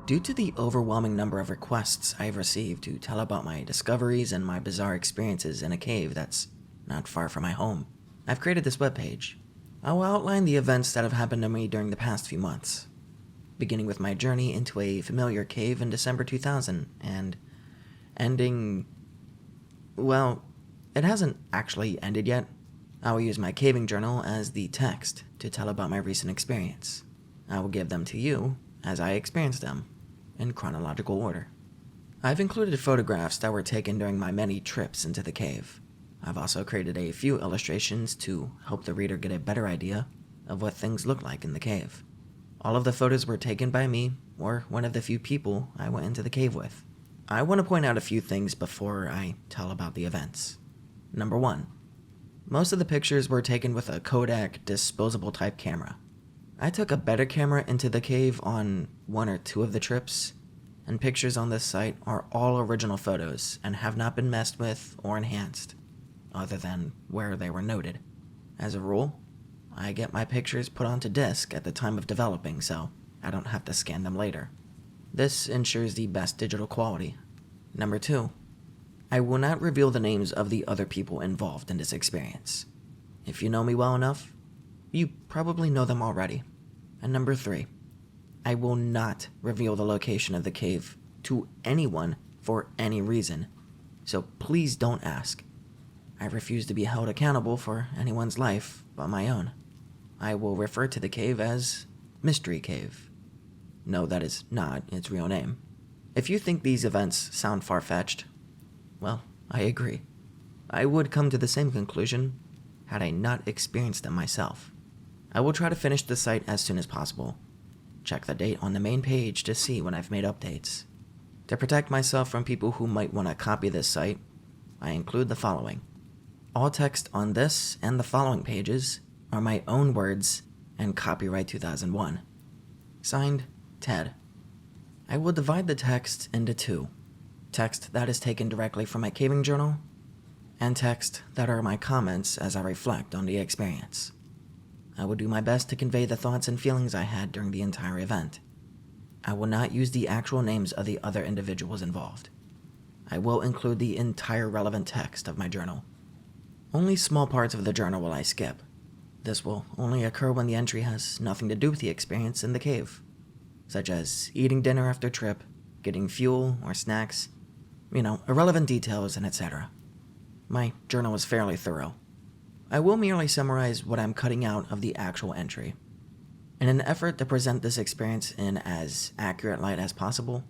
Due to the overwhelming number of requests I've received to tell about my discoveries and my bizarre experiences in a cave that's not far from my home, I've created this webpage. I will outline the events that have happened to me during the past few months, beginning with my journey into a familiar cave in December 2000 and ending... well, it hasn't actually ended yet. I will use my caving journal as the text to tell about my recent experience. I will give them to you as I experienced them, in chronological order. I've included photographs that were taken during my many trips into the cave. I've also created a few illustrations to help the reader get a better idea of what things look like in the cave. All of the photos were taken by me or one of the few people I went into the cave with. I want to point out a few things before I tell about the events. Number 1. Most of the pictures were taken with a Kodak disposable type camera. I took a better camera into the cave on 1 or 2 of the trips, and pictures on this site are all original photos and have not been messed with or enhanced, other than where they were noted. As a rule, I get my pictures put onto disk at the time of developing, so I don't have to scan them later. This ensures the best digital quality. Number 2. I will not reveal the names of the other people involved in this experience. If you know me well enough, you probably know them already. And number 3, I will not reveal the location of the cave to anyone for any reason, so please don't ask. I refuse to be held accountable for anyone's life but my own. I will refer to the cave as Mystery Cave. No, that is not its real name. If you think these events sound far-fetched, well, I agree. I would come to the same conclusion had I not experienced them myself. I will try to finish the site as soon as possible. Check the date on the main page to see when I've made updates. To protect myself from people who might want to copy this site, I include the following. All text on this and the following pages are my own words and copyright 2001. Signed, Ted. I will divide the text into 2. Text that is taken directly from my caving journal, and text that are my comments as I reflect on the experience. I will do my best to convey the thoughts and feelings I had during the entire event. I will not use the actual names of the other individuals involved. I will include the entire relevant text of my journal. Only small parts of the journal will I skip. This will only occur when the entry has nothing to do with the experience in the cave, such as eating dinner after trip, getting fuel or snacks, irrelevant details, and etc. My journal is fairly thorough. I will merely summarize what I'm cutting out of the actual entry. In an effort to present this experience in as accurate light as possible,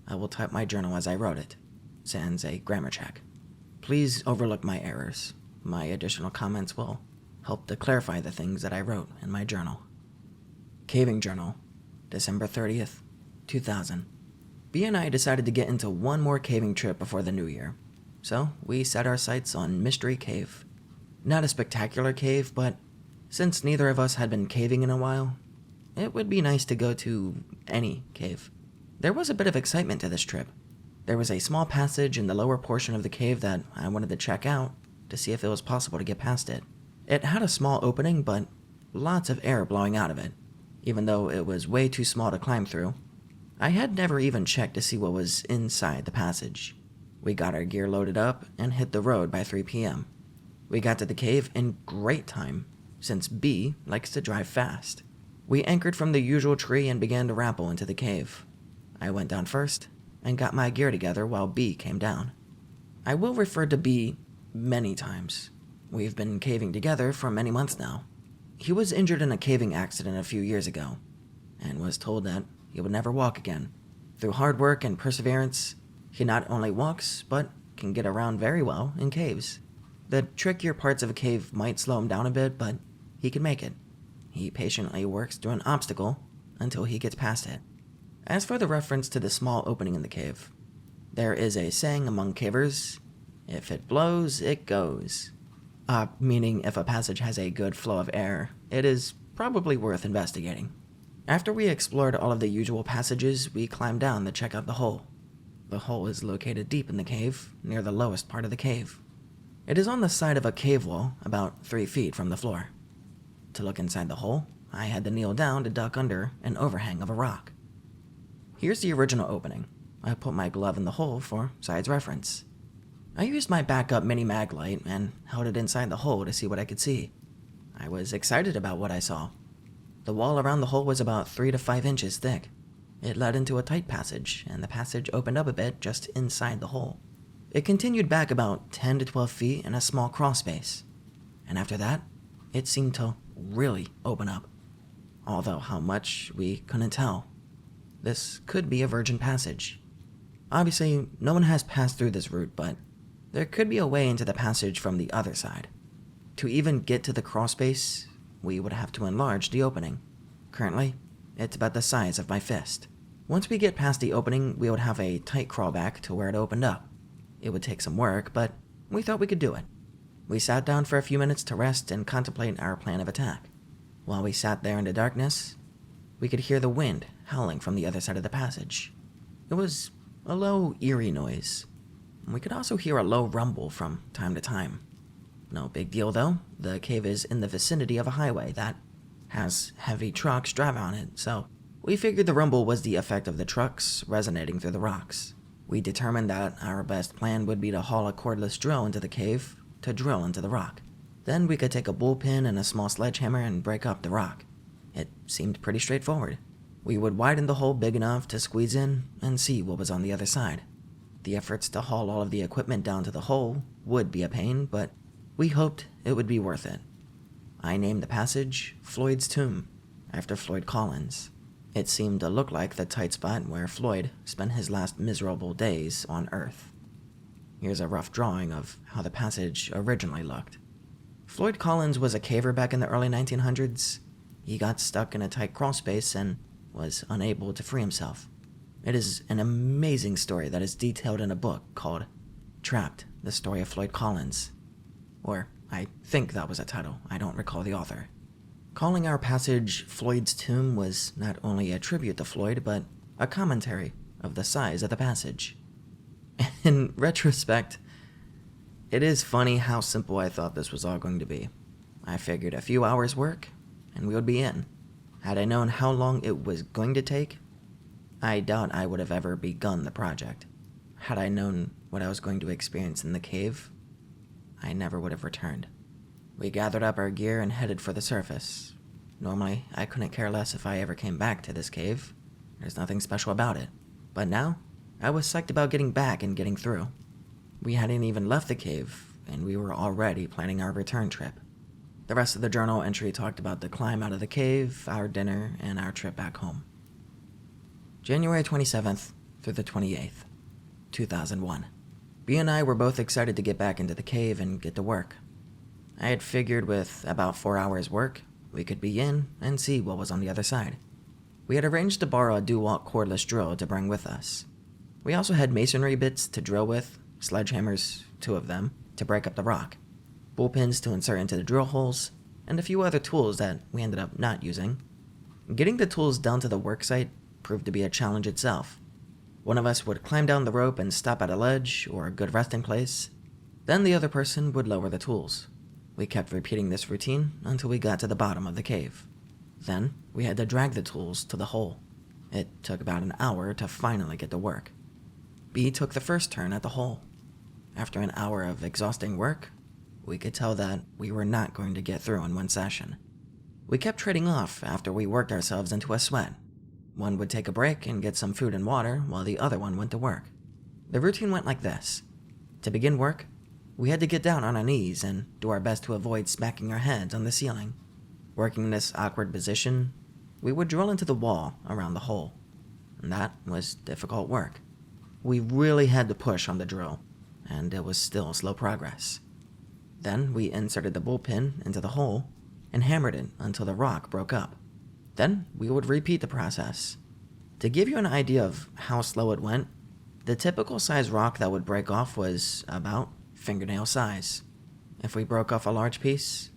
I will type my journal as I wrote it, sans a grammar check. Please overlook my errors. My additional comments will help to clarify the things that I wrote in my journal. Caving Journal, December 30th, 2000. B and I decided to get into one more caving trip before the new year, so we set our sights on Mystery Cave. Not a spectacular cave, but since neither of us had been caving in a while, it would be nice to go to any cave. There was a bit of excitement to this trip. There was a small passage in the lower portion of the cave that I wanted to check out to see if it was possible to get past it. It had a small opening, but lots of air blowing out of it, even though it was way too small to climb through. I had never even checked to see what was inside the passage. We got our gear loaded up and hit the road by 3 p.m. We got to the cave in great time, since B likes to drive fast. We anchored from the usual tree and began to rappel into the cave. I went down first and got my gear together while B came down. I will refer to B many times. We've been caving together for many months now. He was injured in a caving accident a few years ago, and was told that he would never walk again. Through hard work and perseverance, he not only walks, but can get around very well in caves. The trickier parts of a cave might slow him down a bit, but he can make it. He patiently works through an obstacle until he gets past it. As for the reference to the small opening in the cave, there is a saying among cavers, if it blows, it goes. Meaning if a passage has a good flow of air, it is probably worth investigating. After we explored all of the usual passages, we climbed down to check out the hole. The hole is located deep in the cave, near the lowest part of the cave. It is on the side of a cave wall, about 3 feet from the floor. To look inside the hole, I had to kneel down to duck under an overhang of a rock. Here's the original opening. I put my glove in the hole for size reference. I used my backup mini mag light and held it inside the hole to see what I could see. I was excited about what I saw. The wall around the hole was about 3 to 5 inches thick. It led into a tight passage, and the passage opened up a bit just inside the hole. It continued back about 10 to 12 feet in a small crawl space, and after that, it seemed to really open up. Although how much, we couldn't tell. This could be a virgin passage. Obviously, no one has passed through this route, but there could be a way into the passage from the other side. To even get to the crawl space, we would have to enlarge the opening. Currently, it's about the size of my fist. Once we get past the opening, we would have a tight crawlback to where it opened up. It would take some work, but we thought we could do it. We sat down for a few minutes to rest and contemplate our plan of attack. While we sat there in the darkness, we could hear the wind howling from the other side of the passage. It was a low, eerie noise. We could also hear a low rumble from time to time. No big deal though, the cave is in the vicinity of a highway that has heavy trucks driving on it, so we figured the rumble was the effect of the trucks resonating through the rocks. We determined that our best plan would be to haul a cordless drill into the cave to drill into the rock. Then we could take a bullpen and a small sledgehammer and break up the rock. It seemed pretty straightforward. We would widen the hole big enough to squeeze in and see what was on the other side. The efforts to haul all of the equipment down to the hole would be a pain, but we hoped it would be worth it. I named the passage Floyd's Tomb, after Floyd Collins. It seemed to look like the tight spot where Floyd spent his last miserable days on Earth. Here's a rough drawing of how the passage originally looked. Floyd Collins was a caver back in the early 1900s. He got stuck in a tight crawl space and was unable to free himself. It is an amazing story that is detailed in a book called Trapped, the Story of Floyd Collins. Or, I think that was a title, I don't recall the author. Calling our passage Floyd's Tomb was not only a tribute to Floyd, but a commentary of the size of the passage. In retrospect, it is funny how simple I thought this was all going to be. I figured a few hours work, and we would be in. Had I known how long it was going to take, I doubt I would have ever begun the project. Had I known what I was going to experience in the cave, I never would have returned. We gathered up our gear and headed for the surface. Normally, I couldn't care less if I ever came back to this cave. There's nothing special about it. But now, I was psyched about getting back and getting through. We hadn't even left the cave, and we were already planning our return trip. The rest of the journal entry talked about the climb out of the cave, our dinner, and our trip back home. January 27th through the 28th, 2001. B and I were both excited to get back into the cave and get to work. I had figured with about 4 hours work, we could be in and see what was on the other side. We had arranged to borrow a Dewalt cordless drill to bring with us. We also had masonry bits to drill with, sledgehammers, 2 of them, to break up the rock, bullpens to insert into the drill holes, and a few other tools that we ended up not using. Getting the tools down to the worksite proved to be a challenge itself. One of us would climb down the rope and stop at a ledge or a good resting place. Then the other person would lower the tools. We kept repeating this routine until we got to the bottom of the cave. Then we had to drag the tools to the hole. It took about an hour to finally get to work. B took the first turn at the hole. After an hour of exhausting work, we could tell that we were not going to get through in one session. We kept trading off after we worked ourselves into a sweat. One would take a break and get some food and water while the other one went to work. The routine went like this. To begin work, we had to get down on our knees and do our best to avoid smacking our heads on the ceiling. Working in this awkward position, we would drill into the wall around the hole. And that was difficult work. We really had to push on the drill, and it was still slow progress. Then we inserted the bullpen into the hole and hammered it until the rock broke up. Then we would repeat the process. To give you an idea of how slow it went, the typical size rock that would break off was about fingernail size. If we broke off a large piece,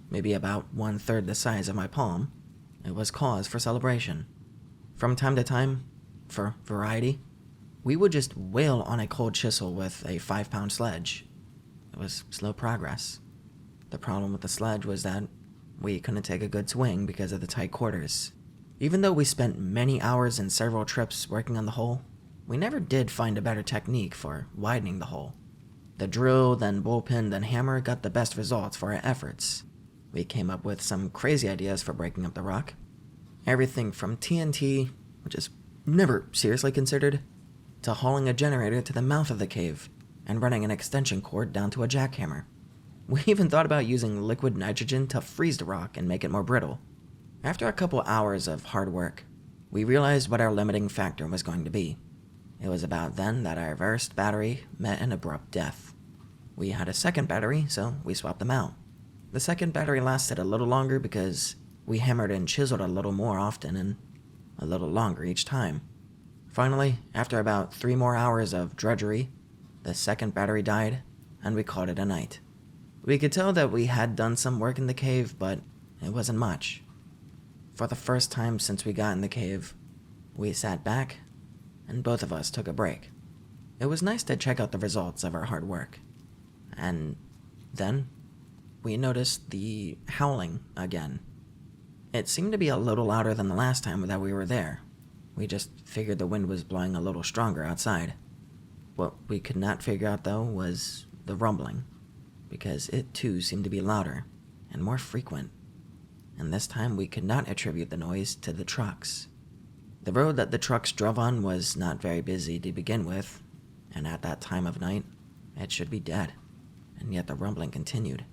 maybe about 1/3 the size of my palm, it was cause for celebration. From time to time, for variety, we would just wail on a cold chisel with a 5-pound sledge. It was slow progress. The problem with the sledge was that we couldn't take a good swing because of the tight quarters. Even though we spent many hours and several trips working on the hole, we never did find a better technique for widening the hole. The drill, then bullpen, then hammer got the best results for our efforts. We came up with some crazy ideas for breaking up the rock. Everything from TNT, which is never seriously considered, to hauling a generator to the mouth of the cave and running an extension cord down to a jackhammer. We even thought about using liquid nitrogen to freeze the rock and make it more brittle. After a couple hours of hard work, we realized what our limiting factor was going to be. It was about then that our first battery met an abrupt death. We had a second battery, so we swapped them out. The second battery lasted a little longer because we hammered and chiseled a little more often and a little longer each time. Finally, after about 3 more hours of drudgery, the second battery died, and we called it a night. We could tell that we had done some work in the cave, but it wasn't much. For the first time since we got in the cave, we sat back, and both of us took a break. It was nice to check out the results of our hard work. And then, we noticed the howling again. It seemed to be a little louder than the last time that we were there. We just figured the wind was blowing a little stronger outside. What we could not figure out, though, was the rumbling, because it too seemed to be louder and more frequent. And this time we could not attribute the noise to the trucks. The road that the trucks drove on was not very busy to begin with, and at that time of night, it should be dead. And yet the rumbling continued.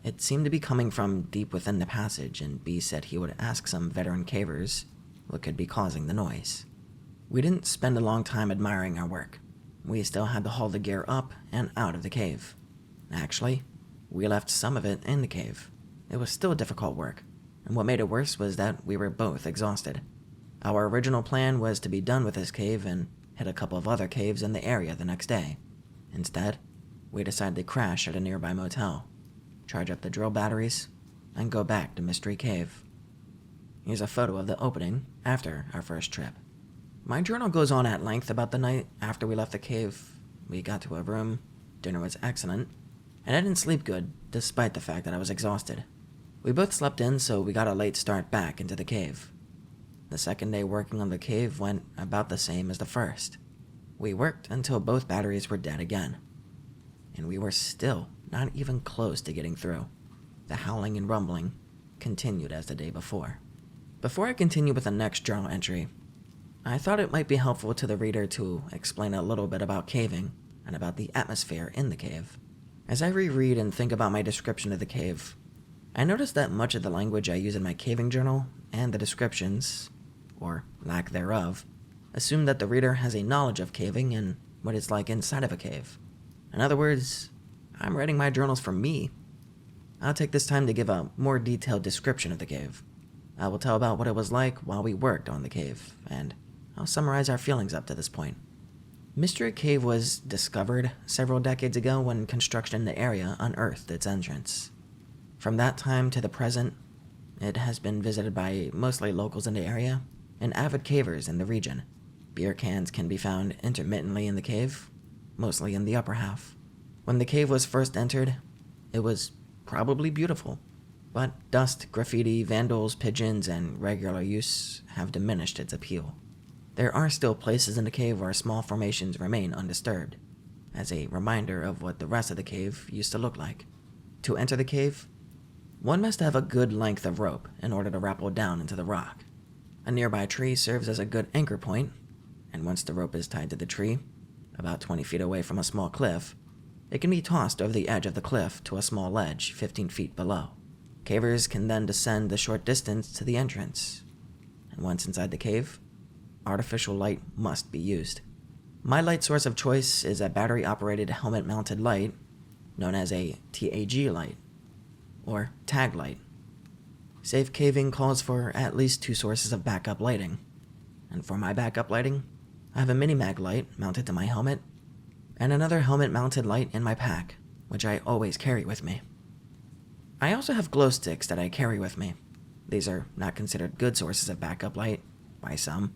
It seemed to be coming from deep within the passage, and B said he would ask some veteran cavers what could be causing the noise. We didn't spend a long time admiring our work. We still had to haul the gear up and out of the cave. Actually, we left some of it in the cave. It was still difficult work, and what made it worse was that we were both exhausted. Our original plan was to be done with this cave and hit a couple of other caves in the area the next day. Instead, we decided to crash at a nearby motel, charge up the drill batteries, and go back to Mystery Cave. Here's a photo of the opening after our first trip. My journal goes on at length about the night after we left the cave. We got to a room, dinner was excellent, and I didn't sleep good despite the fact that I was exhausted. We both slept in, so we got a late start back into the cave. The second day working on the cave went about the same as the first. We worked until both batteries were dead again. And we were still not even close to getting through. The howling and rumbling continued as the day before. Before I continue with the next journal entry, I thought it might be helpful to the reader to explain a little bit about caving and about the atmosphere in the cave. As I reread and think about my description of the cave, I noticed that much of the language I use in my caving journal and the descriptions, or lack thereof, assume that the reader has a knowledge of caving and what it's like inside of a cave. In other words, I'm writing my journals for me. I'll take this time to give a more detailed description of the cave. I will tell about what it was like while we worked on the cave, and I'll summarize our feelings up to this point. Mystery Cave was discovered several decades ago when construction in the area unearthed its entrance. From that time to the present, it has been visited by mostly locals in the area and avid cavers in the region. Beer cans can be found intermittently in the cave, mostly in the upper half. When the cave was first entered, it was probably beautiful, but dust, graffiti, vandals, pigeons, and regular use have diminished its appeal. There are still places in the cave where small formations remain undisturbed, as a reminder of what the rest of the cave used to look like. To enter the cave, one must have a good length of rope in order to rappel down into the rock. A nearby tree serves as a good anchor point, and once the rope is tied to the tree, about 20 feet away from a small cliff, it can be tossed over the edge of the cliff to a small ledge 15 feet below. Cavers can then descend the short distance to the entrance, and once inside the cave, artificial light must be used. My light source of choice is a battery-operated helmet-mounted light known as a TAG light, or tag light. Safe caving calls for at least 2 sources of backup lighting, and for my backup lighting, I have a mini-mag light mounted to my helmet, and another helmet-mounted light in my pack, which I always carry with me. I also have glow sticks that I carry with me. These are not considered good sources of backup light by some,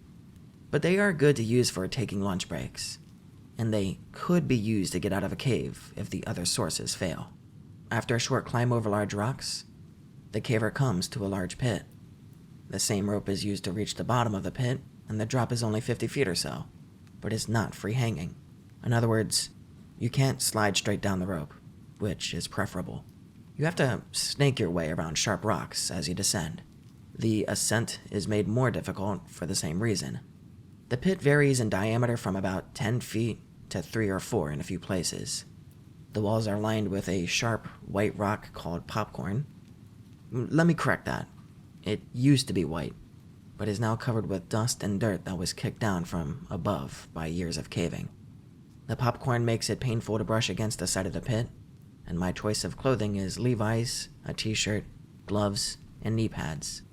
but they are good to use for taking lunch breaks, and they could be used to get out of a cave if the other sources fail. After a short climb over large rocks, the caver comes to a large pit. The same rope is used to reach the bottom of the pit, and the drop is only 50 feet or so, but it's not free hanging. In other words, you can't slide straight down the rope, which is preferable. You have to snake your way around sharp rocks as you descend. The ascent is made more difficult for the same reason. The pit varies in diameter from about 10 feet to 3 or 4 in a few places. The walls are lined with a sharp white rock called popcorn. Let me correct that. It used to be white, but is now covered with dust and dirt that was kicked down from above by years of caving. The popcorn makes it painful to brush against the side of the pit, and my choice of clothing is Levi's, a t-shirt, gloves, and knee pads.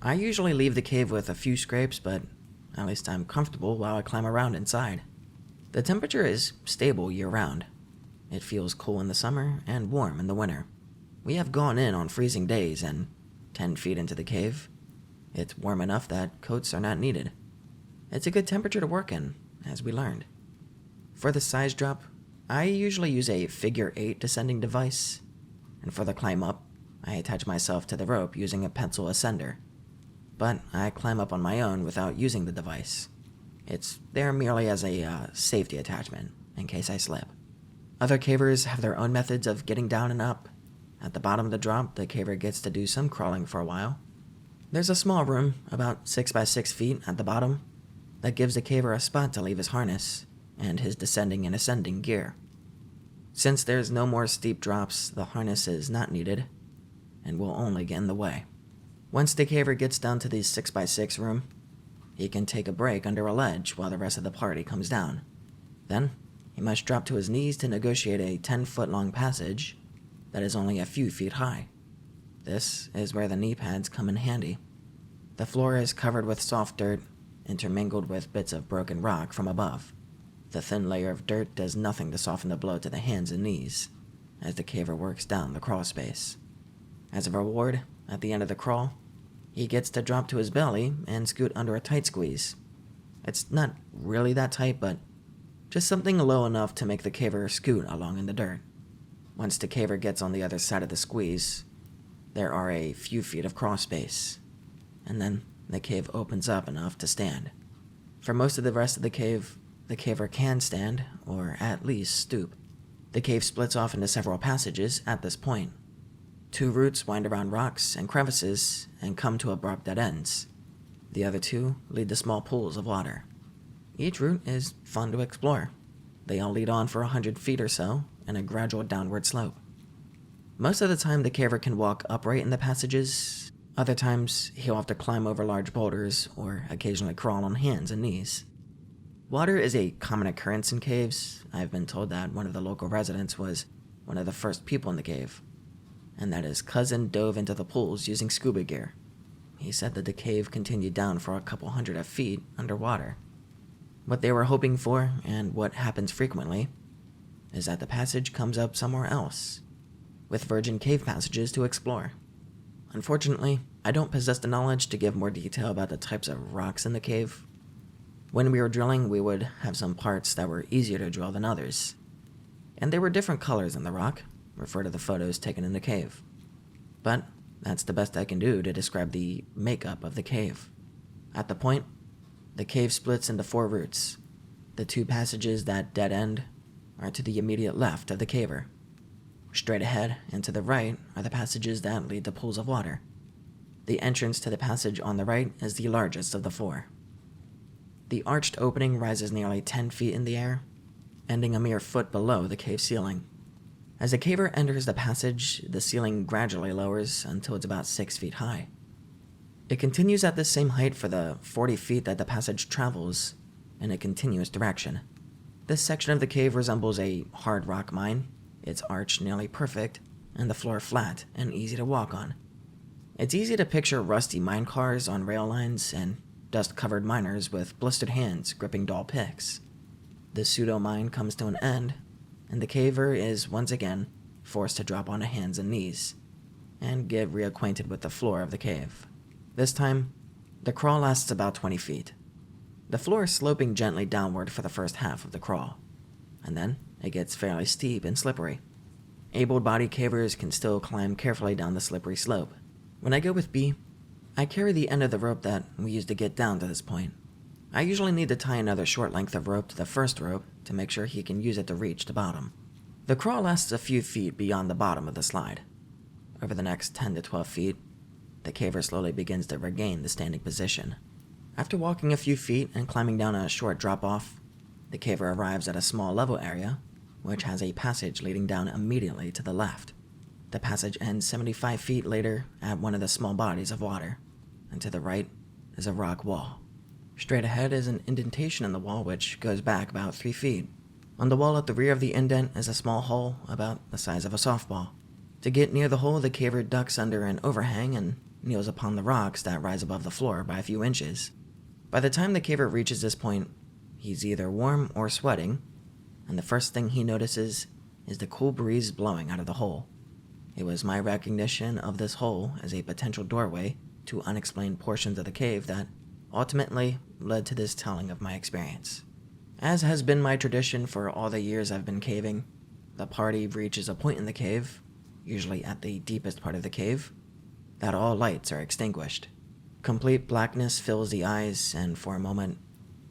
I usually leave the cave with a few scrapes, but at least I'm comfortable while I climb around inside. The temperature is stable year-round. It feels cool in the summer and warm in the winter. We have gone in on freezing days, and 10 feet into the cave, it's warm enough that coats are not needed. It's a good temperature to work in, as we learned. For the size drop, I usually use a figure 8 descending device, and for the climb up, I attach myself to the rope using a pencil ascender. But I climb up on my own without using the device. It's there merely as a safety attachment, in case I slip. Other cavers have their own methods of getting down and up. At the bottom of the drop, the caver gets to do some crawling for a while. There's a small room, about 6 by 6 feet at the bottom, that gives the caver a spot to leave his harness and his descending and ascending gear. Since there's no more steep drops, the harness is not needed and will only get in the way. Once the caver gets down to the 6 by 6 room, he can take a break under a ledge while the rest of the party comes down. Then, he must drop to his knees to negotiate a 10-foot-long passage that is only a few feet high. This is where the knee pads come in handy. The floor is covered with soft dirt, intermingled with bits of broken rock from above. The thin layer of dirt does nothing to soften the blow to the hands and knees, as the caver works down the crawl space. As a reward, at the end of the crawl, he gets to drop to his belly and scoot under a tight squeeze. It's not really that tight, but just something low enough to make the caver scoot along in the dirt. Once the caver gets on the other side of the squeeze, there are a few feet of crawl space, and then the cave opens up enough to stand. For most of the rest of the caver can stand, or at least stoop. The cave splits off into several passages at this point. 2 routes wind around rocks and crevices and come to abrupt dead ends. The other 2 lead to small pools of water. Each route is fun to explore. They all lead on for 100 feet or so in a gradual downward slope. Most of the time the caver can walk upright in the passages. Other times he'll have to climb over large boulders or occasionally crawl on hands and knees. Water is a common occurrence in caves. I've been told that one of the local residents was one of the first people in the cave, and that his cousin dove into the pools using scuba gear. He said that the cave continued down for a couple hundred of feet underwater. What they were hoping for, and what happens frequently, is that the passage comes up somewhere else, with virgin cave passages to explore. Unfortunately, I don't possess the knowledge to give more detail about the types of rocks in the cave. When we were drilling, we would have some parts that were easier to drill than others, and there were different colors in the rock. Refer to the photos taken in the cave. But that's the best I can do to describe the makeup of the cave. At the point, the cave splits into 4 routes. The 2 passages that dead end are to the immediate left of the caver. Straight ahead and to the right are the passages that lead to pools of water. The entrance to the passage on the right is the largest of the 4. The arched opening rises nearly 10 feet in the air, ending a mere foot below the cave ceiling. As the caver enters the passage, the ceiling gradually lowers until it's about 6 feet high. It continues at the same height for the 40 feet that the passage travels in a continuous direction. This section of the cave resembles a hard rock mine, its arch nearly perfect, and the floor flat and easy to walk on. It's easy to picture rusty mine cars on rail lines and dust-covered miners with blistered hands gripping dull picks. The pseudo-mine comes to an end, and the caver is once again forced to drop onto hands and knees and get reacquainted with the floor of the cave. This time, the crawl lasts about 20 feet. The floor is sloping gently downward for the first half of the crawl, and then it gets fairly steep and slippery. Able-bodied cavers can still climb carefully down the slippery slope. When I go with B, I carry the end of the rope that we used to get down to this point. I usually need to tie another short length of rope to the first rope to make sure he can use it to reach the bottom. The crawl lasts a few feet beyond the bottom of the slide. Over the next 10 to 12 feet, the caver slowly begins to regain the standing position. After walking a few feet and climbing down a short drop-off, the caver arrives at a small level area, which has a passage leading down immediately to the left. The passage ends 75 feet later at one of the small bodies of water, and to the right is a rock wall. Straight ahead is an indentation in the wall which goes back about 3 feet. On the wall at the rear of the indent is a small hole about the size of a softball. To get near the hole, the caver ducks under an overhang and kneels upon the rocks that rise above the floor by a few inches. By the time the caver reaches this point, he's either warm or sweating, and the first thing he notices is the cool breeze blowing out of the hole. It was my recognition of this hole as a potential doorway to unexplained portions of the cave that ultimately led to this telling of my experience. As has been my tradition for all the years I've been caving, the party reaches a point in the cave, usually at the deepest part of the cave, that all lights are extinguished. Complete blackness fills the eyes, and for a moment,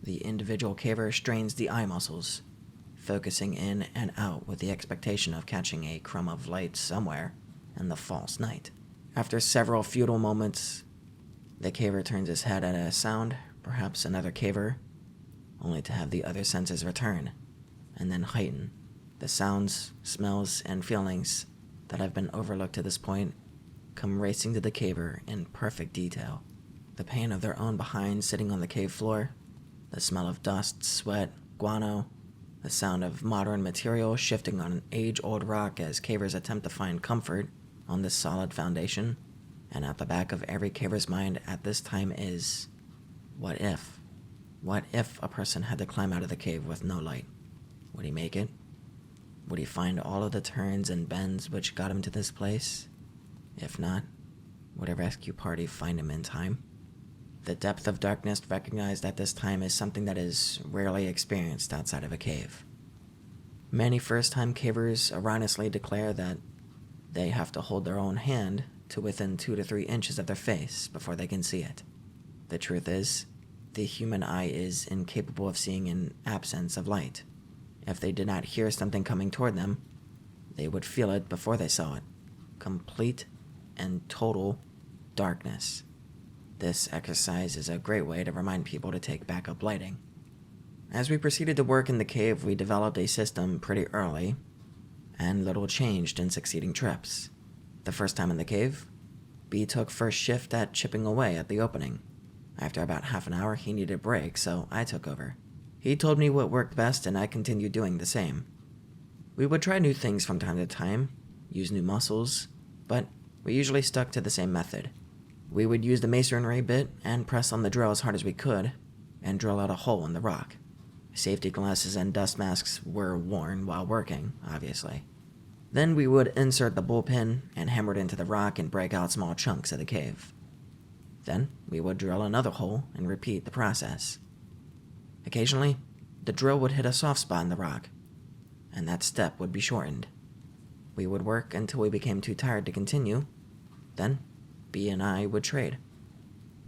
the individual caver strains the eye muscles, focusing in and out with the expectation of catching a crumb of light somewhere in the false night. After several futile moments, the caver turns his head at a sound, perhaps another caver, only to have the other senses return, and then heighten. The sounds, smells, and feelings that have been overlooked to this point come racing to the caver in perfect detail. The pain of their own behind sitting on the cave floor, the smell of dust, sweat, guano, the sound of modern material shifting on an age-old rock as cavers attempt to find comfort on this solid foundation, and at the back of every caver's mind at this time is, what if? What if a person had to climb out of the cave with no light? Would he make it? Would he find all of the turns and bends which got him to this place? If not, would a rescue party find him in time? The depth of darkness recognized at this time is something that is rarely experienced outside of a cave. Many first-time cavers erroneously declare that they have to hold their own hand to within 2 to 3 inches of their face before they can see it. The truth is, the human eye is incapable of seeing an absence of light. If they did not hear something coming toward them, they would feel it before they saw it. Complete and total darkness. This exercise is a great way to remind people to take backup lighting. As we proceeded to work in the cave, we developed a system pretty early, and little changed in succeeding trips. The first time in the cave, B took first shift at chipping away at the opening. After about half an hour, he needed a break, so I took over. He told me what worked best, and I continued doing the same. We would try new things from time to time, use new muscles, but we usually stuck to the same method. We would use the masonry bit and press on the drill as hard as we could, and drill out a hole in the rock. Safety glasses and dust masks were worn while working, obviously. Then we would insert the bullpen and hammer it into the rock and break out small chunks of the cave. Then we would drill another hole and repeat the process. Occasionally, the drill would hit a soft spot in the rock, and that step would be shortened. We would work until we became too tired to continue. Then, B and I would trade.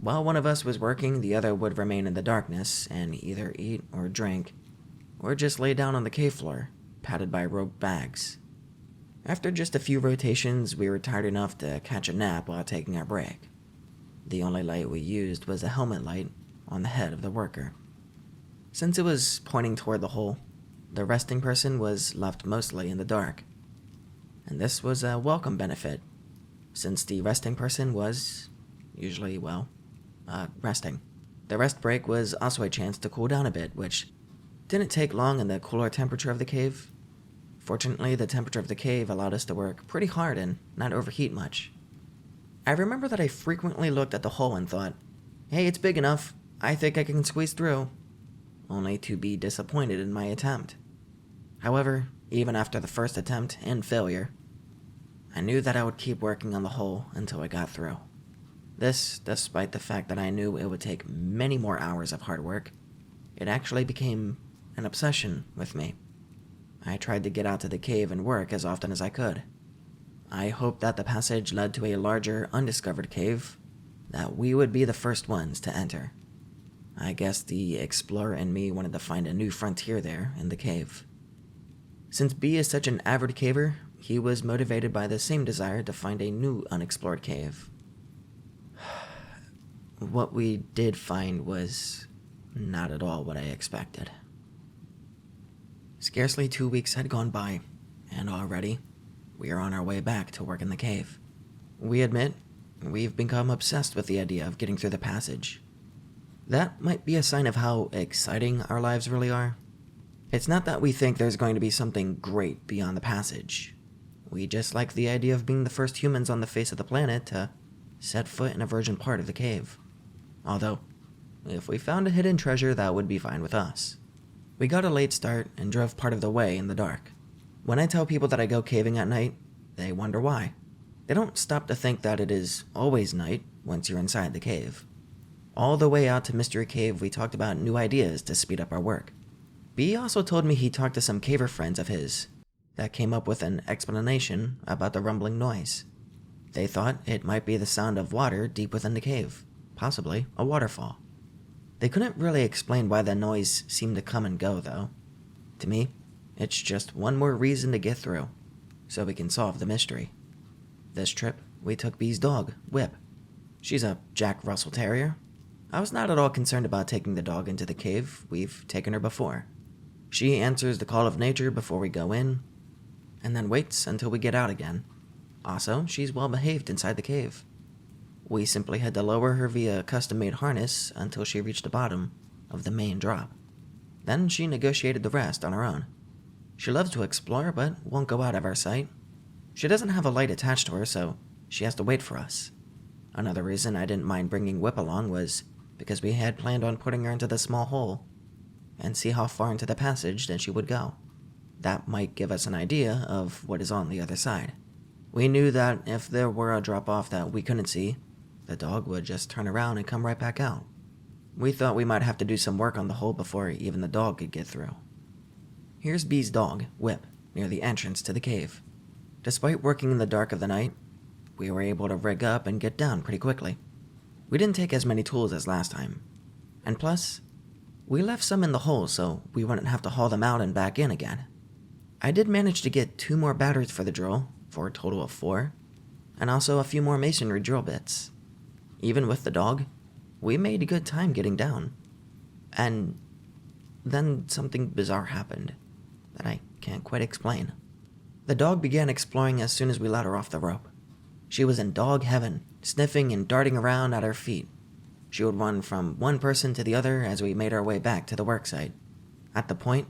While one of us was working, the other would remain in the darkness and either eat or drink, or just lay down on the cave floor, padded by rope bags. After just a few rotations, we were tired enough to catch a nap while taking our break. The only light we used was a helmet light on the head of the worker. Since it was pointing toward the hole, the resting person was left mostly in the dark. And this was a welcome benefit, since the resting person was usually, resting. The rest break was also a chance to cool down a bit, which didn't take long in the cooler temperature of the cave. Fortunately, the temperature of the cave allowed us to work pretty hard and not overheat much. I remember that I frequently looked at the hole and thought, hey, it's big enough, I think I can squeeze through, only to be disappointed in my attempt. However, even after the first attempt and failure, I knew that I would keep working on the hole until I got through. This, despite the fact that I knew it would take many more hours of hard work. It actually became an obsession with me. I tried to get out to the cave and work as often as I could. I hoped that the passage led to a larger, undiscovered cave that we would be the first ones to enter. I guess the explorer in me wanted to find a new frontier there in the cave. Since B is such an avid caver, he was motivated by the same desire to find a new unexplored cave. What we did find was not at all what I expected. Scarcely 2 weeks had gone by, and already we are on our way back to work in the cave. We admit we've become obsessed with the idea of getting through the passage. That might be a sign of how exciting our lives really are. It's not that we think there's going to be something great beyond the passage. We just like the idea of being the first humans on the face of the planet to set foot in a virgin part of the cave. Although, if we found a hidden treasure, that would be fine with us. We got a late start and drove part of the way in the dark. When I tell people that I go caving at night, they wonder why. They don't stop to think that it is always night once you're inside the cave. All the way out to Mystery Cave, we talked about new ideas to speed up our work. B also told me he talked to some caver friends of his that came up with an explanation about the rumbling noise. They thought it might be the sound of water deep within the cave, possibly a waterfall. They couldn't really explain why the noise seemed to come and go, though. To me, it's just one more reason to get through, so we can solve the mystery. This trip, we took B's dog, Whip. She's a Jack Russell Terrier. I was not at all concerned about taking the dog into the cave. We've taken her before. She answers the call of nature before we go in, and then waits until we get out again. Also, she's well behaved inside the cave. We simply had to lower her via a custom-made harness until she reached the bottom of the main drop. Then she negotiated the rest on her own. She loves to explore, but won't go out of our sight. She doesn't have a light attached to her, so she has to wait for us. Another reason I didn't mind bringing Whip along was because we had planned on putting her into the small hole and see how far into the passage then she would go. That might give us an idea of what is on the other side. We knew that if there were a drop-off that we couldn't see, the dog would just turn around and come right back out. We thought we might have to do some work on the hole before even the dog could get through. Here's B's dog, Whip, near the entrance to the cave. Despite working in the dark of the night, we were able to rig up and get down pretty quickly. We didn't take as many tools as last time. And plus, we left some in the hole so we wouldn't have to haul them out and back in again. I did manage to get 2 more batteries for the drill, for a total of 4, and also a few more masonry drill bits. Even with the dog, we made a good time getting down. And then something bizarre happened that I can't quite explain. The dog began exploring as soon as we let her off the rope. She was in dog heaven, sniffing and darting around at our feet. She would run from one person to the other as we made our way back to the worksite. At the point,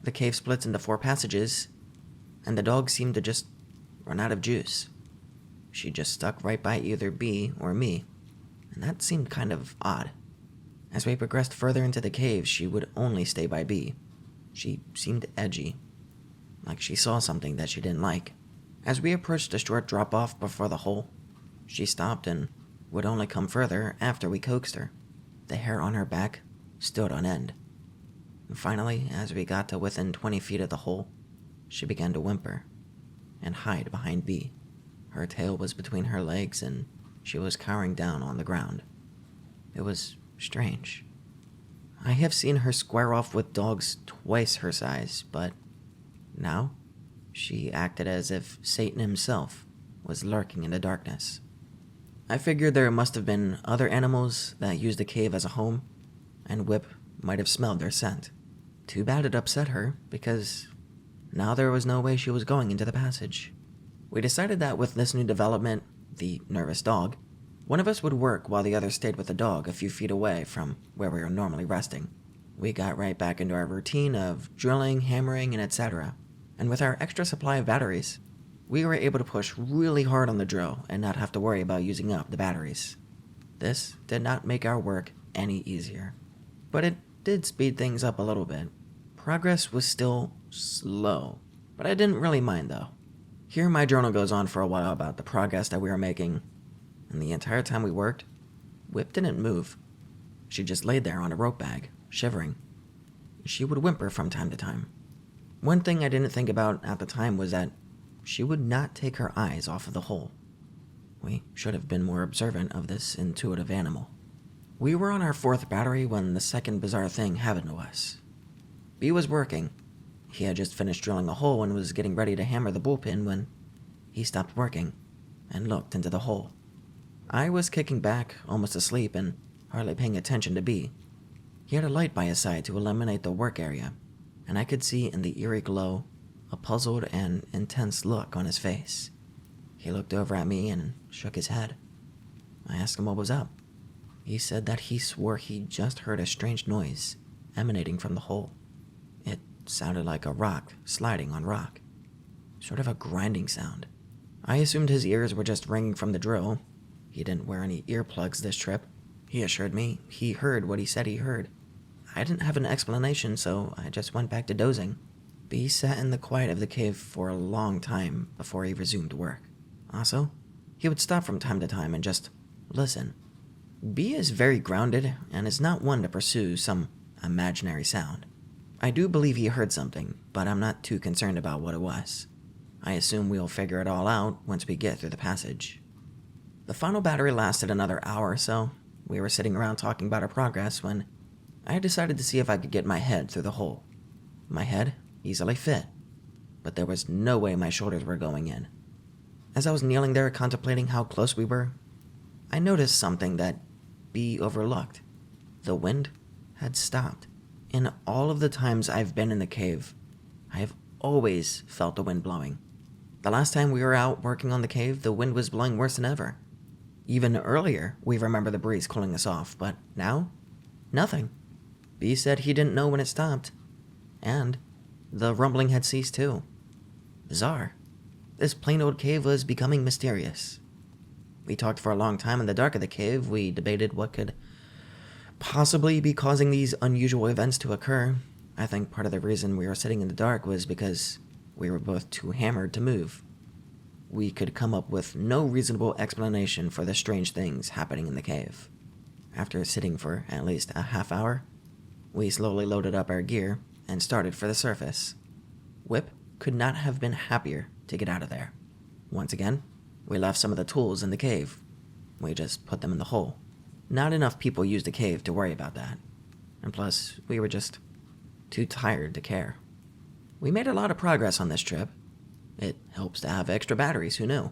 the cave splits into 4 passages, and the dog seemed to just run out of juice. She just stuck right by either B or me, and that seemed kind of odd. As we progressed further into the cave, she would only stay by B. She seemed edgy, like she saw something that she didn't like. As we approached a short drop-off before the hole, she stopped and would only come further after we coaxed her. The hair on her back stood on end. And finally, as we got to within 20 feet of the hole, she began to whimper and hide behind B. Her tail was between her legs and she was cowering down on the ground. It was strange. I have seen her square off with dogs twice her size, but now she acted as if Satan himself was lurking in the darkness. I figured there must have been other animals that used the cave as a home, and Whip might have smelled their scent. Too bad it upset her, because now there was no way she was going into the passage. We decided that with this new development, the nervous dog, one of us would work while the other stayed with the dog a few feet away from where we were normally resting. We got right back into our routine of drilling, hammering, and etc. And with our extra supply of batteries, we were able to push really hard on the drill and not have to worry about using up the batteries. This did not make our work any easier, but it did speed things up a little bit. Progress was still slow, but I didn't really mind though. Here my journal goes on for a while about the progress that we were making, and the entire time we worked, Whip didn't move. She just laid there on a rope bag, shivering. She would whimper from time to time. One thing I didn't think about at the time was that she would not take her eyes off of the hole. We should have been more observant of this intuitive animal. We were on our 4th battery when the second bizarre thing happened to us. B was working. He had just finished drilling a hole and was getting ready to hammer the bullpen when he stopped working and looked into the hole. I was kicking back, almost asleep, and hardly paying attention to B. He had a light by his side to illuminate the work area, and I could see in the eerie glow a puzzled and intense look on his face. He looked over at me and shook his head. I asked him what was up. He said that he swore he just heard a strange noise emanating from the hole. It sounded like a rock sliding on rock, sort of a grinding sound. I assumed his ears were just ringing from the drill. He didn't wear any earplugs this trip. He assured me he heard what he said he heard. I didn't have an explanation, so I just went back to dozing. B sat in the quiet of the cave for a long time before he resumed work. Also, he would stop from time to time and just listen. B is very grounded and is not one to pursue some imaginary sound. I do believe he heard something, but I'm not too concerned about what it was. I assume we'll figure it all out once we get through the passage. The final battery lasted another hour or so. We were sitting around talking about our progress when I decided to see if I could get my head through the hole. My head easily fit, but there was no way my shoulders were going in. As I was kneeling there contemplating how close we were, I noticed something that B overlooked. The wind had stopped. In all of the times I've been in the cave, I have always felt the wind blowing. The last time we were out working on the cave, the wind was blowing worse than ever. Even earlier, we remember the breeze cooling us off, but now, nothing. B said he didn't know when it stopped, and the rumbling had ceased too. Bizarre. This plain old cave was becoming mysterious. We talked for a long time in the dark of the cave. We debated what could possibly be causing these unusual events to occur. I think part of the reason we were sitting in the dark was because we were both too hammered to move. We could come up with no reasonable explanation for the strange things happening in the cave. After sitting for at least a half hour, we slowly loaded up our gear and started for the surface. Whip could not have been happier to get out of there. Once again, we left some of the tools in the cave. We just put them in the hole. Not enough people used the cave to worry about that. And plus, we were just too tired to care. We made a lot of progress on this trip. It helps to have extra batteries, who knew?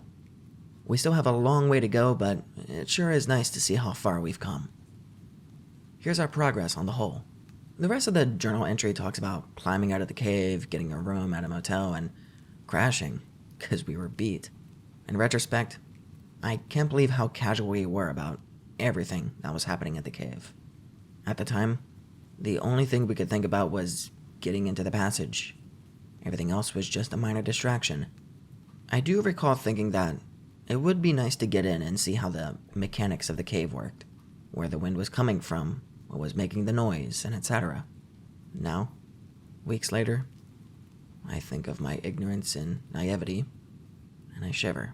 We still have a long way to go, but it sure is nice to see how far we've come. Here's our progress on the whole. The rest of the journal entry talks about climbing out of the cave, getting a room at a motel, and crashing, because we were beat. In retrospect, I can't believe how casual we were about everything that was happening at the cave. At the time, the only thing we could think about was getting into the passage. Everything else was just a minor distraction. I do recall thinking that it would be nice to get in and see how the mechanics of the cave worked, where the wind was coming from, what was making the noise, and etc. Now, weeks later, I think of my ignorance and naivety, and I shiver.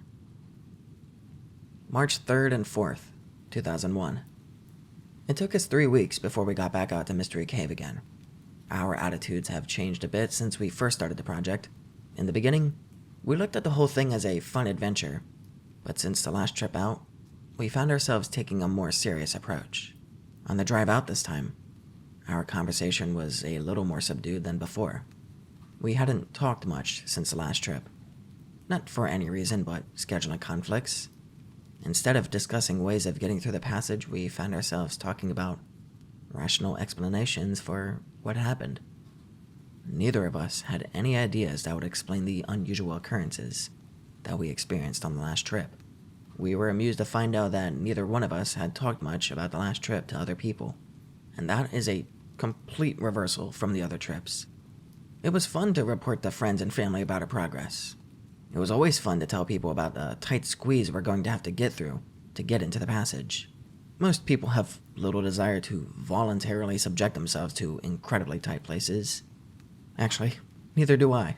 March 3rd and 4th, 2001. It took us 3 weeks before we got back out to Mystery Cave again. Our attitudes have changed a bit since we first started the project. In the beginning, we looked at the whole thing as a fun adventure, but since the last trip out, we found ourselves taking a more serious approach. On the drive out this time, our conversation was a little more subdued than before. We hadn't talked much since the last trip. Not for any reason but scheduling conflicts. Instead of discussing ways of getting through the passage, we found ourselves talking about rational explanations for what happened. Neither of us had any ideas that would explain the unusual occurrences that we experienced on the last trip. We were amused to find out that neither one of us had talked much about the last trip to other people, and that is a complete reversal from the other trips. It was fun to report to friends and family about our progress. It was always fun to tell people about the tight squeeze we're going to have to get through to get into the passage. Most people have little desire to voluntarily subject themselves to incredibly tight places. Actually, neither do I.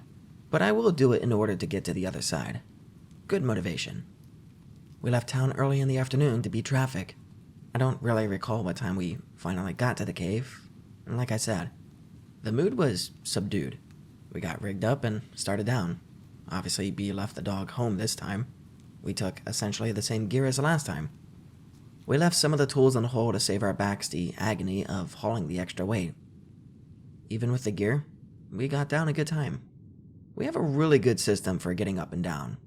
But I will do it in order to get to the other side. Good motivation. We left town early in the afternoon to beat traffic. I don't really recall what time we finally got to the cave. And like I said, the mood was subdued. We got rigged up and started down. Obviously, B left the dog home this time. We took essentially the same gear as the last time. We left some of the tools in the hole to save our backs the agony of hauling the extra weight. Even with the gear, we got down a good time. We have a really good system for getting up and down.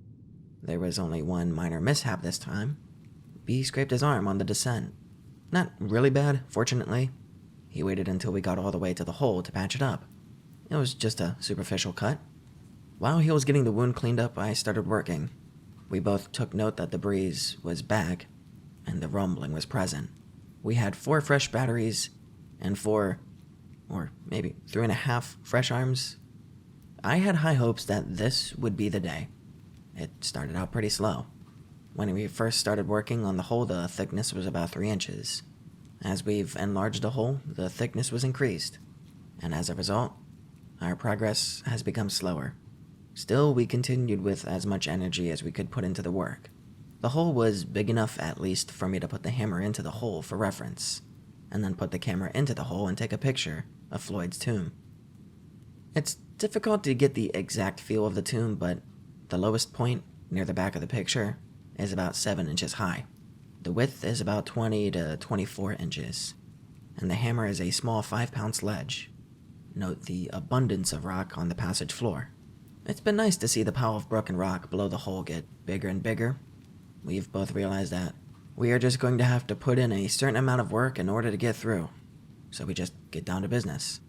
There was only one minor mishap this time. B scraped his arm on the descent. Not really bad, fortunately. He waited until we got all the way to the hole to patch it up. It was just a superficial cut. While he was getting the wound cleaned up, I started working. We both took note that the breeze was back, and the rumbling was present. We had 4 fresh batteries, and 4, or maybe 3.5 fresh arms. I had high hopes that this would be the day. It started out pretty slow. When we first started working on the hole, the thickness was about 3 inches. As we've enlarged the hole, the thickness was increased, and as a result, our progress has become slower. Still, we continued with as much energy as we could put into the work. The hole was big enough at least for me to put the hammer into the hole for reference, and then put the camera into the hole and take a picture of Floyd's tomb. It's difficult to get the exact feel of the tomb, but the lowest point, near the back of the picture, is about 7 inches high. The width is about 20 to 24 inches, and the hammer is a small 5-pound sledge. Note the abundance of rock on the passage floor. It's been nice to see the pile of broken rock below the hole get bigger and bigger. We've both realized that we are just going to have to put in a certain amount of work in order to get through, so we just get down to business.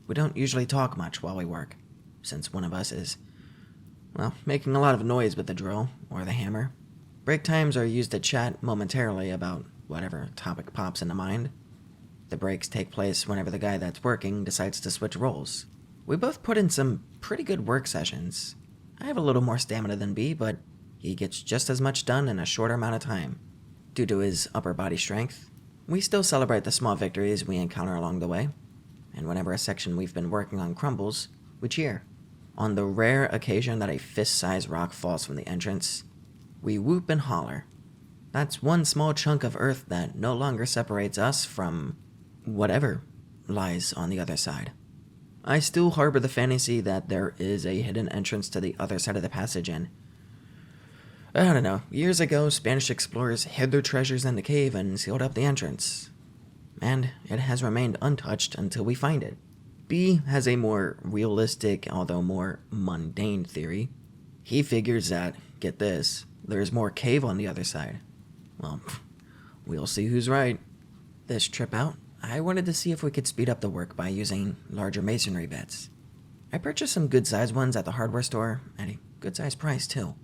We don't usually talk much while we work, since one of us is, making a lot of noise with the drill or the hammer. Break times are used to chat momentarily about whatever topic pops into mind. The breaks take place whenever the guy that's working decides to switch roles. We both put in some pretty good work sessions. I have a little more stamina than B, but he gets just as much done in a shorter amount of time. Due to his upper body strength, we still celebrate the small victories we encounter along the way, and whenever a section we've been working on crumbles, we cheer. On the rare occasion that a fist-sized rock falls from the entrance, we whoop and holler. That's one small chunk of earth that no longer separates us from whatever lies on the other side. I still harbor the fantasy that there is a hidden entrance to the other side of the passage, and I don't know, years ago Spanish explorers hid their treasures in the cave and sealed up the entrance. And it has remained untouched until we find it. B has a more realistic, although more mundane theory. He figures that, get this, there's more cave on the other side. Well, we'll see who's right. This trip out, I wanted to see if we could speed up the work by using larger masonry bits. I purchased some good-sized ones at the hardware store, at a good-sized price too.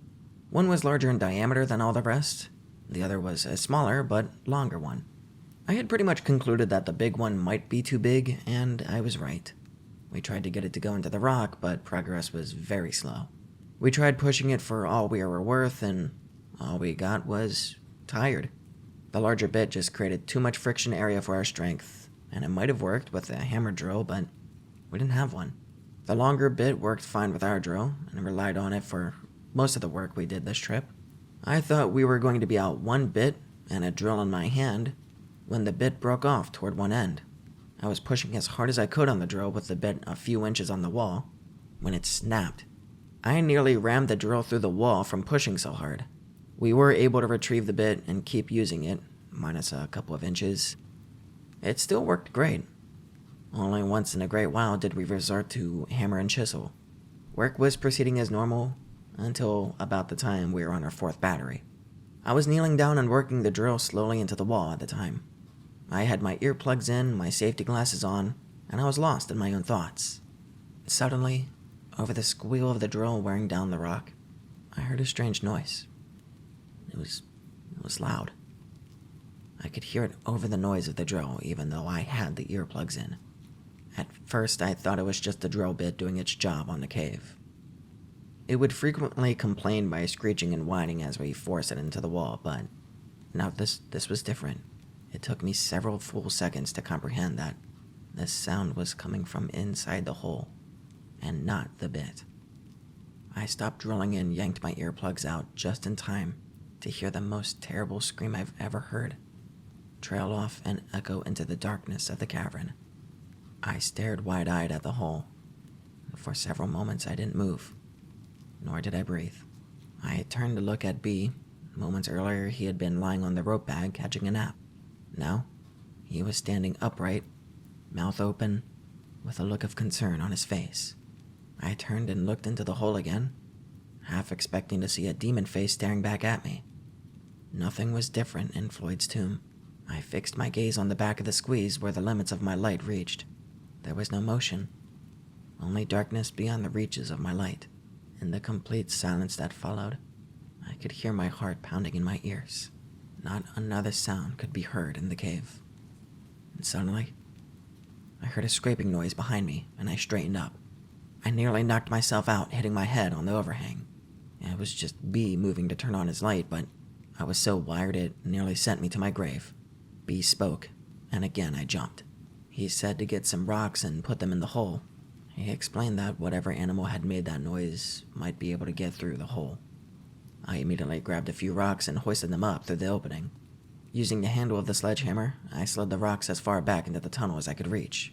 One was larger in diameter than all the rest. The other was a smaller, but longer one. I had pretty much concluded that the big one might be too big, and I was right. We tried to get it to go into the rock, but progress was very slow. We tried pushing it for all we were worth, and all we got was tired. The larger bit just created too much friction area for our strength, and it might have worked with a hammer drill, but we didn't have one. The longer bit worked fine with our drill, and relied on it for most of the work we did this trip. I thought we were going to be out one bit and a drill in my hand when the bit broke off toward one end. I was pushing as hard as I could on the drill with the bit a few inches on the wall when it snapped. I nearly rammed the drill through the wall from pushing so hard. We were able to retrieve the bit and keep using it, minus a couple of inches. It still worked great. Only once in a great while did we resort to hammer and chisel. Work was proceeding as normal until about the time we were on our 4th battery. I was kneeling down and working the drill slowly into the wall at the time. I had my earplugs in, my safety glasses on, and I was lost in my own thoughts. Suddenly, over the squeal of the drill wearing down the rock, I heard a strange noise. It was loud. I could hear it over the noise of the drill, even though I had the earplugs in. At first, I thought it was just the drill bit doing its job on the cave. It would frequently complain by screeching and whining as we forced it into the wall, but now this was different. It took me several full seconds to comprehend that this sound was coming from inside the hole, and not the bit. I stopped drilling and yanked my earplugs out just in time to hear the most terrible scream I've ever heard trail off and echo into the darkness of the cavern. I stared wide-eyed at the hole. For several moments I didn't move, nor did I breathe. I turned to look at B, Moments earlier, he had been lying on the rope bag catching a nap. Now, he was standing upright, mouth open, with a look of concern on his face. I turned and looked into the hole again, half expecting to see a demon face staring back at me. Nothing was different in Floyd's tomb. I fixed my gaze on the back of the squeeze where the limits of my light reached. There was no motion, only darkness beyond the reaches of my light. In the complete silence that followed, I could hear my heart pounding in my ears. Not another sound could be heard in the cave. And suddenly, I heard a scraping noise behind me, and I straightened up. I nearly knocked myself out, hitting my head on the overhang. It was just B moving to turn on his light, but I was so wired it nearly sent me to my grave. B spoke, and again I jumped. He said to get some rocks and put them in the hole. He explained that whatever animal had made that noise might be able to get through the hole. I immediately grabbed a few rocks and hoisted them up through the opening. Using the handle of the sledgehammer, I slid the rocks as far back into the tunnel as I could reach,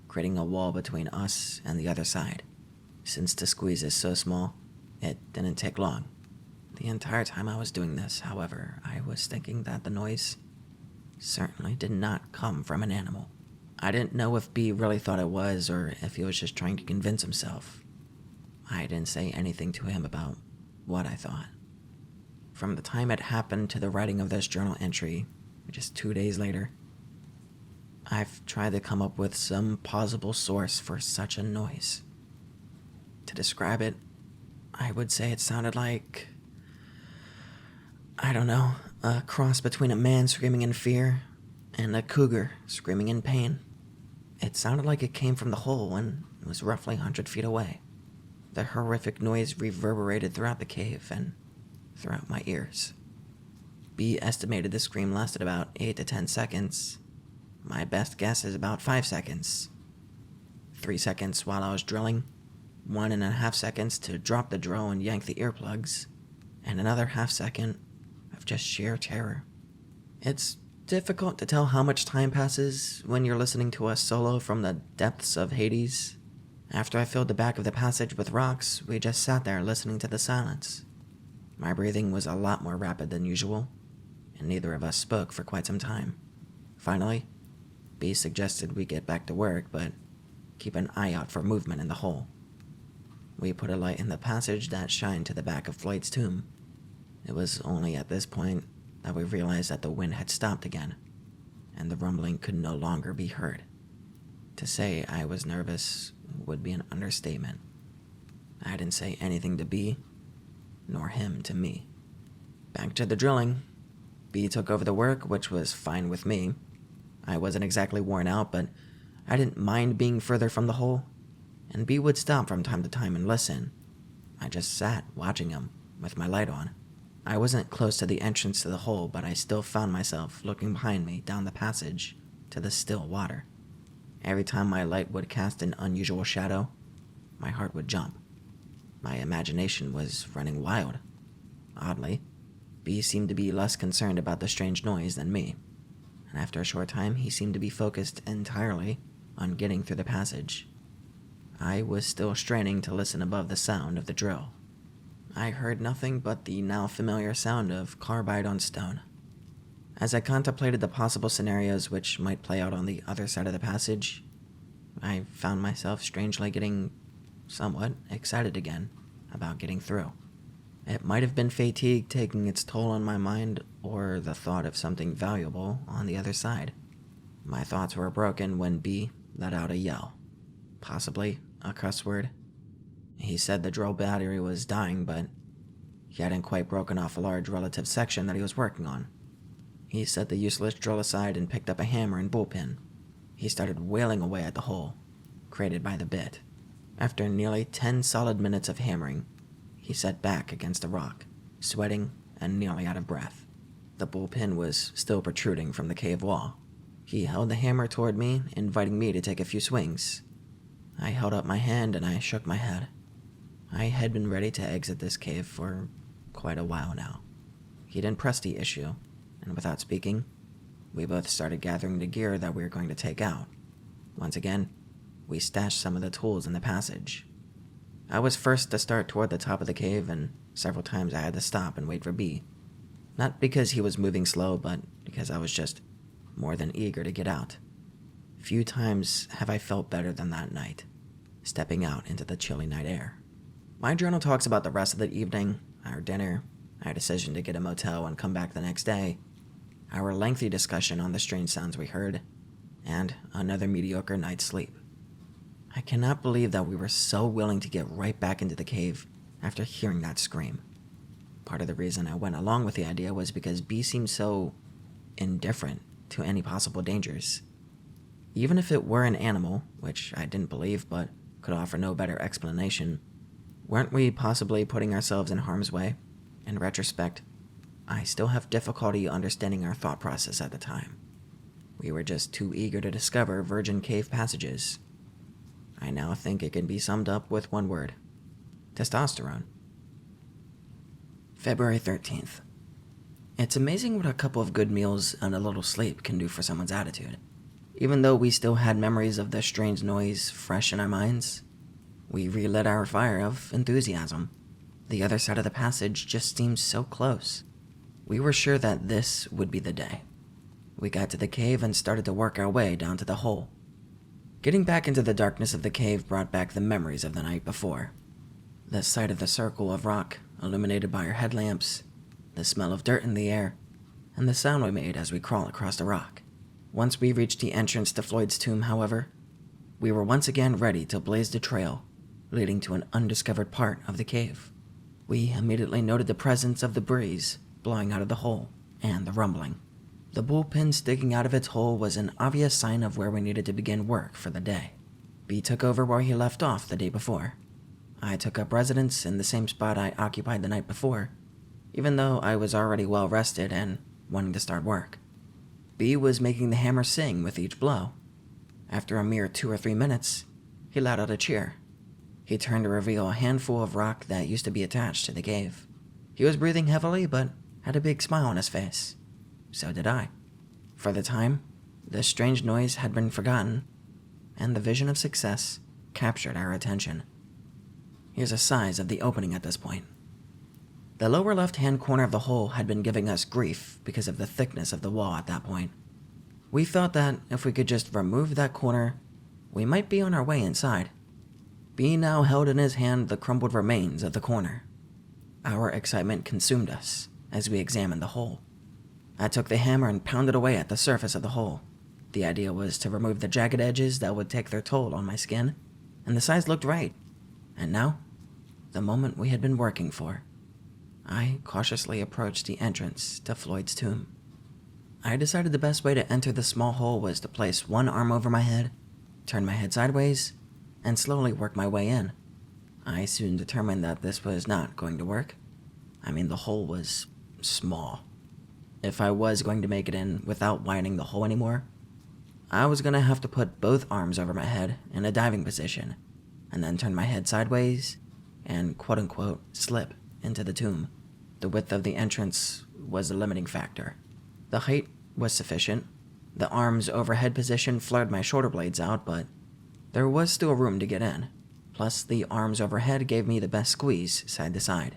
creating a wall between us and the other side. Since the squeeze is so small, it didn't take long. The entire time I was doing this, however, I was thinking that the noise certainly did not come from an animal. I didn't know if B really thought it was, or if he was just trying to convince himself. I didn't say anything to him about what I thought. From the time it happened to the writing of this journal entry, just 2 days later, I've tried to come up with some plausible source for such a noise. To describe it, I would say it sounded like, I don't know, a cross between a man screaming in fear and a cougar screaming in pain. It sounded like it came from the hole and was roughly 100 feet away. The horrific noise reverberated throughout the cave and throughout my ears. B estimated the scream lasted about 8 to 10 seconds. My best guess is about 5 seconds. 3 seconds while I was drilling, 1.5 seconds to drop the drill and yank the earplugs, and another half second of just sheer terror. It's difficult to tell how much time passes when you're listening to a solo from the depths of Hades. After I filled the back of the passage with rocks, we just sat there listening to the silence. My breathing was a lot more rapid than usual, and neither of us spoke for quite some time. Finally, B suggested we get back to work, but keep an eye out for movement in the hole. We put a light in the passage that shined to the back of Floyd's tomb. It was only at this point that we realized that the wind had stopped again, and the rumbling could no longer be heard. To say I was nervous would be an understatement. I didn't say anything to B, nor him to me. Back to the drilling. B took over the work, which was fine with me. I wasn't exactly worn out, but I didn't mind being further from the hole, and B would stop from time to time and listen. I just sat watching him, with my light on. I wasn't close to the entrance to the hole, but I still found myself looking behind me down the passage to the still water. Every time my light would cast an unusual shadow, my heart would jump. My imagination was running wild. Oddly, B seemed to be less concerned about the strange noise than me, and after a short time he seemed to be focused entirely on getting through the passage. I was still straining to listen above the sound of the drill. I heard nothing but the now familiar sound of carbide on stone. As I contemplated the possible scenarios which might play out on the other side of the passage, I found myself strangely getting somewhat excited again about getting through. It might have been fatigue taking its toll on my mind, or the thought of something valuable on the other side. My thoughts were broken when B let out a yell, possibly a cuss word. He said the drill battery was dying, but he hadn't quite broken off a large relative section that he was working on. He set the useless drill aside and picked up a hammer and bullpen. He started wailing away at the hole created by the bit. After nearly 10 solid minutes of hammering, he sat back against a rock, sweating and nearly out of breath. The bullpen was still protruding from the cave wall. He held the hammer toward me, inviting me to take a few swings. I held up my hand and I shook my head. I had been ready to exit this cave for quite a while now. He didn't press the issue, and without speaking, we both started gathering the gear that we were going to take out. Once again, we stashed some of the tools in the passage. I was first to start toward the top of the cave, and several times I had to stop and wait for B. Not because he was moving slow, but because I was just more than eager to get out. Few times have I felt better than that night, stepping out into the chilly night air. My journal talks about the rest of the evening, our dinner, our decision to get a motel and come back the next day, our lengthy discussion on the strange sounds we heard, and another mediocre night's sleep. I cannot believe that we were so willing to get right back into the cave after hearing that scream. Part of the reason I went along with the idea was because B seemed so indifferent to any possible dangers. Even if it were an animal, which I didn't believe but could offer no better explanation, weren't we possibly putting ourselves in harm's way? In retrospect, I still have difficulty understanding our thought process at the time. We were just too eager to discover virgin cave passages. I now think it can be summed up with one word: testosterone. February 13th. It's amazing what a couple of good meals and a little sleep can do for someone's attitude. Even though we still had memories of the strange noise fresh in our minds, we relit our fire of enthusiasm. The other side of the passage just seemed so close. We were sure that this would be the day. We got to the cave and started to work our way down to the hole. Getting back into the darkness of the cave brought back the memories of the night before. The sight of the circle of rock illuminated by our headlamps, the smell of dirt in the air, and the sound we made as we crawled across the rock. Once we reached the entrance to Floyd's tomb, however, we were once again ready to blaze the trail leading to an undiscovered part of the cave. We immediately noted the presence of the breeze blowing out of the hole and the rumbling. The bullpen sticking out of its hole was an obvious sign of where we needed to begin work for the day. B took over where he left off the day before. I took up residence in the same spot I occupied the night before, even though I was already well rested and wanting to start work. B was making the hammer sing with each blow. After a mere 2 or 3 minutes, he let out a cheer. He turned to reveal a handful of rock that used to be attached to the cave. He was breathing heavily, but had a big smile on his face. So did I. For the time, the strange noise had been forgotten, and the vision of success captured our attention. Here's a size of the opening at this point. The lower left-hand corner of the hole had been giving us grief because of the thickness of the wall at that point. We thought that if we could just remove that corner, we might be on our way inside. B now held in his hand the crumbled remains of the corner. Our excitement consumed us as we examined the hole. I took the hammer and pounded away at the surface of the hole. The idea was to remove the jagged edges that would take their toll on my skin, and the size looked right. And now, the moment we had been working for. I cautiously approached the entrance to Floyd's tomb. I decided the best way to enter the small hole was to place one arm over my head, turn my head sideways, and slowly work my way in. I soon determined that this was not going to work. The hole was small. If I was going to make it in without widening the hole anymore, I was going to have to put both arms over my head in a diving position, and then turn my head sideways and quote-unquote slip into the tomb. The width of the entrance was a limiting factor. The height was sufficient. The arms overhead position flared my shoulder blades out, but there was still room to get in. Plus, the arms overhead gave me the best squeeze side to side.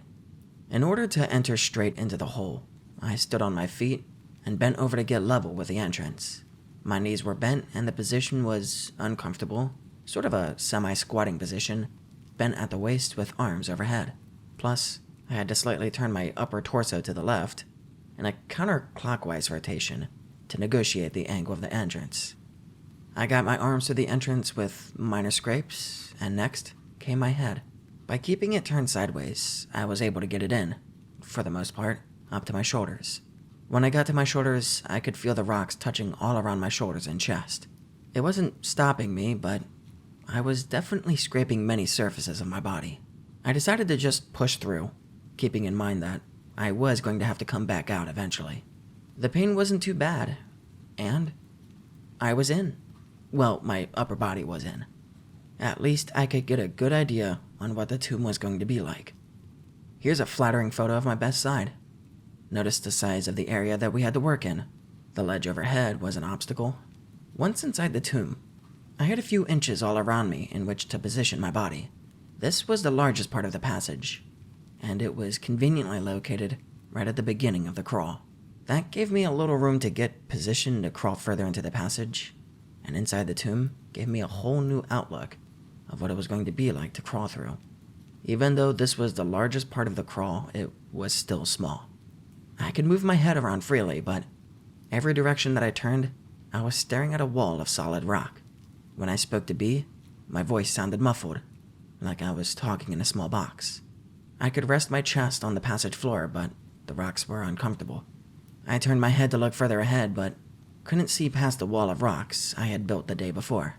In order to enter straight into the hole, I stood on my feet and bent over to get level with the entrance. My knees were bent and the position was uncomfortable, sort of a semi-squatting position, bent at the waist with arms overhead. Plus, I had to slightly turn my upper torso to the left in a counterclockwise rotation to negotiate the angle of the entrance. I got my arms to the entrance with minor scrapes, and next came my head. By keeping it turned sideways, I was able to get it in, for the most part, up to my shoulders. When I got to my shoulders, I could feel the rocks touching all around my shoulders and chest. It wasn't stopping me, but I was definitely scraping many surfaces of my body. I decided to just push through, keeping in mind that I was going to have to come back out eventually. The pain wasn't too bad, and I was in. Well, my upper body was in. At least I could get a good idea on what the tomb was going to be like. Here's a flattering photo of my best side. Notice the size of the area that we had to work in. The ledge overhead was an obstacle. Once inside the tomb, I had a few inches all around me in which to position my body. This was the largest part of the passage, and it was conveniently located right at the beginning of the crawl. That gave me a little room to get positioned to crawl further into the passage, and inside the tomb gave me a whole new outlook of what it was going to be like to crawl through. Even though this was the largest part of the crawl, it was still small. I could move my head around freely, but every direction that I turned, I was staring at a wall of solid rock. When I spoke to B, my voice sounded muffled, like I was talking in a small box. I could rest my chest on the passage floor, but the rocks were uncomfortable. I turned my head to look further ahead, but couldn't see past the wall of rocks I had built the day before.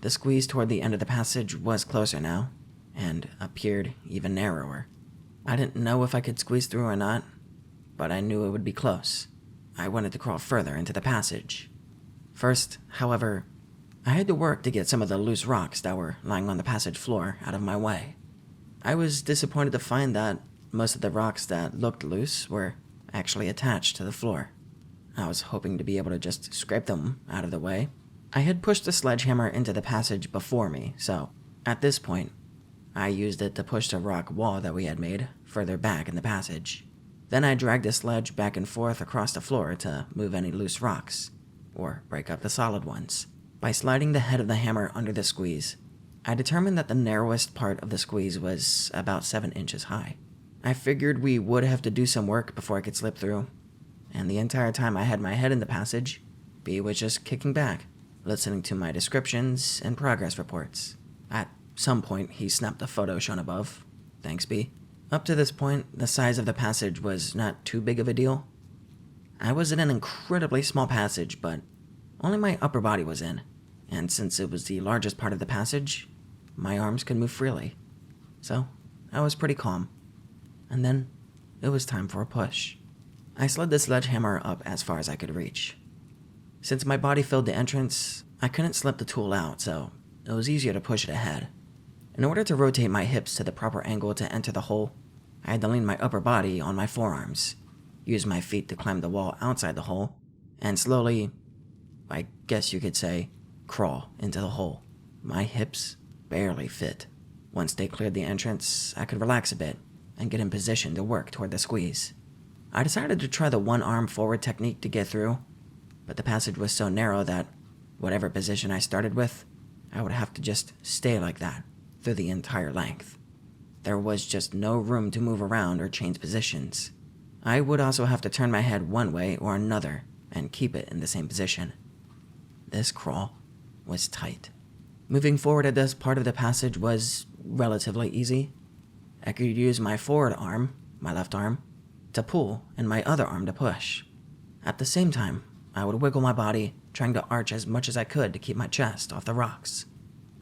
The squeeze toward the end of the passage was closer now, and appeared even narrower. I didn't know if I could squeeze through or not, but I knew it would be close. I wanted to crawl further into the passage. First, however, I had to work to get some of the loose rocks that were lying on the passage floor out of my way. I was disappointed to find that most of the rocks that looked loose were actually attached to the floor. I was hoping to be able to just scrape them out of the way. I had pushed the sledgehammer into the passage before me, so at this point, I used it to push the rock wall that we had made further back in the passage. Then I dragged the sledge back and forth across the floor to move any loose rocks, or break up the solid ones. By sliding the head of the hammer under the squeeze, I determined that the narrowest part of the squeeze was about 7 inches high. I figured we would have to do some work before I could slip through, and the entire time I had my head in the passage, B was just kicking back, listening to my descriptions and progress reports. At some point, he snapped the photo shown above. Thanks, B. Up to this point, the size of the passage was not too big of a deal. I was in an incredibly small passage, but only my upper body was in, and since it was the largest part of the passage, my arms could move freely. So, I was pretty calm. And then, it was time for a push. I slid the sledgehammer up as far as I could reach. Since my body filled the entrance, I couldn't slip the tool out, so it was easier to push it ahead. In order to rotate my hips to the proper angle to enter the hole, I had to lean my upper body on my forearms, use my feet to climb the wall outside the hole, and slowly, I guess you could say, crawl into the hole. My hips barely fit. Once they cleared the entrance, I could relax a bit and get in position to work toward the squeeze. I decided to try the one-arm forward technique to get through, but the passage was so narrow that whatever position I started with, I would have to just stay like that through the entire length. There was just no room to move around or change positions. I would also have to turn my head one way or another and keep it in the same position. This crawl was tight. Moving forward at this part of the passage was relatively easy. I could use my forward arm, my left arm, to pull and my other arm to push. At the same time, I would wiggle my body, trying to arch as much as I could to keep my chest off the rocks.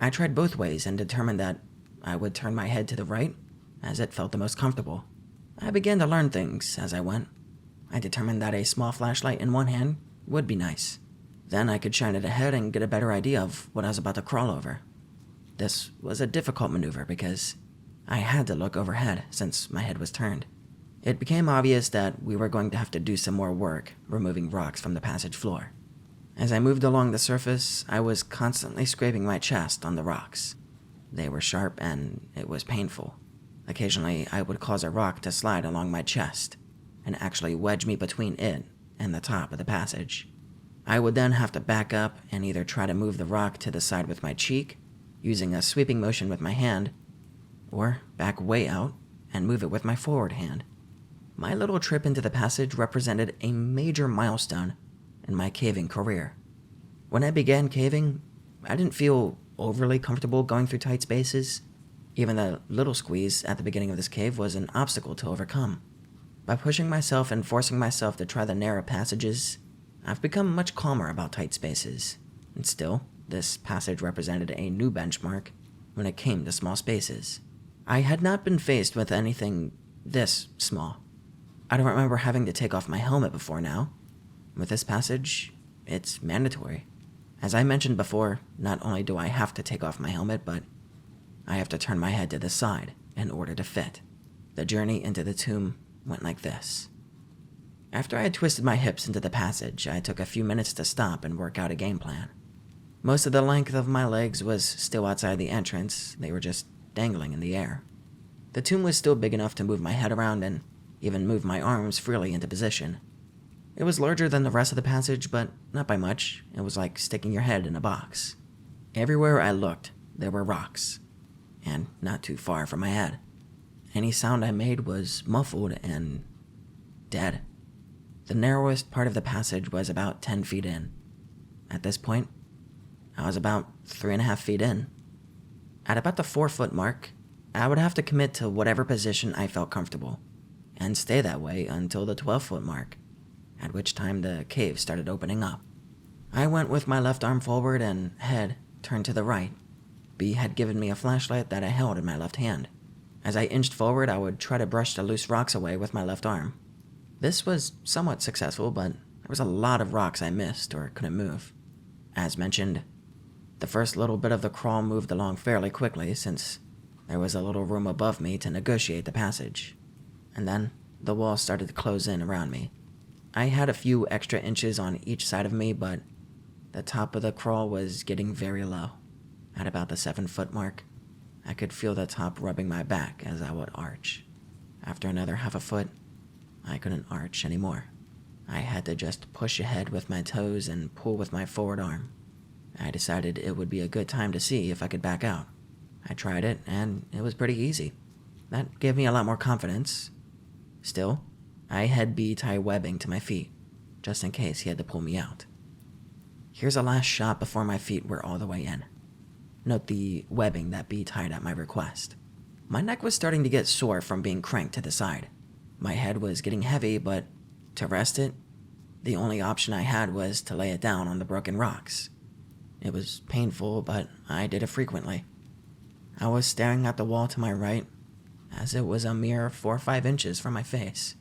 I tried both ways and determined that I would turn my head to the right, as it felt the most comfortable. I began to learn things as I went. I determined that a small flashlight in one hand would be nice. Then I could shine it ahead and get a better idea of what I was about to crawl over. This was a difficult maneuver because I had to look overhead since my head was turned. It became obvious that we were going to have to do some more work removing rocks from the passage floor. As I moved along the surface, I was constantly scraping my chest on the rocks. They were sharp and it was painful. Occasionally, I would cause a rock to slide along my chest and actually wedge me between it and the top of the passage. I would then have to back up and either try to move the rock to the side with my cheek, using a sweeping motion with my hand, or back way out and move it with my forward hand. My little trip into the passage represented a major milestone in my caving career. When I began caving, I didn't feel overly comfortable going through tight spaces. Even the little squeeze at the beginning of this cave was an obstacle to overcome. By pushing myself and forcing myself to try the narrow passages, I've become much calmer about tight spaces. And still, this passage represented a new benchmark when it came to small spaces. I had not been faced with anything this small. I don't remember having to take off my helmet before now. With this passage, it's mandatory. As I mentioned before, not only do I have to take off my helmet, but I have to turn my head to the side in order to fit. The journey into the tomb went like this. After I had twisted my hips into the passage, I took a few minutes to stop and work out a game plan. Most of the length of my legs was still outside the entrance, they were just dangling in the air. The tomb was still big enough to move my head around, and even move my arms freely into position. It was larger than the rest of the passage, but not by much. It was like sticking your head in a box. Everywhere I looked, there were rocks, and not too far from my head. Any sound I made was muffled and dead. The narrowest part of the passage was about 10 feet in. At this point, I was about 3.5 feet in. At about the 4-foot mark, I would have to commit to whatever position I felt comfortable, and stay that way until the 12-foot mark, at which time the cave started opening up. I went with my left arm forward and head turned to the right. B had given me a flashlight that I held in my left hand. As I inched forward, I would try to brush the loose rocks away with my left arm. This was somewhat successful, but there was a lot of rocks I missed or couldn't move. As mentioned, the first little bit of the crawl moved along fairly quickly since there was a little room above me to negotiate the passage. And then the wall started to close in around me. I had a few extra inches on each side of me, but the top of the crawl was getting very low. At about the 7-foot mark, I could feel the top rubbing my back as I would arch. After another half a foot, I couldn't arch anymore. I had to just push ahead with my toes and pull with my forward arm. I decided it would be a good time to see if I could back out. I tried it, and it was pretty easy. That gave me a lot more confidence. Still, I had B tie webbing to my feet, just in case he had to pull me out. Here's a last shot before my feet were all the way in. Note the webbing that B tied at my request. My neck was starting to get sore from being cranked to the side. My head was getting heavy, but to rest it, the only option I had was to lay it down on the broken rocks. It was painful, but I did it frequently. I was staring at the wall to my right, as it was a mere 4 or 5 inches from my face.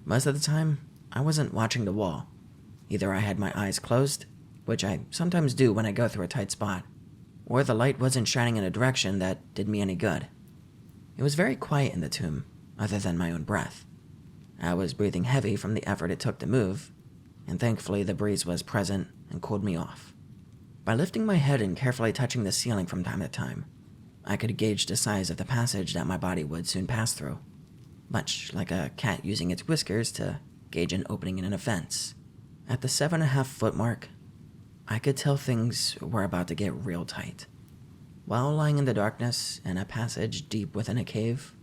Most of the time, I wasn't watching the wall. Either I had my eyes closed, which I sometimes do when I go through a tight spot, or the light wasn't shining in a direction that did me any good. It was very quiet in the tomb, other than my own breath. I was breathing heavy from the effort it took to move, and thankfully the breeze was present and cooled me off. By lifting my head and carefully touching the ceiling from time to time, I could gauge the size of the passage that my body would soon pass through, much like a cat using its whiskers to gauge an opening in a fence. At the 7.5-foot mark, I could tell things were about to get real tight. While lying in the darkness in a passage deep within a cave,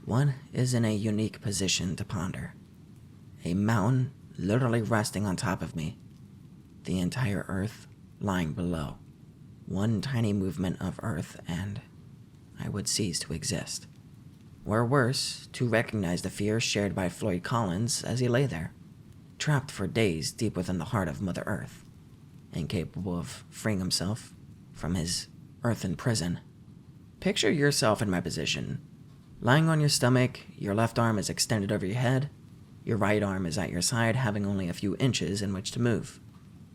one is in a unique position to ponder. A mountain literally resting on top of me, the entire earth lying below. One tiny movement of earth and I would cease to exist. Or worse, to recognize the fear shared by Floyd Collins as he lay there, trapped for days deep within the heart of Mother Earth, incapable of freeing himself from his earthen prison. Picture yourself in my position. Lying on your stomach, your left arm is extended over your head, your right arm is at your side, having only a few inches in which to move.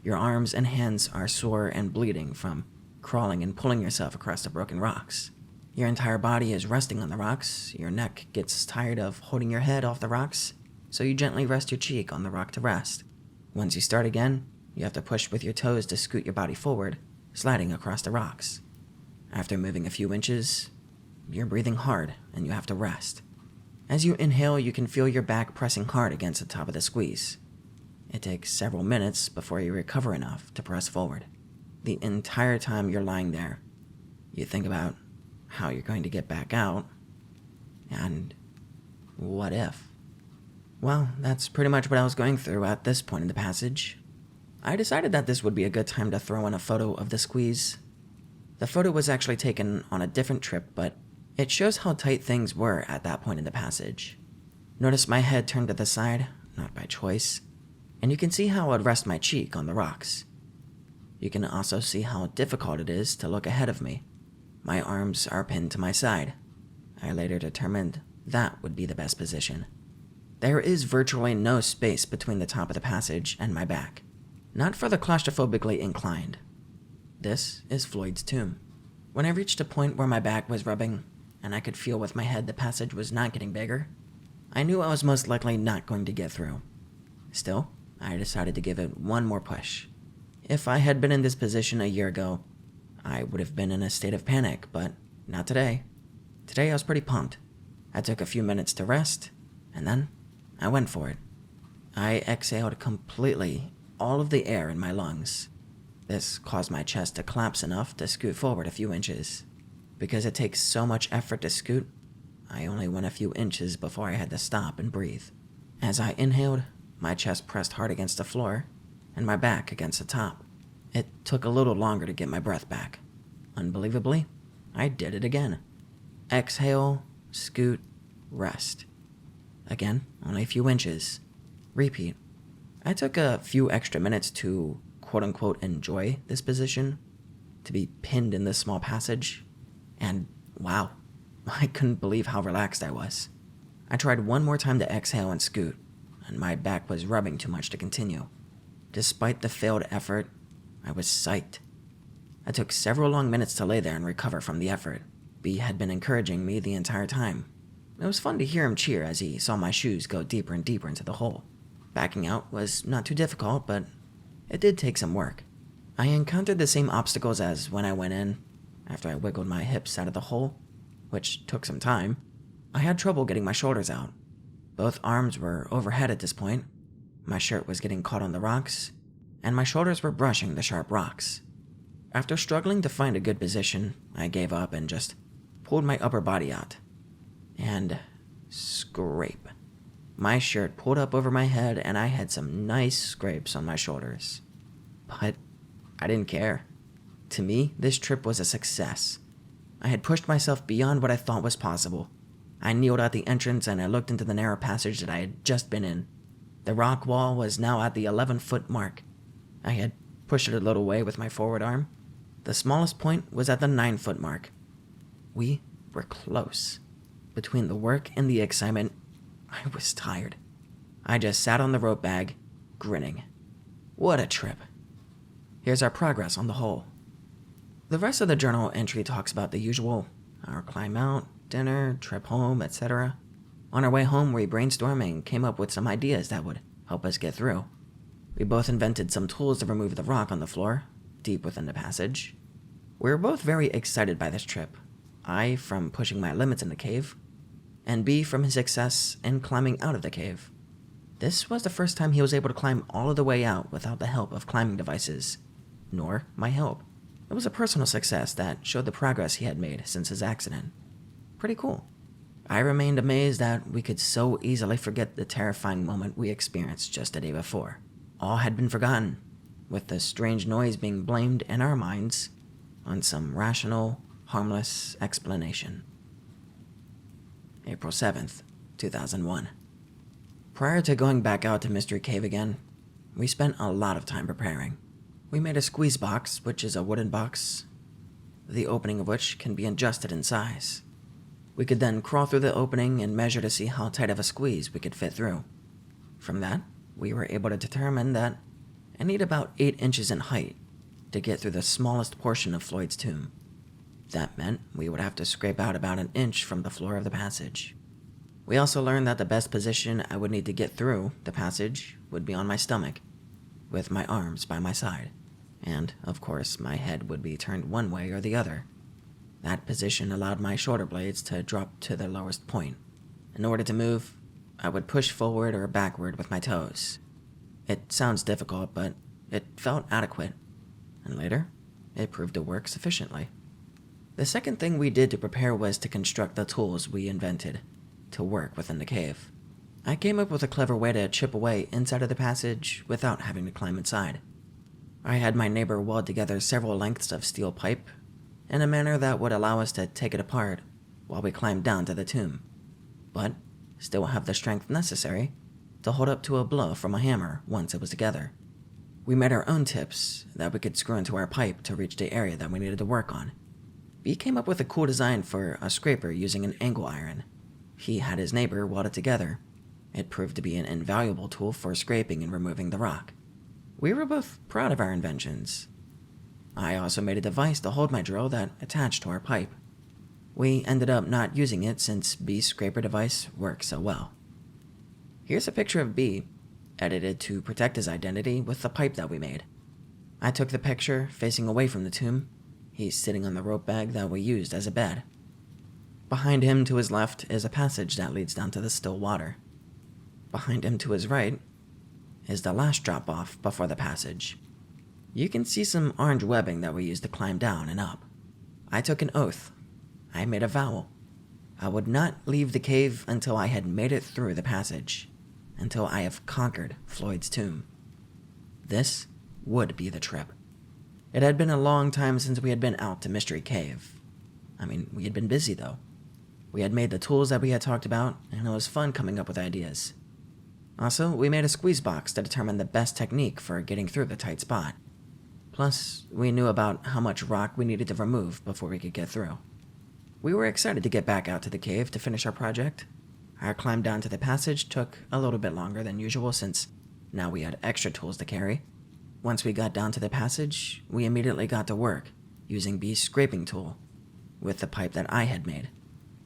Your arms and hands are sore and bleeding from crawling and pulling yourself across the broken rocks. Your entire body is resting on the rocks. Your neck gets tired of holding your head off the rocks, so you gently rest your cheek on the rock to rest. Once you start again, you have to push with your toes to scoot your body forward, sliding across the rocks. After moving a few inches, you're breathing hard and you have to rest. As you inhale, you can feel your back pressing hard against the top of the squeeze. It takes several minutes before you recover enough to press forward. The entire time you're lying there, you think about how you're going to get back out, and what if? Well, that's pretty much what I was going through at this point in the passage. I decided that this would be a good time to throw in a photo of the squeeze. The photo was actually taken on a different trip, but it shows how tight things were at that point in the passage. Notice my head turned to the side, not by choice, and you can see how I'd rest my cheek on the rocks. You can also see how difficult it is to look ahead of me. My arms are pinned to my side. I later determined that would be the best position. There is virtually no space between the top of the passage and my back, not for the claustrophobically inclined. This is Floyd's tomb. When I reached a point where my back was rubbing, and I could feel with my head the passage was not getting bigger, I knew I was most likely not going to get through. Still, I decided to give it one more push. If I had been in this position a year ago, I would have been in a state of panic, but not today. Today I was pretty pumped. I took a few minutes to rest, And then I went for it. I exhaled completely all of the air in my lungs. This caused my chest to collapse enough to scoot forward a few inches. Because it takes so much effort to scoot, I only went a few inches before I had to stop and breathe. As I inhaled, my chest pressed hard against the floor and my back against the top. It took a little longer to get my breath back. Unbelievably, I did it again. Exhale, scoot, rest. Again, only a few inches. Repeat. I took a few extra minutes to quote-unquote enjoy this position, to be pinned in this small passage, and wow, I couldn't believe how relaxed I was. I tried one more time to exhale and scoot, and my back was rubbing too much to continue. Despite the failed effort, I was psyched. I took several long minutes to lay there and recover from the effort. B had been encouraging me the entire time. It was fun to hear him cheer as he saw my shoes go deeper and deeper into the hole. Backing out was not too difficult, but it did take some work. I encountered the same obstacles as when I went in. After I wiggled my hips out of the hole, which took some time, I had trouble getting my shoulders out. Both arms were overhead at this point. My shirt was getting caught on the rocks, and my shoulders were brushing the sharp rocks. After struggling to find a good position, I gave up and just pulled my upper body out. And scrape. My shirt pulled up over my head and I had some nice scrapes on my shoulders. But I didn't care. To me, this trip was a success. I had pushed myself beyond what I thought was possible. I kneeled at the entrance and I looked into the narrow passage that I had just been in. The rock wall was now at the 11-foot mark. I had pushed it a little way with my forward arm. The smallest point was at the 9-foot mark. We were close. Between the work and the excitement, I was tired. I just sat on the rope bag, grinning. What a trip. Here's our progress on the whole. The rest of the journal entry talks about the usual, our climb out, dinner, trip home, etc. On our way home, we brainstormed and came up with some ideas that would help us get through. We both invented some tools to remove the rock on the floor, deep within the passage. We were both very excited by this trip. I from pushing my limits in the cave, and B from his success in climbing out of the cave. This was the first time he was able to climb all of the way out without the help of climbing devices, nor my help. It was a personal success that showed the progress he had made since his accident. Pretty cool. I remained amazed that we could so easily forget the terrifying moment we experienced just the day before. All had been forgotten, with the strange noise being blamed in our minds on some rational, harmless explanation. April 7th, 2001. Prior to going back out to Mystery Cave again, we spent a lot of time preparing. We made a squeeze box, which is a wooden box, the opening of which can be adjusted in size. We could then crawl through the opening and measure to see how tight of a squeeze we could fit through. From that, we were able to determine that I need about 8 inches in height to get through the smallest portion of Floyd's tomb. That meant we would have to scrape out about an inch from the floor of the passage. We also learned that the best position I would need to get through the passage would be on my stomach, with my arms by my side, and, of course, my head would be turned one way or the other. That position allowed my shoulder blades to drop to their lowest point. In order to move, I would push forward or backward with my toes. It sounds difficult, but it felt adequate, and later, it proved to work sufficiently. The second thing we did to prepare was to construct the tools we invented to work within the cave. I came up with a clever way to chip away inside of the passage without having to climb inside. I had my neighbor weld together several lengths of steel pipe in a manner that would allow us to take it apart while we climbed down to the tomb, but still have the strength necessary to hold up to a blow from a hammer once it was together. We made our own tips that we could screw into our pipe to reach the area that we needed to work on. B came up with a cool design for a scraper using an angle iron. He had his neighbor weld it together. It proved to be an invaluable tool for scraping and removing the rock. We were both proud of our inventions. I also made a device to hold my drill that attached to our pipe. We ended up not using it since B's scraper device worked so well. Here's a picture of B, edited to protect his identity with the pipe that we made. I took the picture facing away from the tomb. He's sitting on the rope bag that we used as a bed. Behind him to his left is a passage that leads down to the still water. Behind him to his right is the last drop-off before the passage. You can see some orange webbing that we used to climb down and up. I took an oath. I made a vow. I would not leave the cave until I had made it through the passage, until I have conquered Floyd's tomb. This would be the trip. It had been a long time since we had been out to Mystery Cave. We had been busy though. We had made the tools that we had talked about, and it was fun coming up with ideas. Also, we made a squeeze box to determine the best technique for getting through the tight spot. Plus, we knew about how much rock we needed to remove before we could get through. We were excited to get back out to the cave to finish our project. Our climb down to the passage took a little bit longer than usual since now we had extra tools to carry. Once we got down to the passage, we immediately got to work using B's scraping tool with the pipe that I had made,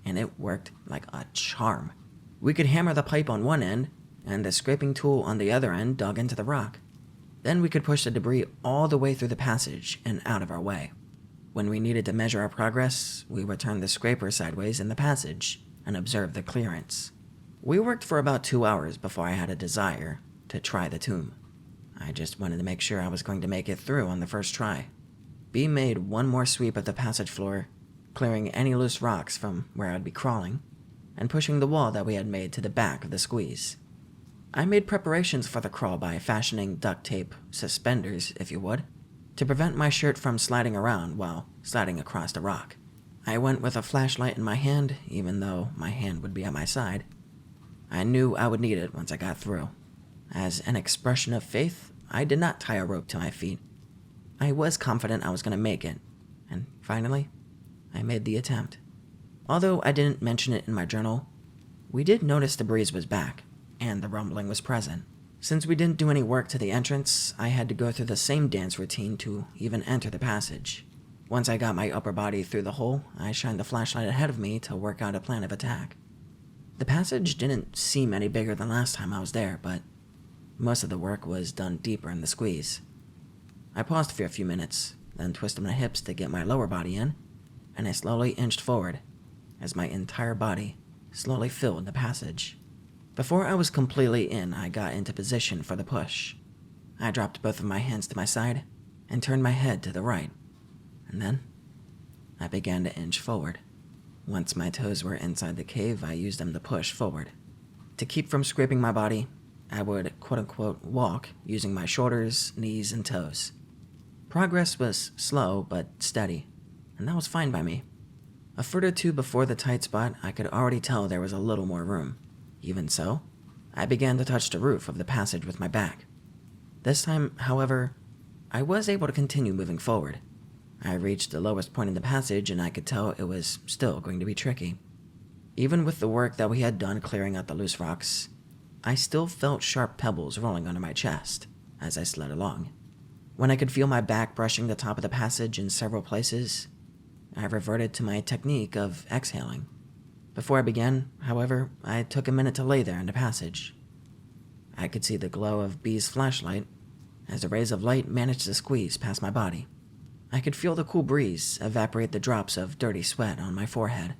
and it worked like a charm. We could hammer the pipe on one end, and the scraping tool on the other end dug into the rock. Then we could push the debris all the way through the passage and out of our way. When we needed to measure our progress, we would turn the scraper sideways in the passage and observe the clearance. We worked for about 2 hours before I had a desire to try the tomb. I just wanted to make sure I was going to make it through on the first try. B made one more sweep of the passage floor, clearing any loose rocks from where I'd be crawling, and pushing the wall that we had made to the back of the squeeze. I made preparations for the crawl by fashioning duct tape suspenders, if you would, to prevent my shirt from sliding around while sliding across the rock. I went with a flashlight in my hand, even though my hand would be at my side. I knew I would need it once I got through. As an expression of faith, I did not tie a rope to my feet. I was confident I was going to make it, and finally, I made the attempt. Although I didn't mention it in my journal, we did notice the breeze was back, and the rumbling was present. Since we didn't do any work to the entrance, I had to go through the same dance routine to even enter the passage. Once I got my upper body through the hole, I shined the flashlight ahead of me to work out a plan of attack. The passage didn't seem any bigger than last time I was there, but most of the work was done deeper in the squeeze. I paused for a few minutes, then twisted my hips to get my lower body in, and I slowly inched forward as my entire body slowly filled the passage. Before I was completely in, I got into position for the push. I dropped both of my hands to my side and turned my head to the right, and then I began to inch forward. Once my toes were inside the cave, I used them to push forward. To keep from scraping my body, I would quote-unquote walk using my shoulders, knees, and toes. Progress was slow but steady, and that was fine by me. A foot or two before the tight spot, I could already tell there was a little more room. Even so, I began to touch the roof of the passage with my back. This time, however, I was able to continue moving forward. I reached the lowest point in the passage, and I could tell it was still going to be tricky. Even with the work that we had done clearing out the loose rocks, I still felt sharp pebbles rolling under my chest as I slid along. When I could feel my back brushing the top of the passage in several places, I reverted to my technique of exhaling. Before I began, however, I took a minute to lay there in the passage. I could see the glow of B's flashlight as the rays of light managed to squeeze past my body. I could feel the cool breeze evaporate the drops of dirty sweat on my forehead.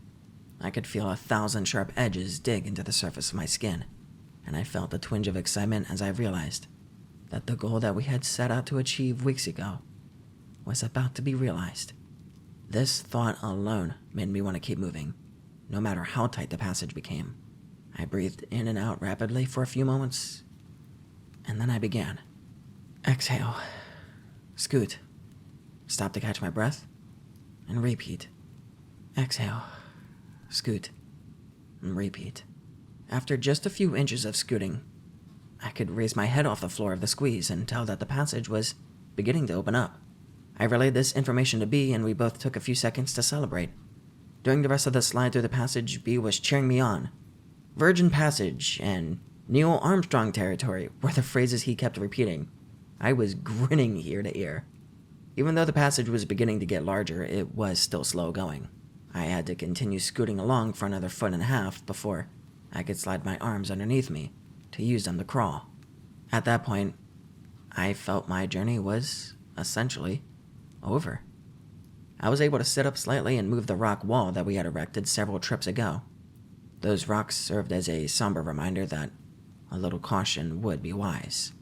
I could feel 1,000 sharp edges dig into the surface of my skin, and I felt a twinge of excitement as I realized that the goal that we had set out to achieve weeks ago was about to be realized. This thought alone made me want to keep moving, no matter how tight the passage became. I breathed in and out rapidly for a few moments, and then I began. Exhale. Scoot. Stop to catch my breath, and repeat. Exhale. Scoot. And repeat. After just a few inches of scooting, I could raise my head off the floor of the squeeze and tell that the passage was beginning to open up. I relayed this information to B, and we both took a few seconds to celebrate. During the rest of the slide through the passage, B was cheering me on. Virgin Passage and Neil Armstrong territory were the phrases he kept repeating. I was grinning ear to ear. Even though the passage was beginning to get larger, it was still slow going. I had to continue scooting along for another 1.5 feet before I could slide my arms underneath me to use them to crawl. At that point, I felt my journey was essentially over. I was able to sit up slightly and move the rock wall that we had erected several trips ago. Those rocks served as a somber reminder that a little caution would be wise.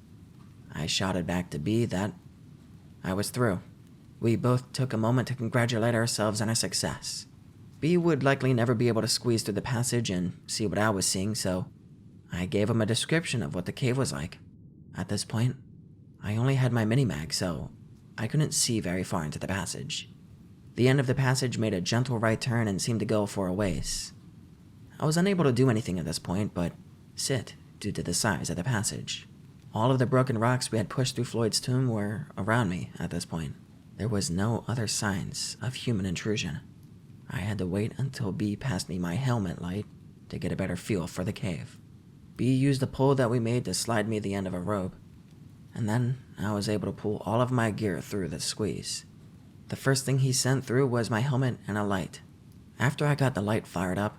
I shouted back to B that I was through. We both took a moment to congratulate ourselves on our success. B would likely never be able to squeeze through the passage and see what I was seeing, so I gave him a description of what the cave was like. At this point, I only had my mini-mag, so I couldn't see very far into the passage. The end of the passage made a gentle right turn and seemed to go for a ways. I was unable to do anything at this point but sit due to the size of the passage. All of the broken rocks we had pushed through Floyd's tomb were around me at this point. There was no other signs of human intrusion. I had to wait until B passed me my helmet light to get a better feel for the cave. B used a pole that we made to slide me the end of a rope, and then I was able to pull all of my gear through the squeeze. The first thing he sent through was my helmet and a light. After I got the light fired up,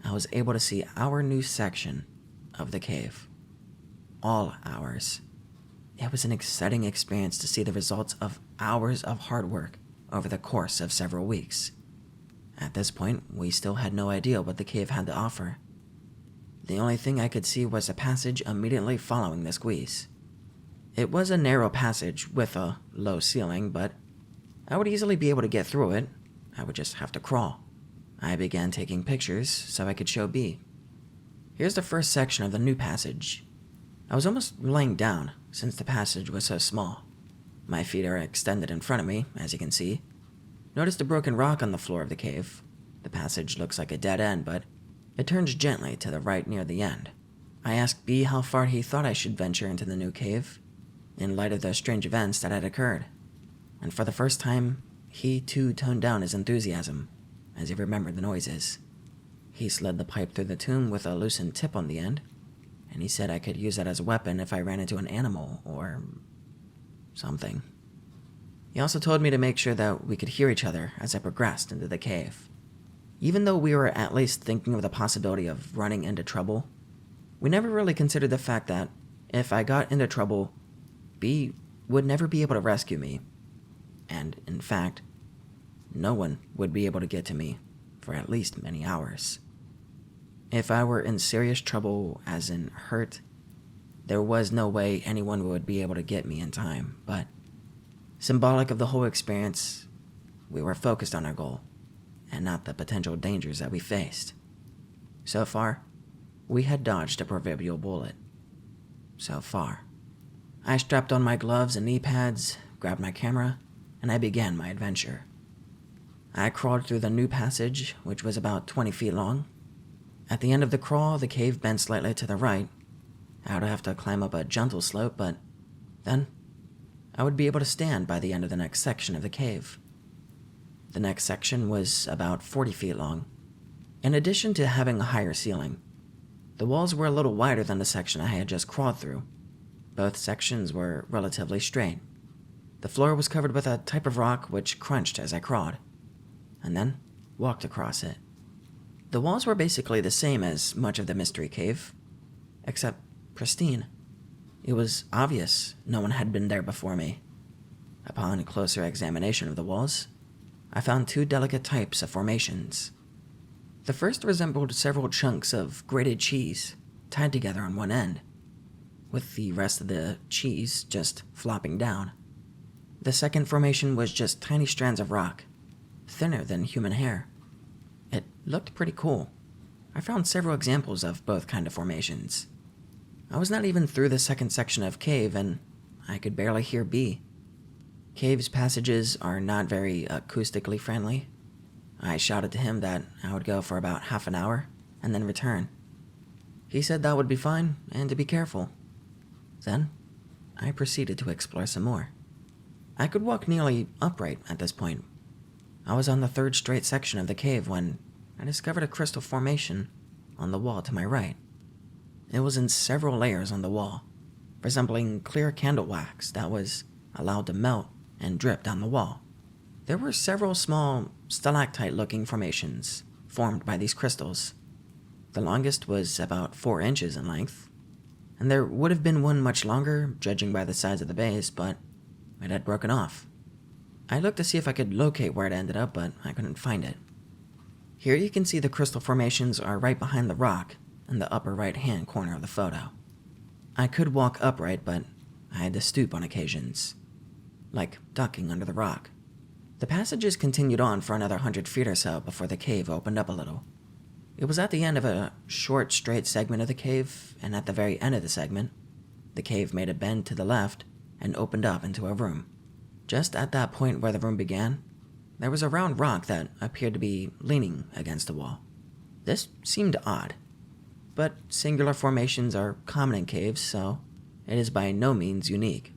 I was able to see our new section of the cave. All ours. It was an exciting experience to see the results of hours of hard work over the course of several weeks. At this point, we still had no idea what the cave had to offer. The only thing I could see was a passage immediately following the squeeze. It was a narrow passage with a low ceiling, but I would easily be able to get through it. I would just have to crawl. I began taking pictures so I could show B. Here's the first section of the new passage. I was almost laying down since the passage was so small. My feet are extended in front of me, as you can see. Notice the broken rock on the floor of the cave. The passage looks like a dead end, but it turns gently to the right near the end. I asked B how far he thought I should venture into the new cave, in light of the strange events that had occurred. And for the first time, he too toned down his enthusiasm, as he remembered the noises. He slid the pipe through the tomb with a loosened tip on the end, and he said I could use that as a weapon if I ran into an animal or something. He also told me to make sure that we could hear each other as I progressed into the cave. Even though we were at least thinking of the possibility of running into trouble, we never really considered the fact that if I got into trouble, B would never be able to rescue me. And, in fact, no one would be able to get to me for at least many hours. If I were in serious trouble, as in hurt, there was no way anyone would be able to get me in time, but symbolic of the whole experience, we were focused on our goal, and not the potential dangers that we faced. So far, we had dodged a proverbial bullet. So far. I strapped on my gloves and knee pads, grabbed my camera, and I began my adventure. I crawled through the new passage, which was about 20 feet long. At the end of the crawl, the cave bent slightly to the right. I would have to climb up a gentle slope, but then I would be able to stand by the end of the next section of the cave. The next section was about 40 feet long. In addition to having a higher ceiling, the walls were a little wider than the section I had just crawled through. Both sections were relatively straight. The floor was covered with a type of rock which crunched as I crawled, and then walked across it. The walls were basically the same as much of the mystery cave, except pristine. It was obvious no one had been there before me. Upon closer examination of the walls, I found two delicate types of formations. The first resembled several chunks of grated cheese tied together on one end, with the rest of the cheese just flopping down. The second formation was just tiny strands of rock, thinner than human hair. It looked pretty cool. I found several examples of both kind of formations. I was not even through the second section of cave, and I could barely hear B. Cave's passages are not very acoustically friendly. I shouted to him that I would go for about half an hour, and then return. He said that would be fine, and to be careful. Then, I proceeded to explore some more. I could walk nearly upright at this point. I was on the third straight section of the cave when I discovered a crystal formation on the wall to my right. It was in several layers on the wall, resembling clear candle wax that was allowed to melt and drip down the wall. There were several small stalactite-looking formations formed by these crystals. The longest was about 4 inches in length, and there would have been one much longer, judging by the size of the base, but it had broken off. I looked to see if I could locate where it ended up, but I couldn't find it. Here you can see the crystal formations are right behind the rock in the upper right-hand corner of the photo. I could walk upright, but I had to stoop on occasions, like ducking under the rock. The passages continued on for another 100 feet or so before the cave opened up a little. It was at the end of a short, straight segment of the cave, and at the very end of the segment, the cave made a bend to the left and opened up into a room. Just at that point where the room began, there was a round rock that appeared to be leaning against the wall. This seemed odd, but singular formations are common in caves, so it is by no means unique.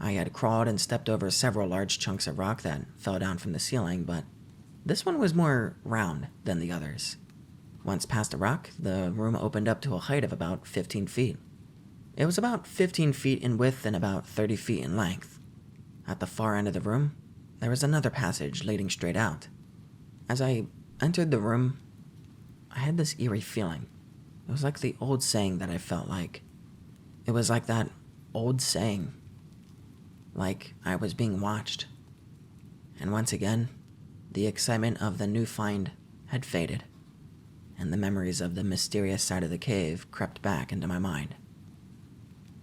I had crawled and stepped over several large chunks of rock that fell down from the ceiling, but this one was more round than the others. Once past the rock, the room opened up to a height of about 15 feet. It was about 15 feet in width and about 30 feet in length. At the far end of the room, there was another passage leading straight out. As I entered the room, I had this eerie feeling. It was like the old saying that I felt like. It was like that old saying. Like I was being watched. And once again, the excitement of the new find had faded, and the memories of the mysterious side of the cave crept back into my mind.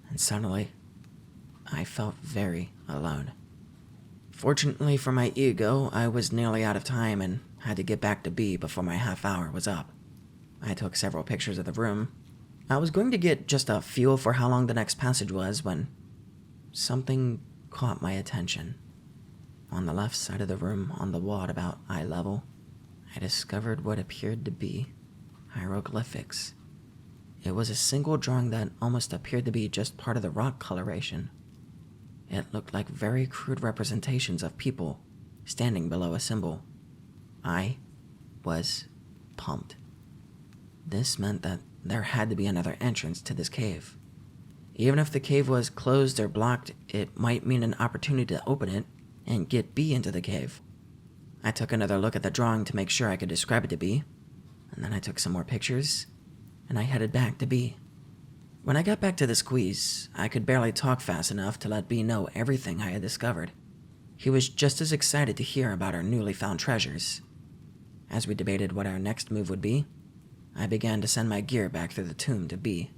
And suddenly, I felt very alone. Fortunately for my ego, I was nearly out of time and had to get back to B before my half hour was up. I took several pictures of the room. I was going to get just a feel for how long the next passage was when something caught my attention. On the left side of the room, on the wall at about eye level, I discovered what appeared to be hieroglyphics. It was a single drawing that almost appeared to be just part of the rock coloration. It looked like very crude representations of people standing below a symbol. I was pumped. This meant that there had to be another entrance to this cave. Even if the cave was closed or blocked, it might mean an opportunity to open it and get B into the cave. I took another look at the drawing to make sure I could describe it to B, and then I took some more pictures, and I headed back to B. When I got back to the squeeze, I could barely talk fast enough to let B know everything I had discovered. He was just as excited to hear about our newly found treasures. As we debated what our next move would be, I began to send my gear back through the tomb to B.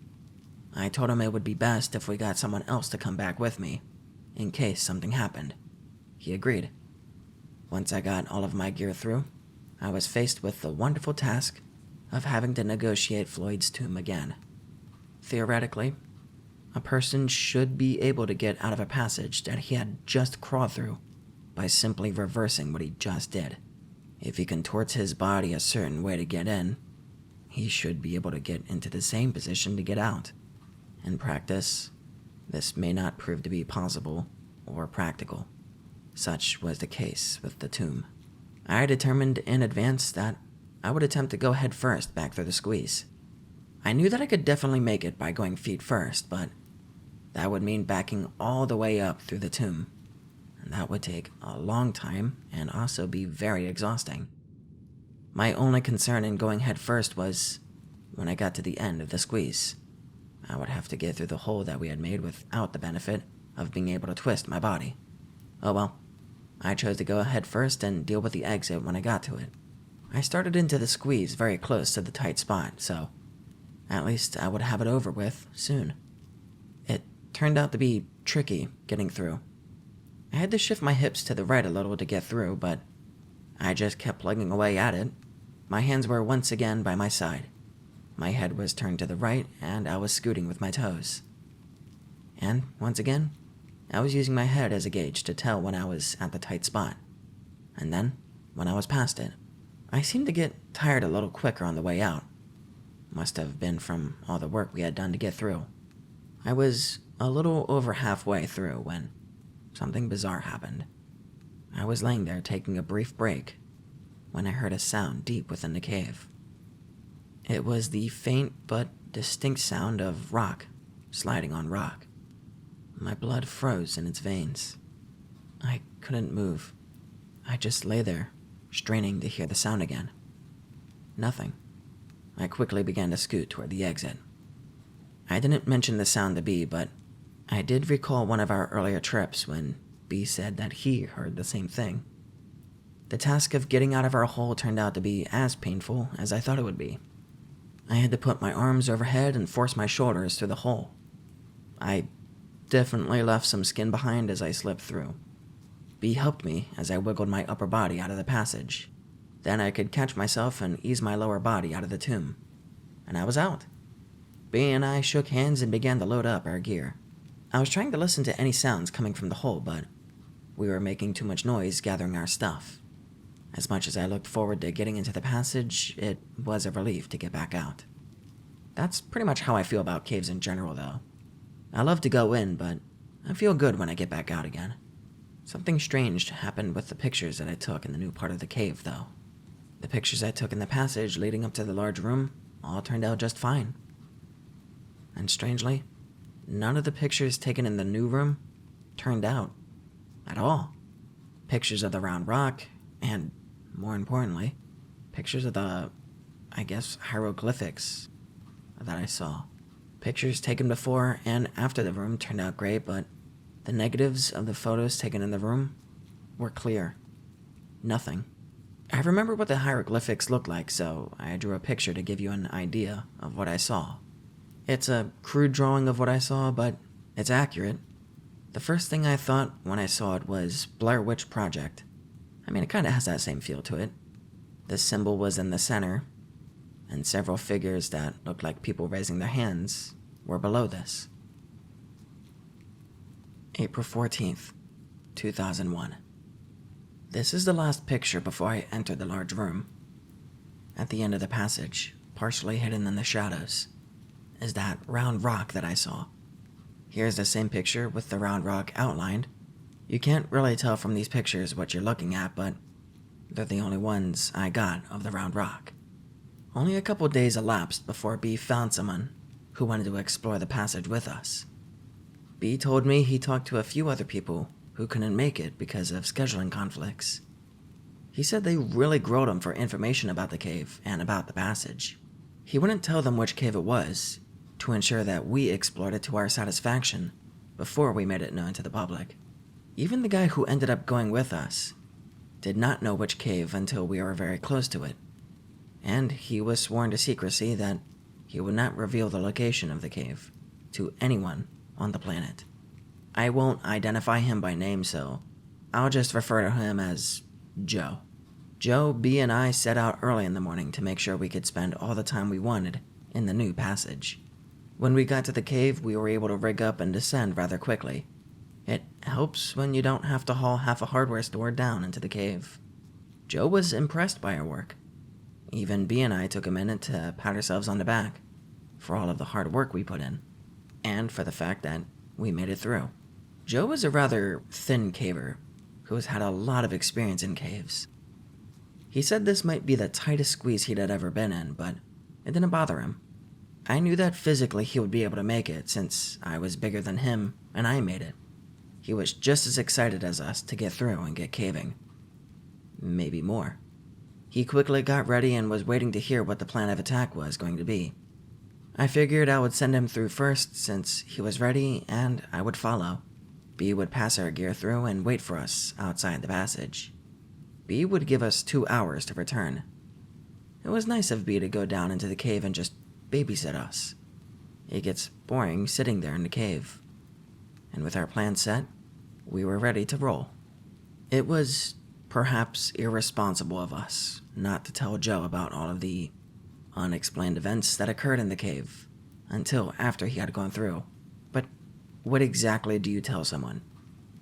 I told him it would be best if we got someone else to come back with me, in case something happened. He agreed. Once I got all of my gear through, I was faced with the wonderful task of having to negotiate Floyd's tomb again. Theoretically, a person should be able to get out of a passage that he had just crawled through by simply reversing what he just did. If he contorts his body a certain way to get in, he should be able to get into the same position to get out. In practice, this may not prove to be possible or practical. Such was the case with the tomb. I determined in advance that I would attempt to go head first back through the squeeze. I knew that I could definitely make it by going feet first, but that would mean backing all the way up through the tomb, and that would take a long time and also be very exhausting. My only concern in going head first was when I got to the end of the squeeze. I would have to get through the hole that we had made without the benefit of being able to twist my body. Oh well, I chose to go head first and deal with the exit when I got to it. I started into the squeeze very close to the tight spot, so at least I would have it over with soon. It turned out to be tricky getting through. I had to shift my hips to the right a little to get through, but I just kept plugging away at it. My hands were once again by my side. My head was turned to the right, and I was scooting with my toes. And once again, I was using my head as a gauge to tell when I was at the tight spot. And then, when I was past it, I seemed to get tired a little quicker on the way out. Must have been from all the work we had done to get through. I was a little over halfway through when something bizarre happened. I was laying there taking a brief break when I heard a sound deep within the cave. It was the faint but distinct sound of rock sliding on rock. My blood froze in its veins. I couldn't move. I just lay there, straining to hear the sound again. Nothing. I quickly began to scoot toward the exit. I didn't mention the sound to B, but I did recall one of our earlier trips when B said that he heard the same thing. The task of getting out of our hole turned out to be as painful as I thought it would be. I had to put my arms overhead and force my shoulders through the hole. I definitely left some skin behind as I slipped through. B helped me as I wiggled my upper body out of the passage. Then I could catch myself and ease my lower body out of the tomb. And I was out. B and I shook hands and began to load up our gear. I was trying to listen to any sounds coming from the hole, but we were making too much noise gathering our stuff. As much as I looked forward to getting into the passage, it was a relief to get back out. That's pretty much how I feel about caves in general, though. I love to go in, but I feel good when I get back out again. Something strange happened with the pictures that I took in the new part of the cave, though. The pictures I took in the passage leading up to the large room all turned out just fine. And strangely, none of the pictures taken in the new room turned out at all. Pictures of the round rock, and more importantly, pictures of the, hieroglyphics that I saw. Pictures taken before and after the room turned out great, but the negatives of the photos taken in the room were clear. Nothing. I remember what the hieroglyphics looked like, so I drew a picture to give you an idea of what I saw. It's a crude drawing of what I saw, but it's accurate. The first thing I thought when I saw it was Blair Witch Project. It kind of has that same feel to it. The symbol was in the center, and several figures that looked like people raising their hands were below this. April 14th, 2001. This is the last picture before I entered the large room. At the end of the passage, partially hidden in the shadows, is that round rock that I saw. Here's the same picture with the round rock outlined. You can't really tell from these pictures what you're looking at, but they're the only ones I got of the round rock. Only a couple days elapsed before B found someone who wanted to explore the passage with us. B told me he talked to a few other people who couldn't make it because of scheduling conflicts. He said they really grilled him for information about the cave and about the passage. He wouldn't tell them which cave it was to ensure that we explored it to our satisfaction before we made it known to the public. Even the guy who ended up going with us did not know which cave until we were very close to it, and he was sworn to secrecy that he would not reveal the location of the cave to anyone on the planet. I won't identify him by name, so I'll just refer to him as Joe. Joe, B, and I set out early in the morning to make sure we could spend all the time we wanted in the new passage. When we got to the cave, we were able to rig up and descend rather quickly. It helps when you don't have to haul half a hardware store down into the cave. Joe was impressed by our work. Even B and I took a minute to pat ourselves on the back for all of the hard work we put in, and for the fact that we made it through. Joe was a rather thin caver who has had a lot of experience in caves. He said this might be the tightest squeeze he'd ever been in, but it didn't bother him. I knew that physically he would be able to make it since I was bigger than him and I made it. He was just as excited as us to get through and get caving. Maybe more. He quickly got ready and was waiting to hear what the plan of attack was going to be. I figured I would send him through first since he was ready and I would follow. B would pass our gear through and wait for us outside the passage. B would give us 2 hours to return. It was nice of B to go down into the cave and just babysit us. It gets boring sitting there in the cave. And with our plan set, we were ready to roll. It was perhaps irresponsible of us not to tell Joe about all of the unexplained events that occurred in the cave until after he had gone through. But what exactly do you tell someone?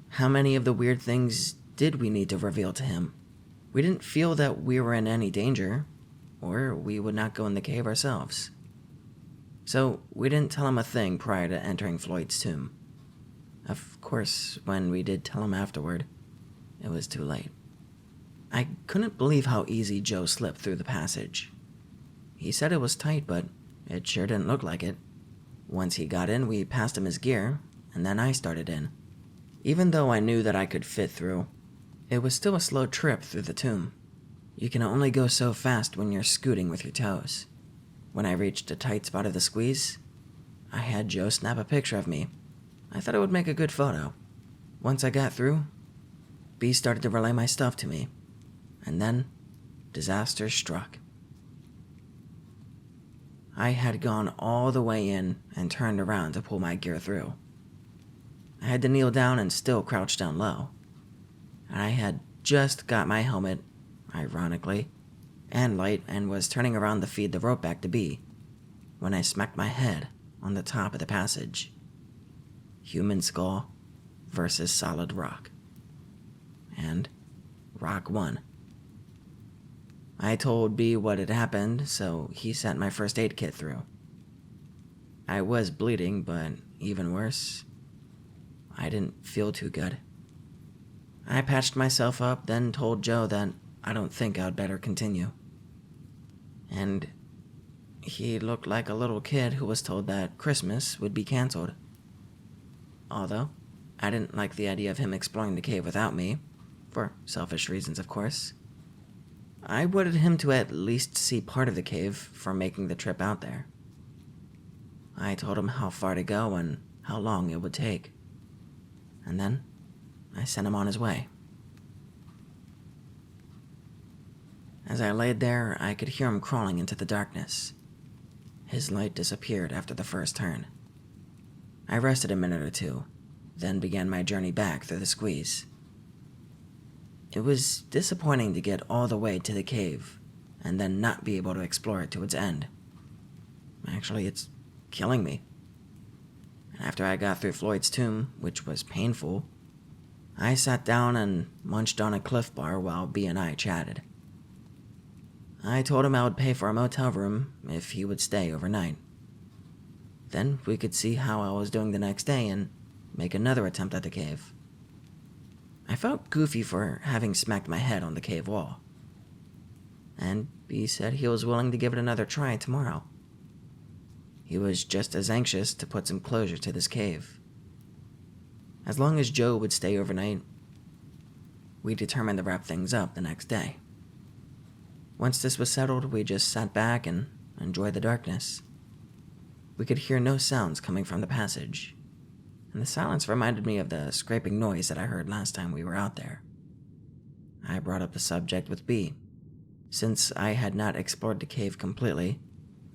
How many of the weird things did we need to reveal to him? We didn't feel that we were in any danger, or we would not go in the cave ourselves. So we didn't tell him a thing prior to entering Floyd's tomb. Of course, when we did tell him afterward, it was too late. I couldn't believe how easy Joe slipped through the passage. He said it was tight, but it sure didn't look like it. Once he got in, we passed him his gear, and then I started in. Even though I knew that I could fit through, it was still a slow trip through the tomb. You can only go so fast when you're scooting with your toes. When I reached a tight spot of the squeeze, I had Joe snap a picture of me. I thought it would make a good photo. Once I got through, B started to relay my stuff to me, and then disaster struck. I had gone all the way in and turned around to pull my gear through. I had to kneel down and still crouch down low. I had just got my helmet, ironically, and light and was turning around to feed the rope back to B when I smacked my head on the top of the passage. Human skull versus solid rock. And rock won. I told B what had happened, so he sent my first aid kit through. I was bleeding, but even worse, I didn't feel too good. I patched myself up, then told Joe that I don't think I'd better continue. And he looked like a little kid who was told that Christmas would be canceled. Although, I didn't like the idea of him exploring the cave without me, for selfish reasons, of course. I wanted him to at least see part of the cave for making the trip out there. I told him how far to go and how long it would take. And then, I sent him on his way. As I laid there, I could hear him crawling into the darkness. His light disappeared after the first turn. I rested a minute or two, then began my journey back through the squeeze. It was disappointing to get all the way to the cave and then not be able to explore it to its end. Actually, it's killing me. And after I got through Floyd's tomb, which was painful, I sat down and munched on a Cliff Bar while B and I chatted. I told him I would pay for a motel room if he would stay overnight. Then we could see how I was doing the next day and make another attempt at the cave. I felt goofy for having smacked my head on the cave wall. And B said he was willing to give it another try tomorrow. He was just as anxious to put some closure to this cave. As long as Joe would stay overnight, we determined to wrap things up the next day. Once this was settled, we just sat back and enjoyed the darkness. We could hear no sounds coming from the passage, and the silence reminded me of the scraping noise that I heard last time we were out there. I brought up the subject with B. Since I had not explored the cave completely,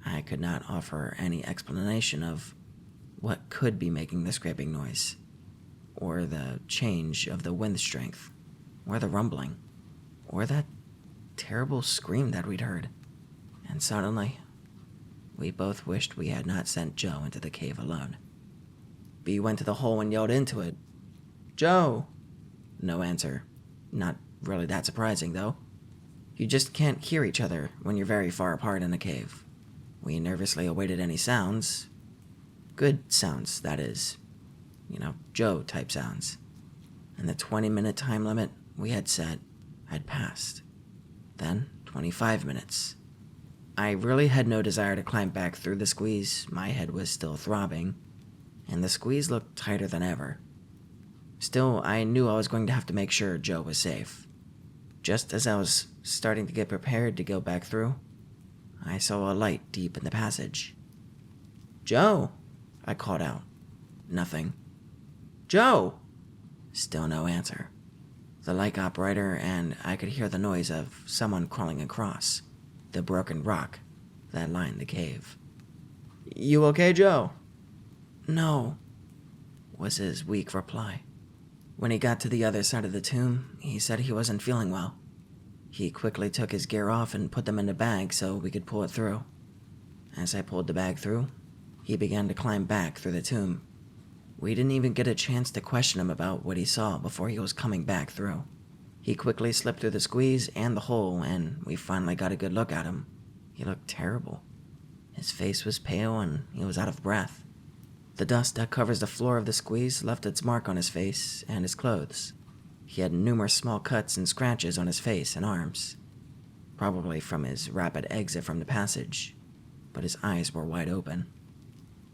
I could not offer any explanation of what could be making the scraping noise, or the change of the wind strength, or the rumbling, or that terrible scream that we'd heard. And suddenly, we both wished we had not sent Joe into the cave alone. B went to the hole and yelled into it, "Joe!" No answer. Not really that surprising, though. You just can't hear each other when you're very far apart in a cave. We nervously awaited any sounds. Good sounds, that is. Joe-type sounds. And the 20-minute time limit we had set had passed. Then, 25 minutes. I really had no desire to climb back through the squeeze. My head was still throbbing, and the squeeze looked tighter than ever. Still, I knew I was going to have to make sure Joe was safe. Just as I was starting to get prepared to go back through, I saw a light deep in the passage. "Joe!" I called out. Nothing. "Joe!" Still no answer. The light got brighter, and I could hear the noise of someone crawling across the broken rock that lined the cave. "You okay, Joe?" "No," was his weak reply. When he got to the other side of the tomb, he said he wasn't feeling well. He quickly took his gear off and put them in a bag so we could pull it through. As I pulled the bag through, he began to climb back through the tomb. We didn't even get a chance to question him about what he saw before he was coming back through. He quickly slipped through the squeeze and the hole, and we finally got a good look at him. He looked terrible. His face was pale and he was out of breath. The dust that covers the floor of the squeeze left its mark on his face and his clothes. He had numerous small cuts and scratches on his face and arms, probably from his rapid exit from the passage, but his eyes were wide open.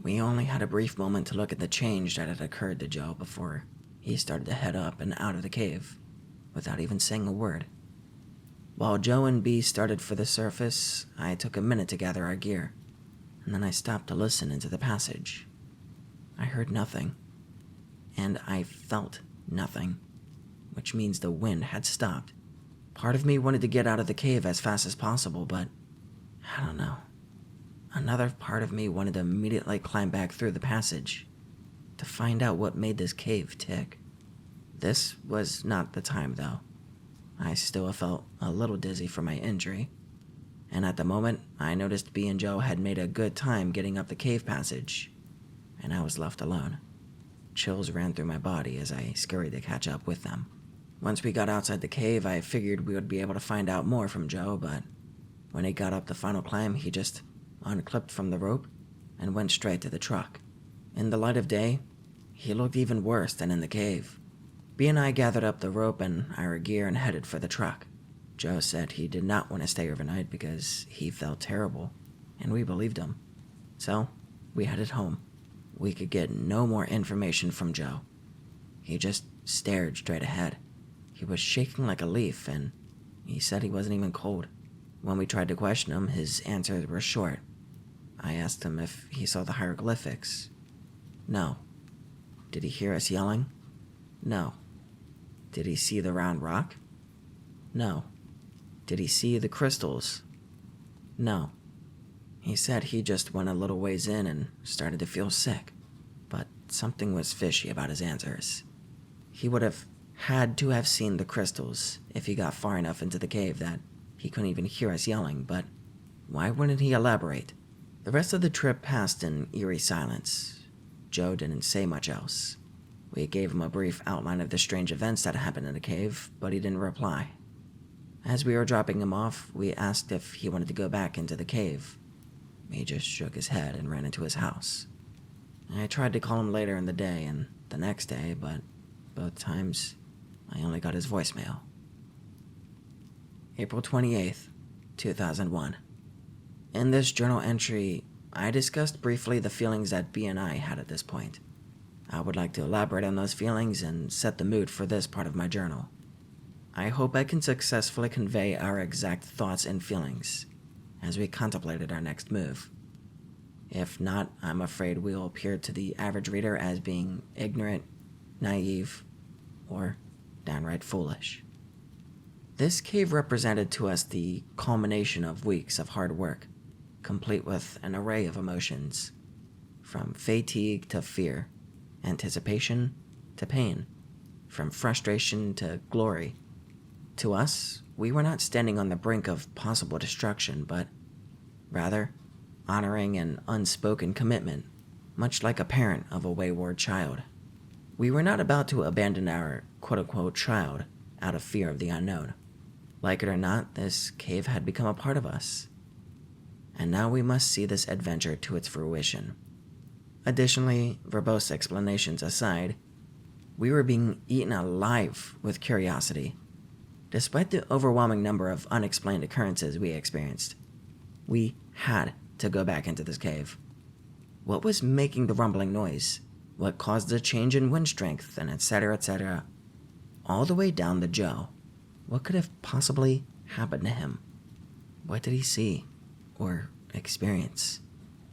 We only had a brief moment to look at the change that had occurred to Joe before he started to head up and out of the cave, without even saying a word. While Joe and B started for the surface, I took a minute to gather our gear, and then I stopped to listen into the passage. I heard nothing, and I felt nothing, which means the wind had stopped. Part of me wanted to get out of the cave as fast as possible, but I don't know. Another part of me wanted to immediately climb back through the passage. to find out what made this cave tick. This was not the time, though. I still felt a little dizzy from my injury, and at the moment, I noticed B and Joe had made a good time getting up the cave passage, and I was left alone. Chills ran through my body as I scurried to catch up with them. Once we got outside the cave, I figured we would be able to find out more from Joe, but when he got up the final climb, he just unclipped from the rope and went straight to the truck. In the light of day, he looked even worse than in the cave. B and I gathered up the rope and our gear and headed for the truck. Joe said he did not want to stay overnight because he felt terrible, and we believed him. So, we headed home. We could get no more information from Joe. He just stared straight ahead. He was shaking like a leaf, and he said he wasn't even cold. When we tried to question him, his answers were short. I asked him if he saw the hieroglyphics. No. Did he hear us yelling? No. Did he see the round rock? No. Did he see the crystals? No. He said he just went a little ways in and started to feel sick, but something was fishy about his answers. He would have had to have seen the crystals if he got far enough into the cave that he couldn't even hear us yelling, but why wouldn't he elaborate? The rest of the trip passed in eerie silence. Joe didn't say much else. We gave him a brief outline of the strange events that happened in the cave, but he didn't reply. As we were dropping him off, we asked if he wanted to go back into the cave. He just shook his head and ran into his house. I tried to call him later in the day and the next day, but both times I only got his voicemail. April 28th, 2001. In this journal entry, I discussed briefly the feelings that B and I had at this point. I would like to elaborate on those feelings and set the mood for this part of my journal. I hope I can successfully convey our exact thoughts and feelings as we contemplated our next move. If not, I'm afraid we will appear to the average reader as being ignorant, naive, or downright foolish. This cave represented to us the culmination of weeks of hard work, complete with an array of emotions, from fatigue to fear, anticipation to pain, from frustration to glory. To us, we were not standing on the brink of possible destruction, but rather honoring an unspoken commitment, much like a parent of a wayward child. We were not about to abandon our quote-unquote child out of fear of the unknown. Like it or not, this cave had become a part of us, and now we must see this adventure to its fruition. Additionally, verbose explanations aside, we were being eaten alive with curiosity. Despite the overwhelming number of unexplained occurrences we experienced, we had to go back into this cave. What was making the rumbling noise? What caused the change in wind strength, and etc., etc.? All the way down to Joe. What could have possibly happened to him? What did he see or experience?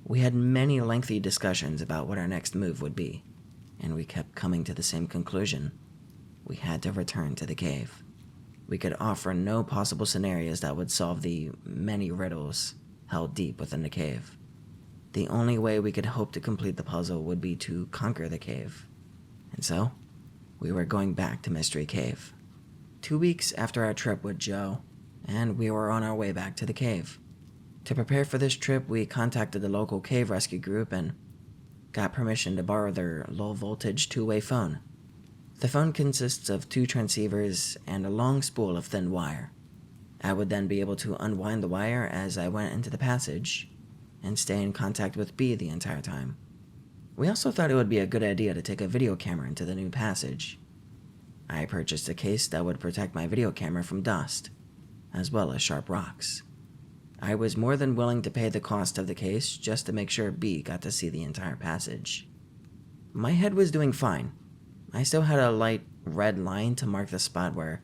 We had many lengthy discussions about what our next move would be, and we kept coming to the same conclusion. We had to return to the cave. We could offer no possible scenarios that would solve the many riddles held deep within the cave. The only way we could hope to complete the puzzle would be to conquer the cave. And so, we were going back to Mystery Cave. 2 weeks after our trip with Joe, and we were on our way back to the cave. To prepare for this trip, we contacted the local cave rescue group and got permission to borrow their low-voltage two-way phone. The phone consists of 2 transceivers and a long spool of thin wire. I would then be able to unwind the wire as I went into the passage and stay in contact with B the entire time. We also thought it would be a good idea to take a video camera into the new passage. I purchased a case that would protect my video camera from dust, as well as sharp rocks. I was more than willing to pay the cost of the case just to make sure B got to see the entire passage. My head was doing fine. I still had a light red line to mark the spot where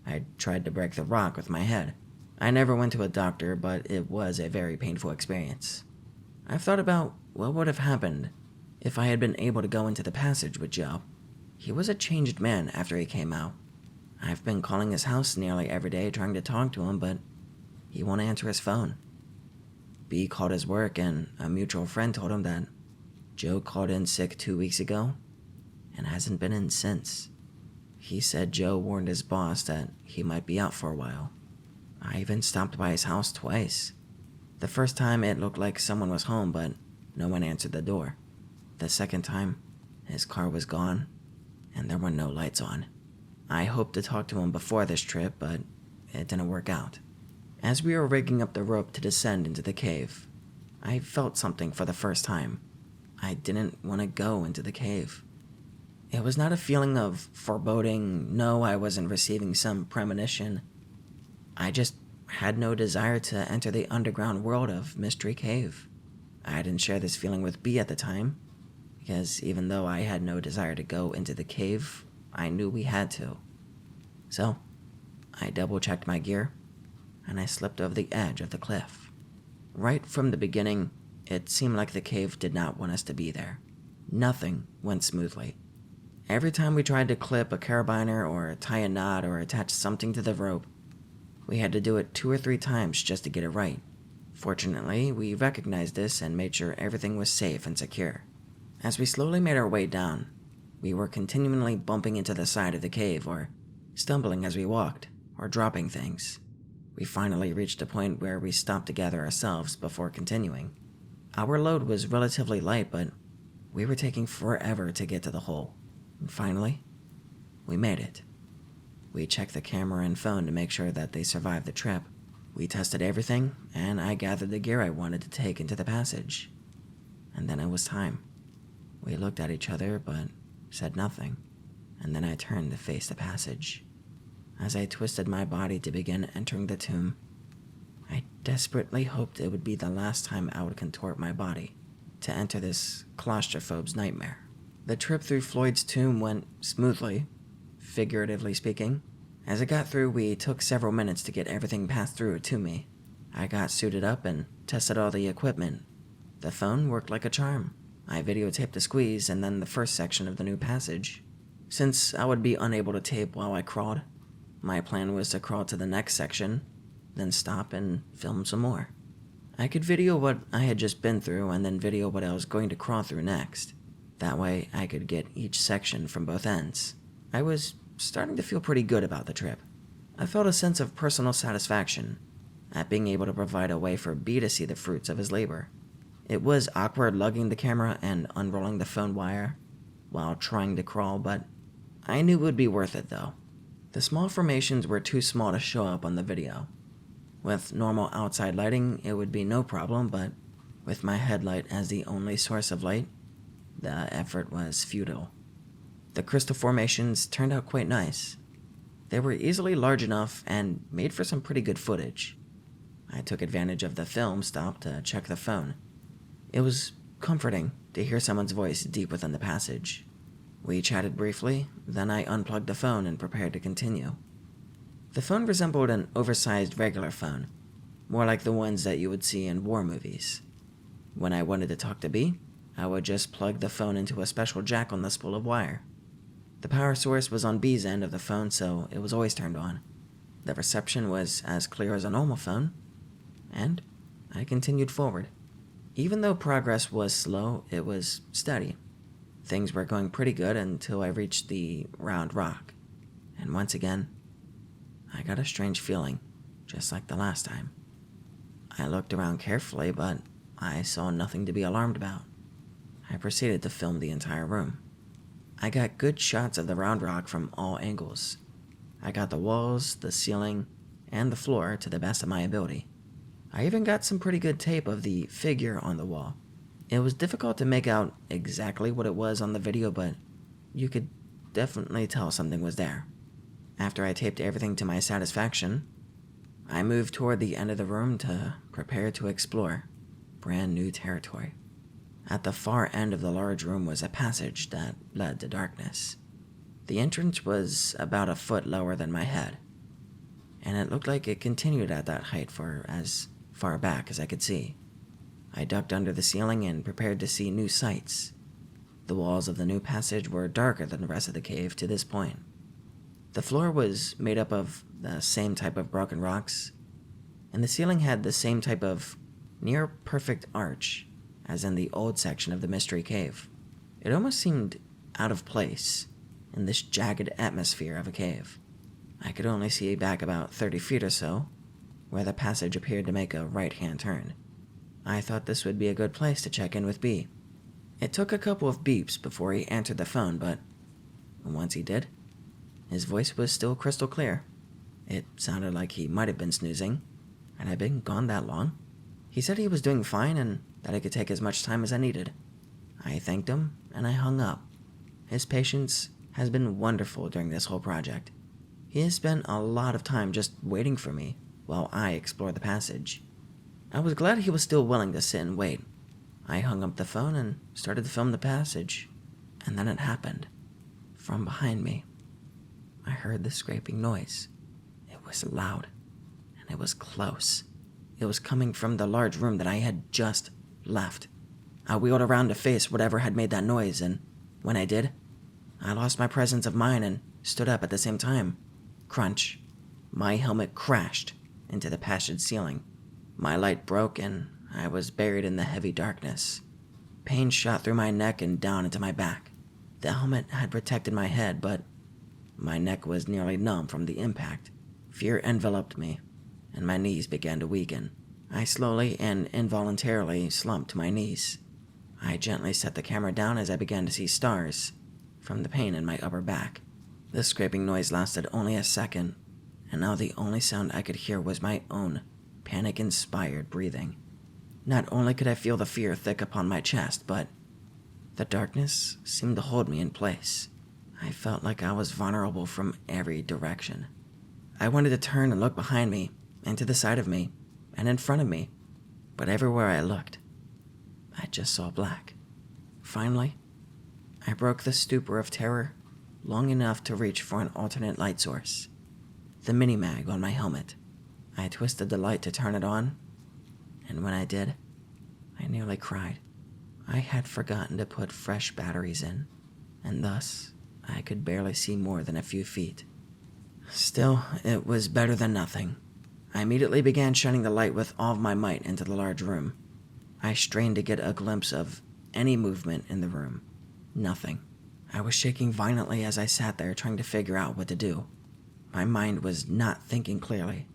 I tried to break the rock with my head. I never went to a doctor, but it was a very painful experience. I've thought about what would have happened if I had been able to go into the passage with Joe. He was a changed man after he came out. I've been calling his house nearly every day trying to talk to him, but he won't answer his phone. B called his work, and a mutual friend told him that Joe called in sick 2 weeks ago and hasn't been in since. He said Joe warned his boss that he might be out for a while. I even stopped by his house twice. The first time it looked like someone was home, but no one answered the door. The second time, his car was gone, and there were no lights on. I hoped to talk to him before this trip, but it didn't work out. As we were rigging up the rope to descend into the cave, I felt something for the first time. I didn't want to go into the cave. It was not a feeling of foreboding. No, I wasn't receiving some premonition. I just had no desire to enter the underground world of Mystery Cave. I didn't share this feeling with B at the time, because even though I had no desire to go into the cave, I knew we had to. So, I double-checked my gear, and I slipped over the edge of the cliff. Right from the beginning, it seemed like the cave did not want us to be there. Nothing went smoothly. Every time we tried to clip a carabiner or tie a knot or attach something to the rope, we had to do it 2 or 3 times just to get it right. Fortunately, we recognized this and made sure everything was safe and secure. As we slowly made our way down, we were continually bumping into the side of the cave or stumbling as we walked or dropping things. We finally reached a point where we stopped to gather ourselves before continuing. Our load was relatively light, but we were taking forever to get to the hole. And finally, we made it. We checked the camera and phone to make sure that they survived the trip. We tested everything, and I gathered the gear I wanted to take into the passage. And then it was time. We looked at each other, but said nothing, and then I turned to face the passage. As I twisted my body to begin entering the tomb, I desperately hoped it would be the last time I would contort my body to enter this claustrophobe's nightmare. The trip through Floyd's tomb went smoothly, figuratively speaking. As it got through, we took several minutes to get everything passed through to me. I got suited up and tested all the equipment. The phone worked like a charm. I videotaped the squeeze and then the first section of the new passage. Since I would be unable to tape while I crawled, my plan was to crawl to the next section, then stop and film some more. I could video what I had just been through and then video what I was going to crawl through next. That way I could get each section from both ends. I was starting to feel pretty good about the trip. I felt a sense of personal satisfaction at being able to provide a way for B to see the fruits of his labor. It was awkward lugging the camera and unrolling the phone wire while trying to crawl, but I knew it would be worth it though. The small formations were too small to show up on the video. With normal outside lighting, it would be no problem, but with my headlight as the only source of light, the effort was futile. The crystal formations turned out quite nice. They were easily large enough and made for some pretty good footage. I took advantage of the film stop to check the phone. It was comforting to hear someone's voice deep within the passage. We chatted briefly, then I unplugged the phone and prepared to continue. The phone resembled an oversized regular phone, more like the ones that you would see in war movies. When I wanted to talk to B, I would just plug the phone into a special jack on the spool of wire. The power source was on B's end of the phone, so it was always turned on. The reception was as clear as a normal phone, and I continued forward. Even though progress was slow, it was steady. Things were going pretty good until I reached the round rock, and once again, I got a strange feeling, just like the last time. I looked around carefully, but I saw nothing to be alarmed about. I proceeded to film the entire room. I got good shots of the round rock from all angles. I got the walls, the ceiling, and the floor to the best of my ability. I even got some pretty good tape of the figure on the wall. It was difficult to make out exactly what it was on the video, but you could definitely tell something was there. After I taped everything to my satisfaction, I moved toward the end of the room to prepare to explore brand new territory. At the far end of the large room was a passage that led to darkness. The entrance was about a foot lower than my head, and it looked like it continued at that height for as far back as I could see. I ducked under the ceiling and prepared to see new sights. The walls of the new passage were darker than the rest of the cave to this point. The floor was made up of the same type of broken rocks, and the ceiling had the same type of near-perfect arch as in the old section of the Mystery Cave. It almost seemed out of place in this jagged atmosphere of a cave. I could only see back about 30 feet or so, where the passage appeared to make a right-hand turn. I thought this would be a good place to check in with B. It took a couple of beeps before he answered the phone, but once he did, his voice was still crystal clear. It sounded like he might have been snoozing, and I'd been gone that long. He said he was doing fine and that I could take as much time as I needed. I thanked him, and I hung up. His patience has been wonderful during this whole project. He has spent a lot of time just waiting for me while I explore the passage. I was glad he was still willing to sit and wait. I hung up the phone and started to film the passage, and then it happened. From behind me, I heard the scraping noise. It was loud, and it was close. It was coming from the large room that I had just left. I wheeled around to face whatever had made that noise, and when I did, I lost my presence of mind and stood up at the same time. Crunch. My helmet crashed into the passage ceiling. My light broke, and I was buried in the heavy darkness. Pain shot through my neck and down into my back. The helmet had protected my head, but my neck was nearly numb from the impact. Fear enveloped me, and my knees began to weaken. I slowly and involuntarily slumped to my knees. I gently set the camera down as I began to see stars from the pain in my upper back. The scraping noise lasted only a second, and now the only sound I could hear was my own panic-inspired breathing. Not only could I feel the fear thick upon my chest, but the darkness seemed to hold me in place. I felt like I was vulnerable from every direction. I wanted to turn and look behind me, and to the side of me, and in front of me, but everywhere I looked, I just saw black. Finally, I broke the stupor of terror long enough to reach for an alternate light source. The mini-mag on my helmet. I twisted the light to turn it on, and when I did, I nearly cried. I had forgotten to put fresh batteries in, and thus I could barely see more than a few feet. Still, it was better than nothing. I immediately began shining the light with all of my might into the large room. I strained to get a glimpse of any movement in the room. Nothing. I was shaking violently as I sat there trying to figure out what to do. My mind was not thinking clearly.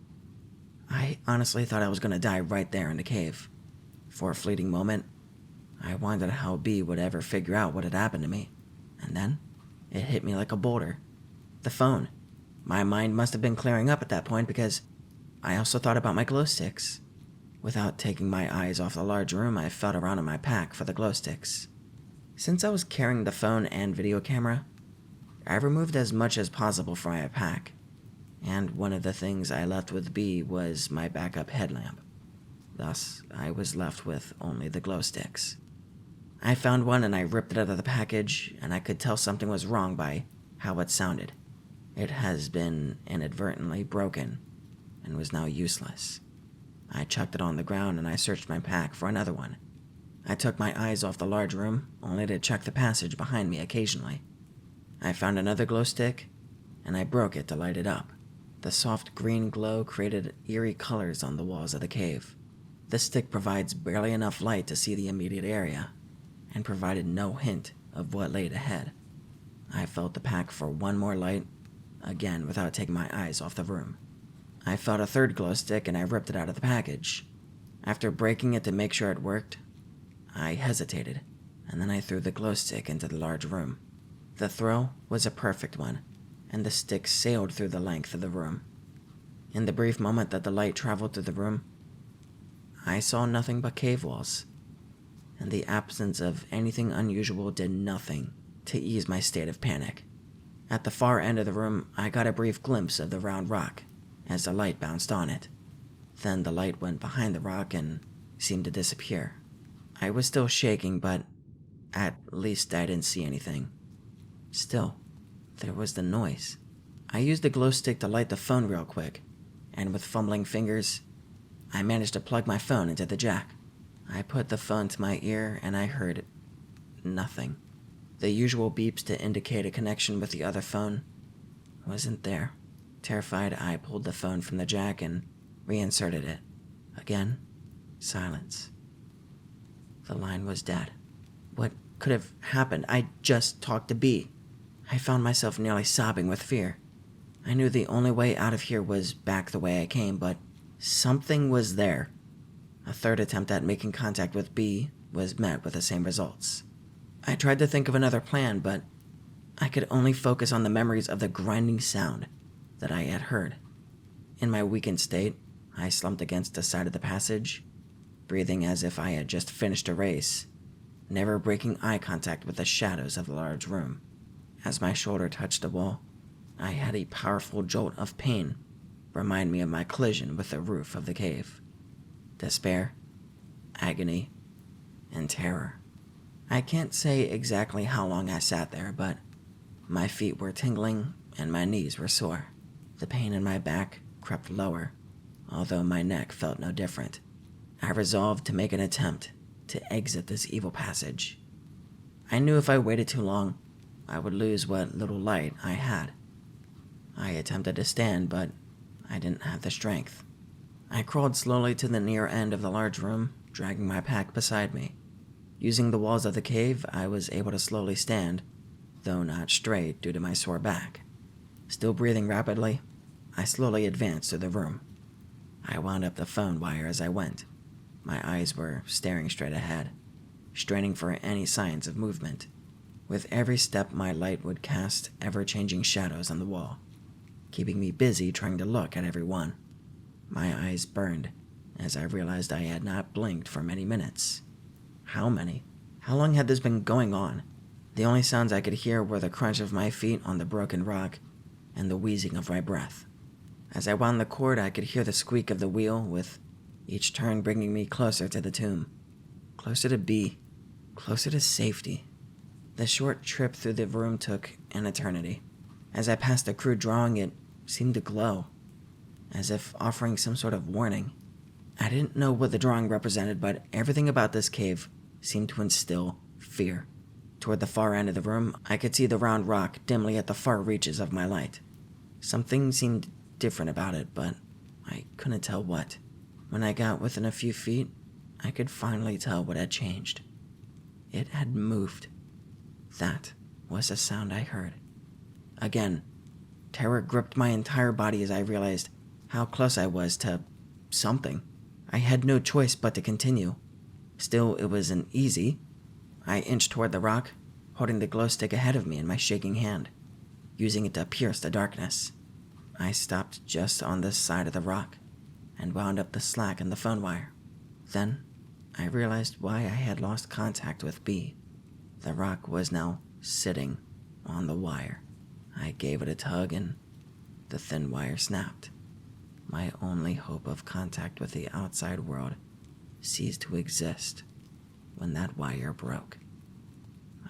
I honestly thought I was going to die right there in the cave. For a fleeting moment, I wondered how B would ever figure out what had happened to me. And then, it hit me like a boulder. The phone. My mind must have been clearing up at that point because I also thought about my glow sticks. Without taking my eyes off the large room, I felt around in my pack for the glow sticks. Since I was carrying the phone and video camera, I removed as much as possible from my pack, and one of the things I left with B was my backup headlamp. Thus, I was left with only the glow sticks. I found one and I ripped it out of the package, and I could tell something was wrong by how it sounded. It has been inadvertently broken and was now useless. I chucked it on the ground and I searched my pack for another one. I took my eyes off the large room, only to check the passage behind me occasionally. I found another glow stick, and I broke it to light it up. The soft green glow created eerie colors on the walls of the cave. The stick provides barely enough light to see the immediate area, and provided no hint of what laid ahead. I felt the pack for one more light, again without taking my eyes off the room. I felt a third glow stick and I ripped it out of the package. After breaking it to make sure it worked, I hesitated, and then I threw the glow stick into the large room. The throw was a perfect one, and the stick sailed through the length of the room. In the brief moment that the light traveled through the room, I saw nothing but cave walls, and the absence of anything unusual did nothing to ease my state of panic. At the far end of the room, I got a brief glimpse of the round rock as the light bounced on it. Then the light went behind the rock and seemed to disappear. I was still shaking, but at least I didn't see anything. Still, there was the noise. I used the glow stick to light the phone real quick, and with fumbling fingers, I managed to plug my phone into the jack. I put the phone to my ear and I heard nothing. The usual beeps to indicate a connection with the other phone wasn't there. Terrified, I pulled the phone from the jack and reinserted it. Again, silence. The line was dead. What could have happened? I just talked to B. I found myself nearly sobbing with fear. I knew the only way out of here was back the way I came, but something was there. A third attempt at making contact with B was met with the same results. I tried to think of another plan, but I could only focus on the memories of the grinding sound that I had heard. In my weakened state, I slumped against the side of the passage, breathing as if I had just finished a race, never breaking eye contact with the shadows of the large room. As my shoulder touched the wall, I had a powerful jolt of pain remind me of my collision with the roof of the cave. Despair, agony, and terror. I can't say exactly how long I sat there, but my feet were tingling and my knees were sore. The pain in my back crept lower, although my neck felt no different. I resolved to make an attempt to exit this evil passage. I knew if I waited too long, I would lose what little light I had. I attempted to stand, but I didn't have the strength. I crawled slowly to the near end of the large room, dragging my pack beside me. Using the walls of the cave, I was able to slowly stand, though not straight due to my sore back. Still breathing rapidly, I slowly advanced through the room. I wound up the phone wire as I went. My eyes were staring straight ahead, straining for any signs of movement. With every step, my light would cast ever-changing shadows on the wall, keeping me busy trying to look at every one. My eyes burned as I realized I had not blinked for many minutes. How many? How long had this been going on? The only sounds I could hear were the crunch of my feet on the broken rock and the wheezing of my breath. As I wound the cord, I could hear the squeak of the wheel, with each turn bringing me closer to the tomb, closer to B, closer to safety. The short trip through the room took an eternity. As I passed the crude drawing, it seemed to glow, as if offering some sort of warning. I didn't know what the drawing represented, but everything about this cave seemed to instill fear. Toward the far end of the room, I could see the round rock dimly at the far reaches of my light. Something seemed different about it, but I couldn't tell what. When I got within a few feet, I could finally tell what had changed. It had moved. That was the sound I heard. Again, terror gripped my entire body as I realized how close I was to something. I had no choice but to continue. Still, it wasn't easy. I inched toward the rock, holding the glow stick ahead of me in my shaking hand, using it to pierce the darkness. I stopped just on this side of the rock and wound up the slack in the phone wire. Then, I realized why I had lost contact with B. The rock was now sitting on the wire. I gave it a tug and the thin wire snapped. My only hope of contact with the outside world ceased to exist when that wire broke.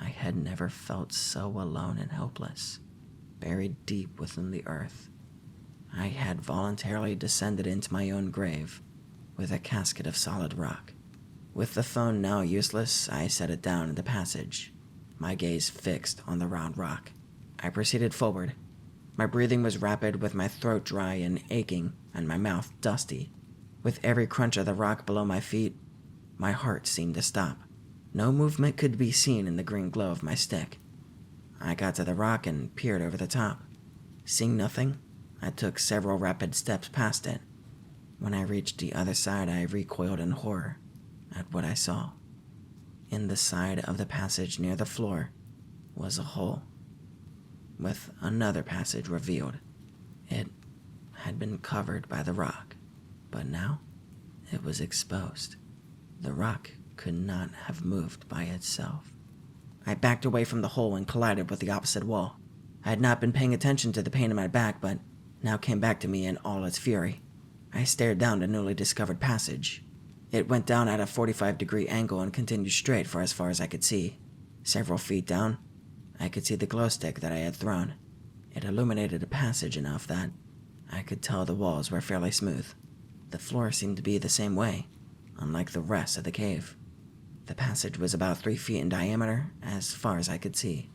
I had never felt so alone and helpless, buried deep within the earth. I had voluntarily descended into my own grave with a casket of solid rock. With the phone now useless, I set it down in the passage, my gaze fixed on the round rock. I proceeded forward. My breathing was rapid, with my throat dry and aching and my mouth dusty. With every crunch of the rock below my feet, my heart seemed to stop. No movement could be seen in the green glow of my stick. I got to the rock and peered over the top. Seeing nothing, I took several rapid steps past it. When I reached the other side, I recoiled in horror at what I saw. In the side of the passage near the floor was a hole, with another passage revealed. It had been covered by the rock, but now it was exposed. The rock could not have moved by itself. I backed away from the hole and collided with the opposite wall. I had not been paying attention to the pain in my back, but now came back to me in all its fury. I stared down the newly discovered passage. It went down at a 45-degree angle and continued straight for as far as I could see. Several feet down, I could see the glow stick that I had thrown. It illuminated a passage enough that I could tell the walls were fairly smooth. The floor seemed to be the same way, unlike the rest of the cave. The passage was about 3 feet in diameter, as far as I could see.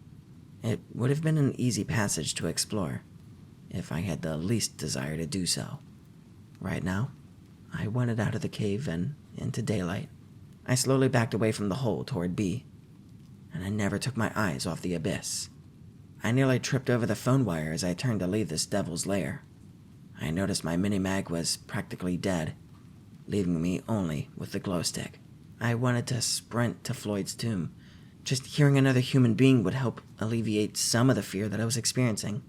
It would have been an easy passage to explore, if I had the least desire to do so. Right now, I wanted out of the cave and into daylight. I slowly backed away from the hole toward B, and I never took my eyes off the abyss. I nearly tripped over the phone wire as I turned to leave this devil's lair. I noticed my mini-mag was practically dead, leaving me only with the glow stick. I wanted to sprint to Floyd's tomb. Just hearing another human being would help alleviate some of the fear that I was experiencing.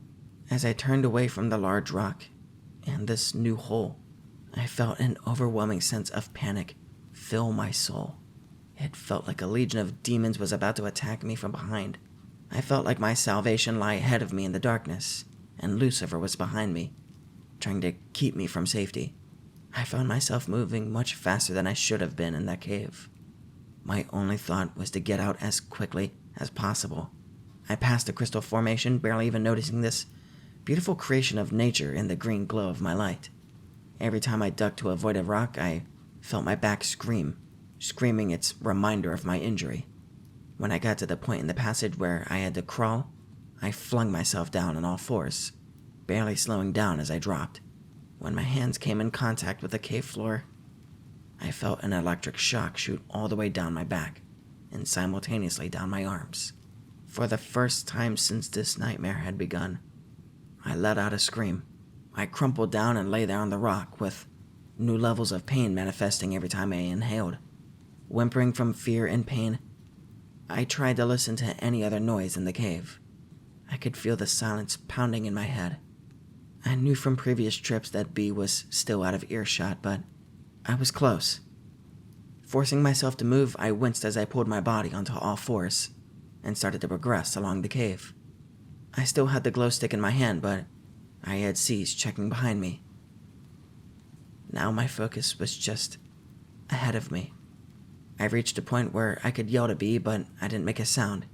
As I turned away from the large rock and this new hole, I felt an overwhelming sense of panic fill my soul. It felt like a legion of demons was about to attack me from behind. I felt like my salvation lay ahead of me in the darkness, and Lucifer was behind me, trying to keep me from safety. I found myself moving much faster than I should have been in that cave. My only thought was to get out as quickly as possible. I passed the crystal formation, barely even noticing this beautiful creation of nature in the green glow of my light. Every time I ducked to avoid a rock, I felt my back screaming its reminder of my injury. When I got to the point in the passage where I had to crawl, I flung myself down on all fours, barely slowing down as I dropped. When my hands came in contact with the cave floor, I felt an electric shock shoot all the way down my back and simultaneously down my arms. For the first time since this nightmare had begun, I let out a scream. I crumpled down and lay there on the rock, with new levels of pain manifesting every time I inhaled. Whimpering from fear and pain, I tried to listen to any other noise in the cave. I could feel the silence pounding in my head. I knew from previous trips that B was still out of earshot, but I was close. Forcing myself to move, I winced as I pulled my body onto all fours and started to progress along the cave. I still had the glow stick in my hand, but I had ceased checking behind me. Now my focus was just ahead of me. I reached a point where I could yell to B, but I didn't make a sound.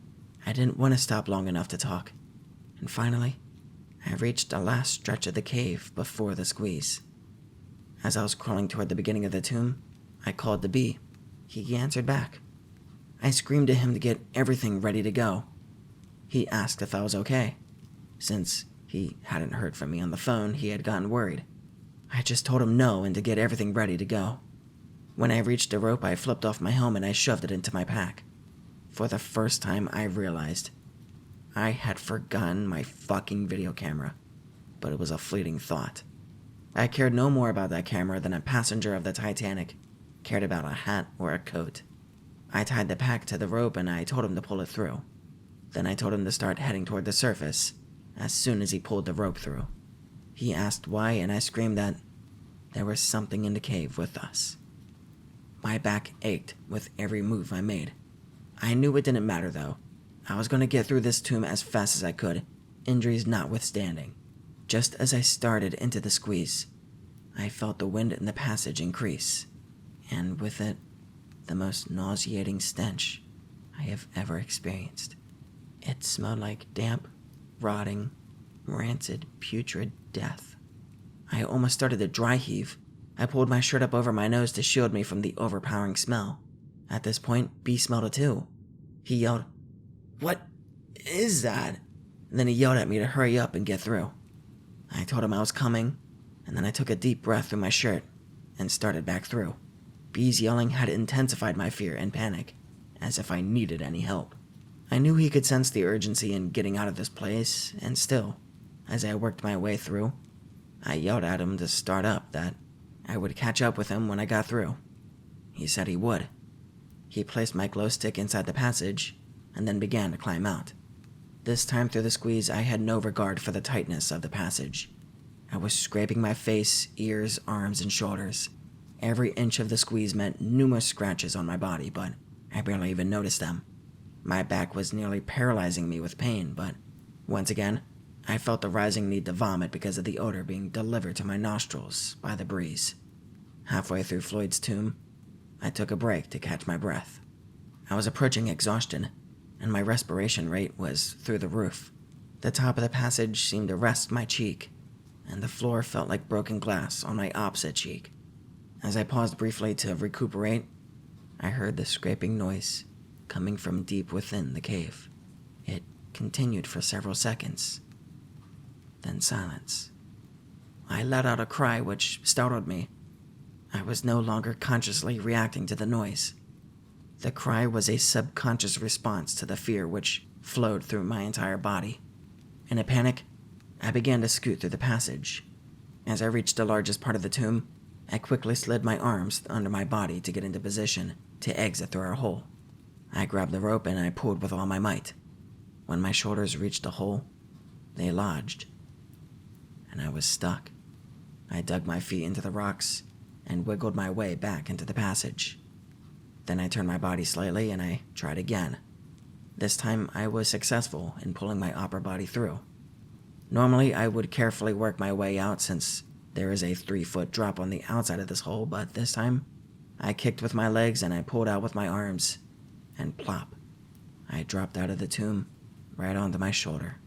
I didn't want to stop long enough to talk. And finally, I reached the last stretch of the cave before the squeeze. As I was crawling toward the beginning of the tomb, I called to B. He answered back. I screamed to him to get everything ready to go. He asked if I was okay. Since he hadn't heard from me on the phone, he had gotten worried. I just told him no and to get everything ready to go. When I reached the rope, I flipped off my helmet and I shoved it into my pack. For the first time, I realized I had forgotten my fucking video camera, but it was a fleeting thought. I cared no more about that camera than a passenger of the Titanic cared about a hat or a coat. I tied the pack to the rope and I told him to pull it through. Then I told him to start heading toward the surface as soon as he pulled the rope through. He asked why, and I screamed that there was something in the cave with us. My back ached with every move I made. I knew it didn't matter, though. I was going to get through this tomb as fast as I could, injuries notwithstanding. Just as I started into the squeeze, I felt the wind in the passage increase, and with it, the most nauseating stench I have ever experienced. It smelled like damp, rotting, rancid, putrid death. I almost started to dry heave. I pulled my shirt up over my nose to shield me from the overpowering smell. At this point, B smelled it too. He yelled, "What is that?" And then he yelled at me to hurry up and get through. I told him I was coming, and then I took a deep breath through my shirt and started back through. B's yelling had intensified my fear and panic, as if I needed any help. I knew he could sense the urgency in getting out of this place, and still, as I worked my way through, I yelled at him to start up, that I would catch up with him when I got through. He said he would. He placed my glow stick inside the passage, and then began to climb out. This time through the squeeze, I had no regard for the tightness of the passage. I was scraping my face, ears, arms, and shoulders. Every inch of the squeeze meant numerous scratches on my body, but I barely even noticed them. My back was nearly paralyzing me with pain, but once again, I felt the rising need to vomit because of the odor being delivered to my nostrils by the breeze. Halfway through Floyd's tomb, I took a break to catch my breath. I was approaching exhaustion, and my respiration rate was through the roof. The top of the passage seemed to rest my cheek, and the floor felt like broken glass on my opposite cheek. As I paused briefly to recuperate, I heard the scraping noise coming from deep within the cave. It continued for several seconds, then silence. I let out a cry which startled me. I was no longer consciously reacting to the noise. The cry was a subconscious response to the fear which flowed through my entire body. In a panic, I began to scoot through the passage. As I reached the largest part of the tomb, I quickly slid my arms under my body to get into position to exit through our hole. I grabbed the rope and I pulled with all my might. When my shoulders reached the hole, they lodged, and I was stuck. I dug my feet into the rocks and wiggled my way back into the passage. Then I turned my body slightly and I tried again. This time I was successful in pulling my upper body through. Normally I would carefully work my way out since there is a 3-foot drop on the outside of this hole, but this time I kicked with my legs and I pulled out with my arms, and plop, I dropped out of the tomb right onto my shoulder.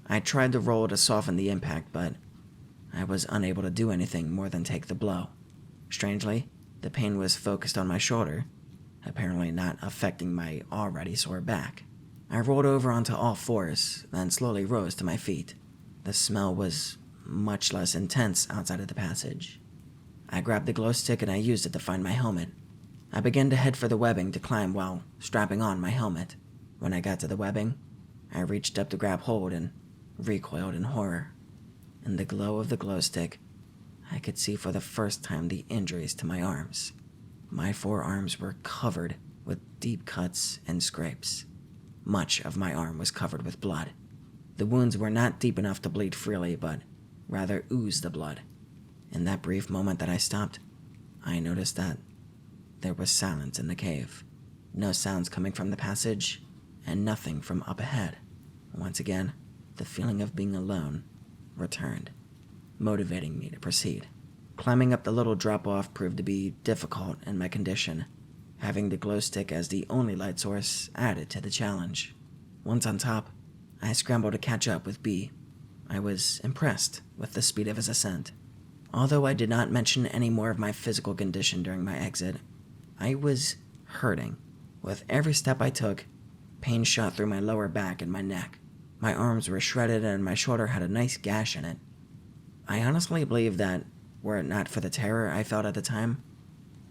I tried to roll to soften the impact, but I was unable to do anything more than take the blow. Strangely, the pain was focused on my shoulder, apparently not affecting my already sore back. I rolled over onto all fours, then slowly rose to my feet. The smell was much less intense outside of the passage. I grabbed the glow stick and I used it to find my helmet. I began to head for the webbing to climb while strapping on my helmet. When I got to the webbing, I reached up to grab hold and recoiled in horror. In the glow of the glow stick, I could see for the first time the injuries to my arms. My forearms were covered with deep cuts and scrapes. Much of my arm was covered with blood. The wounds were not deep enough to bleed freely, but rather oozed the blood. In that brief moment that I stopped, I noticed that there was silence in the cave. No sounds coming from the passage, and nothing from up ahead. Once again, the feeling of being alone returned, motivating me to proceed. Climbing up the little drop-off proved to be difficult in my condition. Having the glow stick as the only light source added to the challenge. Once on top, I scrambled to catch up with B. I was impressed with the speed of his ascent. Although I did not mention any more of my physical condition during my exit, I was hurting. With every step I took, pain shot through my lower back and my neck. My arms were shredded and my shoulder had a nice gash in it. I honestly believe that, were it not for the terror I felt at the time,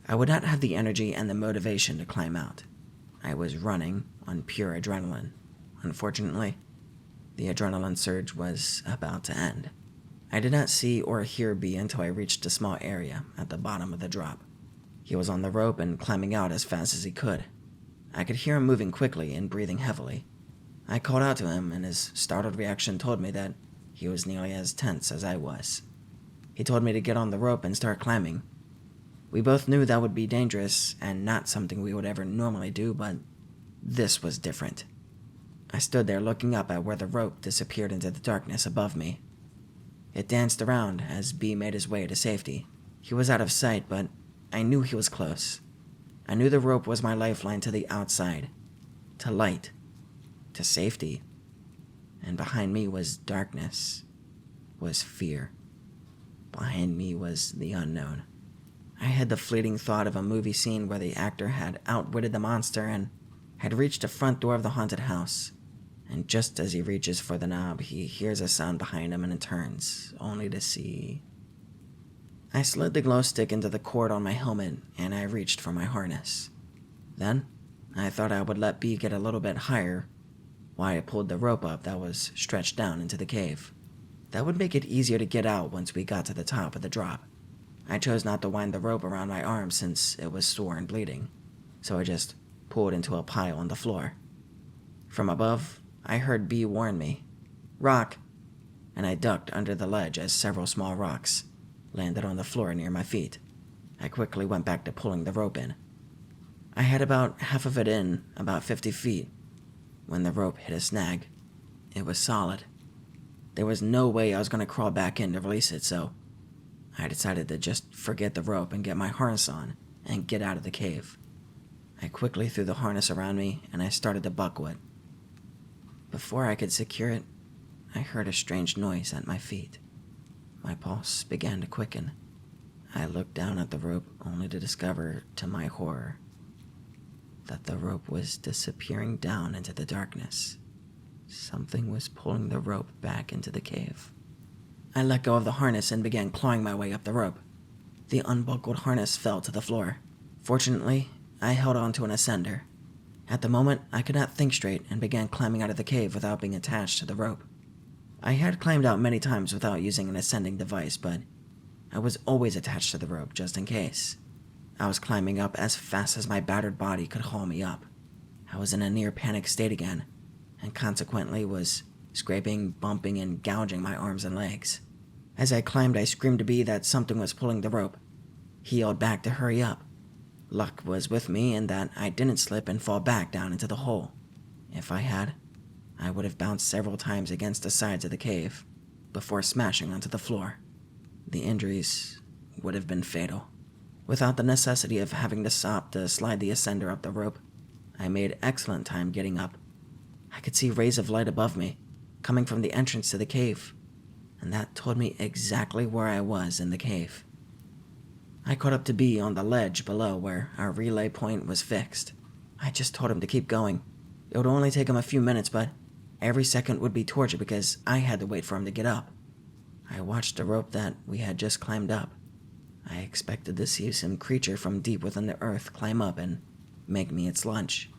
I would not have the energy and the motivation to climb out. I was running on pure adrenaline. Unfortunately, the adrenaline surge was about to end. I did not see or hear B until I reached a small area at the bottom of the drop. He was on the rope and climbing out as fast as he could. I could hear him moving quickly and breathing heavily. I called out to him, and his startled reaction told me that he was nearly as tense as I was. He told me to get on the rope and start climbing. We both knew that would be dangerous and not something we would ever normally do, but this was different. I stood there looking up at where the rope disappeared into the darkness above me. It danced around as B made his way to safety. He was out of sight, but I knew he was close. I knew the rope was my lifeline to the outside, to light, to safety. And behind me was darkness, was fear. Behind me was the unknown. I had the fleeting thought of a movie scene where the actor had outwitted the monster and had reached the front door of the haunted house. And just as he reaches for the knob, he hears a sound behind him and turns, only to see... I slid the glow stick into the cord on my helmet, and I reached for my harness. Then, I thought I would let B get a little bit higher, while I pulled the rope up that was stretched down into the cave. That would make it easier to get out once we got to the top of the drop. I chose not to wind the rope around my arm since it was sore and bleeding, so I just pulled into a pile on the floor. From above, I heard B warn me, "Rock," and I ducked under the ledge as several small rocks landed on the floor near my feet. I quickly went back to pulling the rope in. I had about half of it in, about 50 feet, when the rope hit a snag. It was solid. There was no way I was going to crawl back in to release it, so I decided to just forget the rope and get my harness on and get out of the cave. I quickly threw the harness around me and I started to buckle it. Before I could secure it, I heard a strange noise at my feet. My pulse began to quicken. I looked down at the rope only to discover, to my horror, that the rope was disappearing down into the darkness. Something was pulling the rope back into the cave. I let go of the harness and began clawing my way up the rope. The unbuckled harness fell to the floor. Fortunately, I held on to an ascender. At the moment, I could not think straight and began climbing out of the cave without being attached to the rope. I had climbed out many times without using an ascending device, but I was always attached to the rope just in case. I was climbing up as fast as my battered body could haul me up. I was in a near panic state again, and consequently was scraping, bumping, and gouging my arms and legs. As I climbed, I screamed to B that something was pulling the rope. He yelled back to hurry up. Luck was with me in that I didn't slip and fall back down into the hole. If I had, I would have bounced several times against the sides of the cave before smashing onto the floor. The injuries would have been fatal. Without the necessity of having to stop to slide the ascender up the rope, I made excellent time getting up. I could see rays of light above me, coming from the entrance to the cave, and that told me exactly where I was in the cave. I caught up to B on the ledge below where our relay point was fixed. I just told him to keep going. It would only take him a few minutes, but every second would be torture because I had to wait for him to get up. I watched the rope that we had just climbed up. I expected to see some creature from deep within the earth climb up and make me its lunch.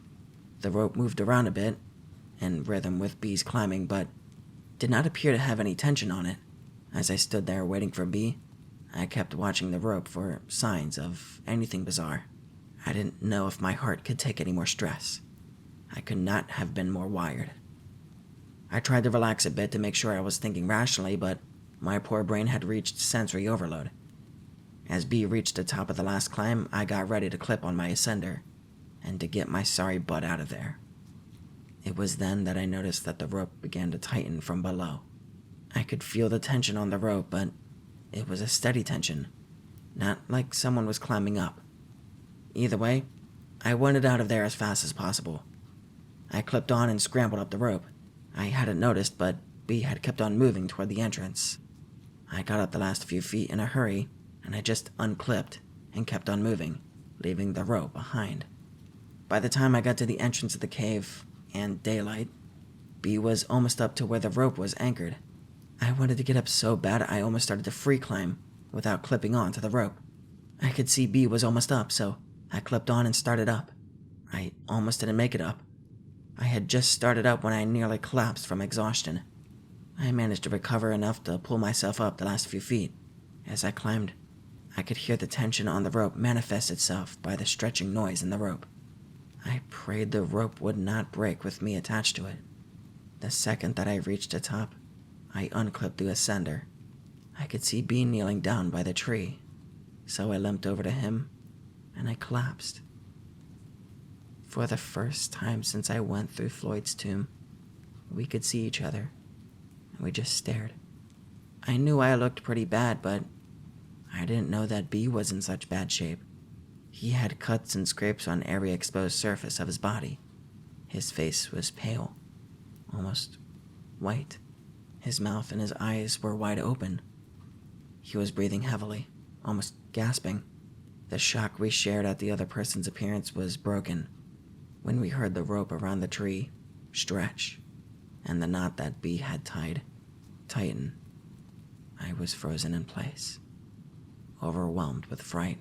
The rope moved around a bit, in rhythm with B's climbing, but did not appear to have any tension on it. As I stood there waiting for B, I kept watching the rope for signs of anything bizarre. I didn't know if my heart could take any more stress. I could not have been more wired. I tried to relax a bit to make sure I was thinking rationally, but my poor brain had reached sensory overload. As B reached the top of the last climb, I got ready to clip on my ascender and to get my sorry butt out of there. It was then that I noticed that the rope began to tighten from below. I could feel the tension on the rope, but it was a steady tension, not like someone was climbing up. Either way, I wanted out of there as fast as possible. I clipped on and scrambled up the rope. I hadn't noticed, but B had kept on moving toward the entrance. I got up the last few feet in a hurry, and I just unclipped and kept on moving, leaving the rope behind. By the time I got to the entrance of the cave and daylight, B was almost up to where the rope was anchored. I wanted to get up so bad I almost started to free climb without clipping on to the rope. I could see B was almost up, so I clipped on and started up. I almost didn't make it up. I had just started up when I nearly collapsed from exhaustion. I managed to recover enough to pull myself up the last few feet. As I climbed, I could hear the tension on the rope manifest itself by the stretching noise in the rope. I prayed the rope would not break with me attached to it. The second that I reached the top, I unclipped the ascender. I could see B kneeling down by the tree, so I limped over to him, and I collapsed. For the first time since I went through Floyd's tomb, we could see each other, and we just stared. I knew I looked pretty bad, but I didn't know that B was in such bad shape. He had cuts and scrapes on every exposed surface of his body. His face was pale, almost white. His mouth and his eyes were wide open. He was breathing heavily, almost gasping. The shock we shared at the other person's appearance was broken when we heard the rope around the tree stretch and the knot that B had tied tighten. I was frozen in place, overwhelmed with fright.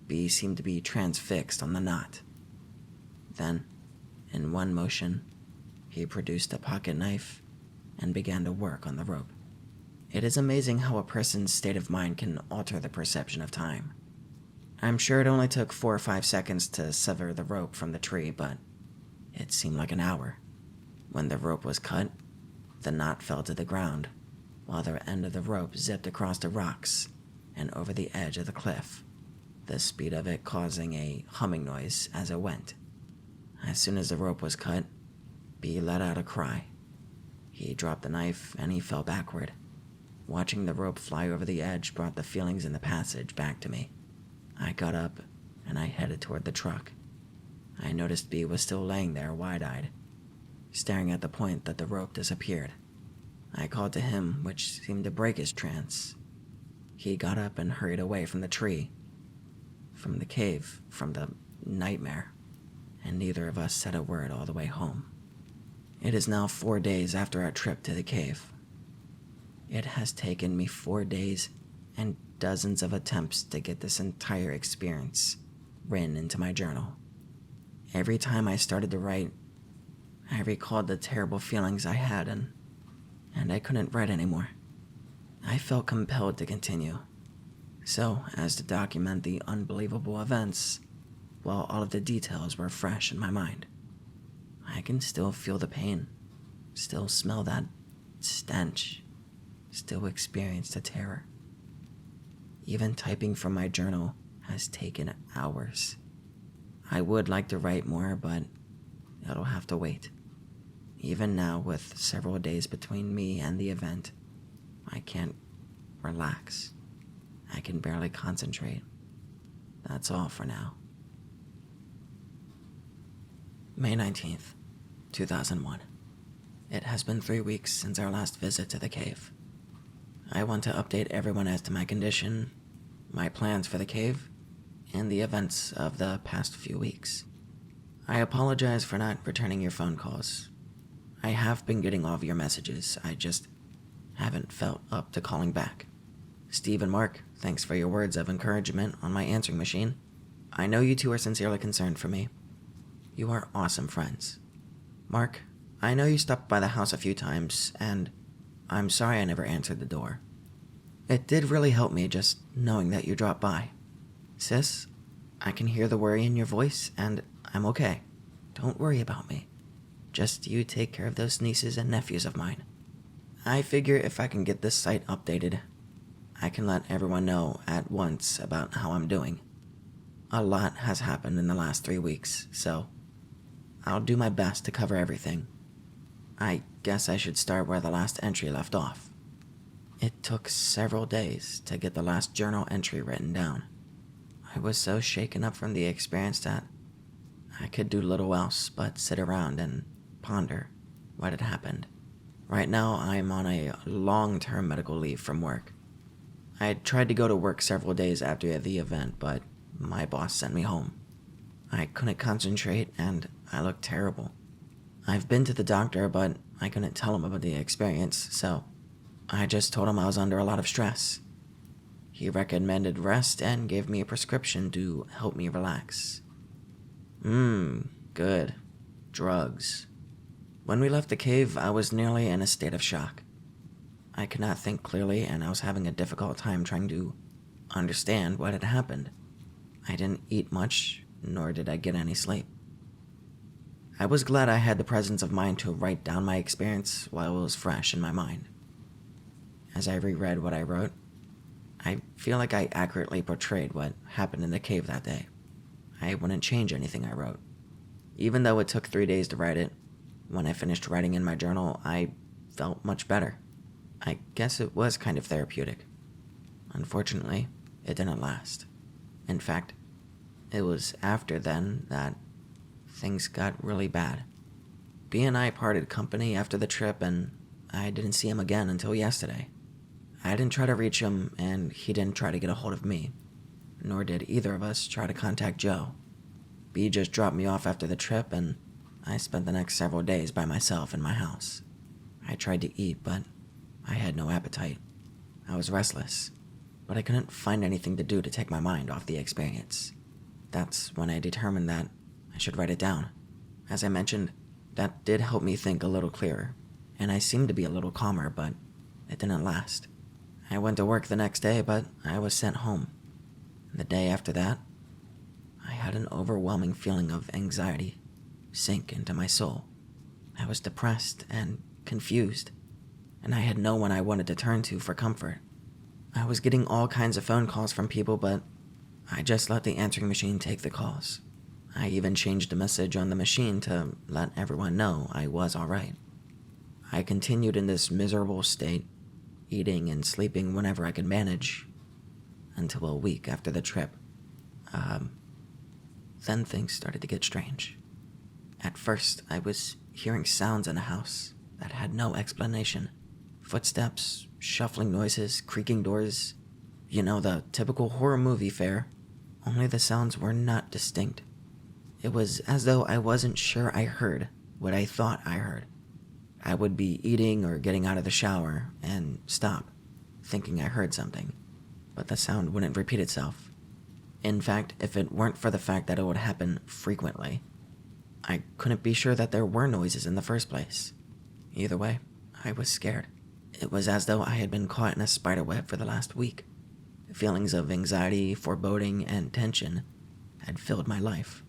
B seemed to be transfixed on the knot. Then, in one motion, he produced a pocket knife and began to work on the rope. It is amazing how a person's state of mind can alter the perception of time. I'm sure it only took 4 or 5 seconds to sever the rope from the tree, but it seemed like an hour. When the rope was cut, the knot fell to the ground, while the end of the rope zipped across the rocks and over the edge of the cliff, the speed of it causing a humming noise as it went. As soon as the rope was cut, B let out a cry. He dropped the knife and he fell backward. Watching the rope fly over the edge brought the feelings in the passage back to me. I got up and I headed toward the truck. I noticed B was still laying there wide-eyed, staring at the point that the rope disappeared. I called to him, which seemed to break his trance. He got up and hurried away from the tree, from the cave, from the nightmare, and neither of us said a word all the way home. It is now 4 days after our trip to the cave. It has taken me 4 days and dozens of attempts to get this entire experience written into my journal. Every time I started to write, I recalled the terrible feelings I had, and I couldn't write anymore. I felt compelled to continue, so as to document the unbelievable events, while all of the details were fresh in my mind. I can still feel the pain, still smell that stench, still experience the terror. Even typing from my journal has taken hours. I would like to write more, but it'll have to wait. Even now, with several days between me and the event, I can't relax. I can barely concentrate. That's all for now. May 19th, 2001. It has been 3 weeks since our last visit to the cave. I want to update everyone as to my condition, my plans for the cave, and the events of the past few weeks. I apologize for not returning your phone calls. I have been getting all of your messages, I just haven't felt up to calling back. Steve and Mark, thanks for your words of encouragement on my answering machine. I know you two are sincerely concerned for me. You are awesome friends. Mark, I know you stopped by the house a few times, and I'm sorry I never answered the door. It did really help me just knowing that you dropped by. Sis, I can hear the worry in your voice, and I'm okay. Don't worry about me. Just you take care of those nieces and nephews of mine. I figure if I can get this site updated, I can let everyone know at once about how I'm doing. A lot has happened in the last 3 weeks, so I'll do my best to cover everything. I guess I should start where the last entry left off. It took several days to get the last journal entry written down. I was so shaken up from the experience that I could do little else but sit around and ponder what had happened. Right now, I'm on a long-term medical leave from work. I had tried to go to work several days after the event, but my boss sent me home. I couldn't concentrate, and I looked terrible. I've been to the doctor, but I couldn't tell him about the experience, so I just told him I was under a lot of stress. He recommended rest and gave me a prescription to help me relax. Good. Drugs. When we left the cave, I was nearly in a state of shock. I could not think clearly, and I was having a difficult time trying to understand what had happened. I didn't eat much, nor did I get any sleep. I was glad I had the presence of mind to write down my experience while it was fresh in my mind. As I reread what I wrote, I feel like I accurately portrayed what happened in the cave that day. I wouldn't change anything I wrote. Even though it took 3 days to write it, when I finished writing in my journal, I felt much better. I guess it was kind of therapeutic. Unfortunately, it didn't last. In fact, it was after then that things got really bad. B and I parted company after the trip, and I didn't see him again until yesterday. I didn't try to reach him, and he didn't try to get a hold of me, nor did either of us try to contact Joe. B just dropped me off after the trip, and I spent the next several days by myself in my house. I tried to eat, but I had no appetite. I was restless, but I couldn't find anything to do to take my mind off the experience. That's when I determined that I should write it down. As I mentioned, that did help me think a little clearer, and I seemed to be a little calmer, but it didn't last. I went to work the next day, but I was sent home. The day after that, I had an overwhelming feeling of anxiety sink into my soul. I was depressed and confused, and I had no one I wanted to turn to for comfort. I was getting all kinds of phone calls from people, but I just let the answering machine take the calls. I even changed a message on the machine to let everyone know I was alright. I continued in this miserable state, eating and sleeping whenever I could manage, until a week after the trip. Then things started to get strange. At first, I was hearing sounds in the house that had no explanation. Footsteps, shuffling noises, creaking doors. You know, the typical horror movie fare, only the sounds were not distinct. It was as though I wasn't sure I heard what I thought I heard. I would be eating or getting out of the shower and stop, thinking I heard something, but the sound wouldn't repeat itself. In fact, if it weren't for the fact that it would happen frequently, I couldn't be sure that there were noises in the first place. Either way, I was scared. It was as though I had been caught in a spider web for the last week. Feelings of anxiety, foreboding, and tension had filled my life.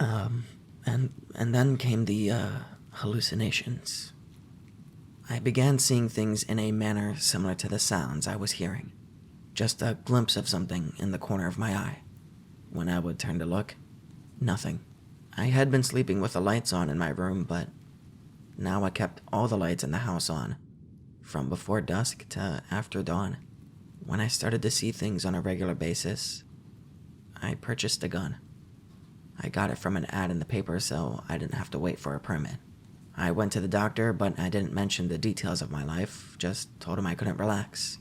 And then came the hallucinations. I began seeing things in a manner similar to the sounds I was hearing. Just a glimpse of something in the corner of my eye. When I would turn to look, nothing. I had been sleeping with the lights on in my room, but now I kept all the lights in the house on, from before dusk to after dawn. When I started to see things on a regular basis, I purchased a gun. I got it from an ad in the paper, so I didn't have to wait for a permit. I went to the doctor, but I didn't mention the details of my life, just told him I couldn't relax.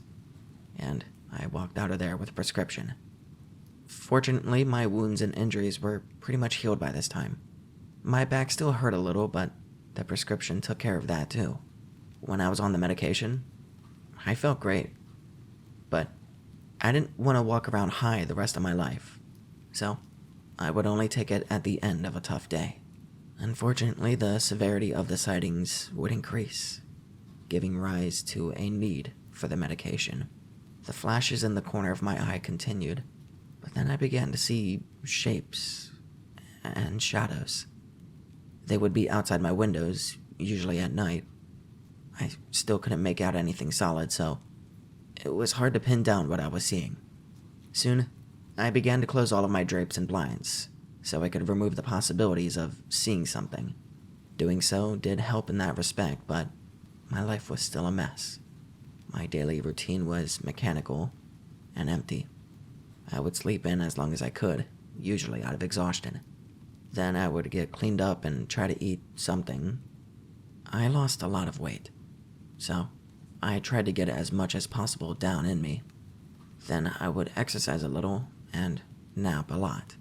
And I walked out of there with a prescription. Fortunately, my wounds and injuries were pretty much healed by this time. My back still hurt a little, but the prescription took care of that too. When I was on the medication, I felt great. But I didn't want to walk around high the rest of my life, so I would only take it at the end of a tough day. Unfortunately, the severity of the sightings would increase, giving rise to a need for the medication. The flashes in the corner of my eye continued, but then I began to see shapes and shadows. They would be outside my windows, usually at night. I still couldn't make out anything solid, so it was hard to pin down what I was seeing. Soon, I began to close all of my drapes and blinds, so I could remove the possibilities of seeing something. Doing so did help in that respect, but my life was still a mess. My daily routine was mechanical and empty. I would sleep in as long as I could, usually out of exhaustion. Then I would get cleaned up and try to eat something. I lost a lot of weight, so I tried to get as much as possible down in me. Then I would exercise a little and nap a lot.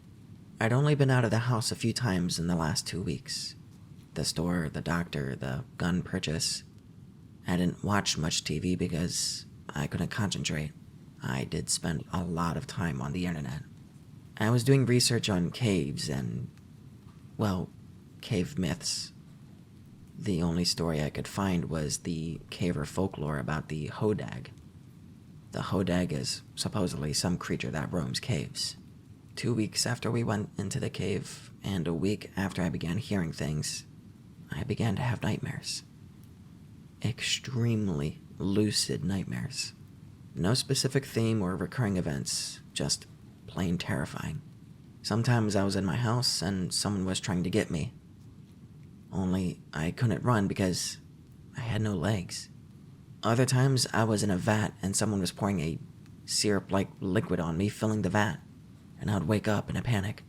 I'd only been out of the house a few times in the last 2 weeks. The store, the doctor, the gun purchase. I didn't watch much TV because I couldn't concentrate. I did spend a lot of time on the internet. I was doing research on caves and, well, cave myths. The only story I could find was the caver folklore about the hodag. The hodag is supposedly some creature that roams caves. 2 weeks after we went into the cave, and a week after I began hearing things, I began to have nightmares. Extremely lucid nightmares. No specific theme or recurring events, just plain terrifying. Sometimes I was in my house and someone was trying to get me. Only I couldn't run because I had no legs. Other times I was in a vat and someone was pouring a syrup-like liquid on me, filling the vat, and I'd wake up in a panic.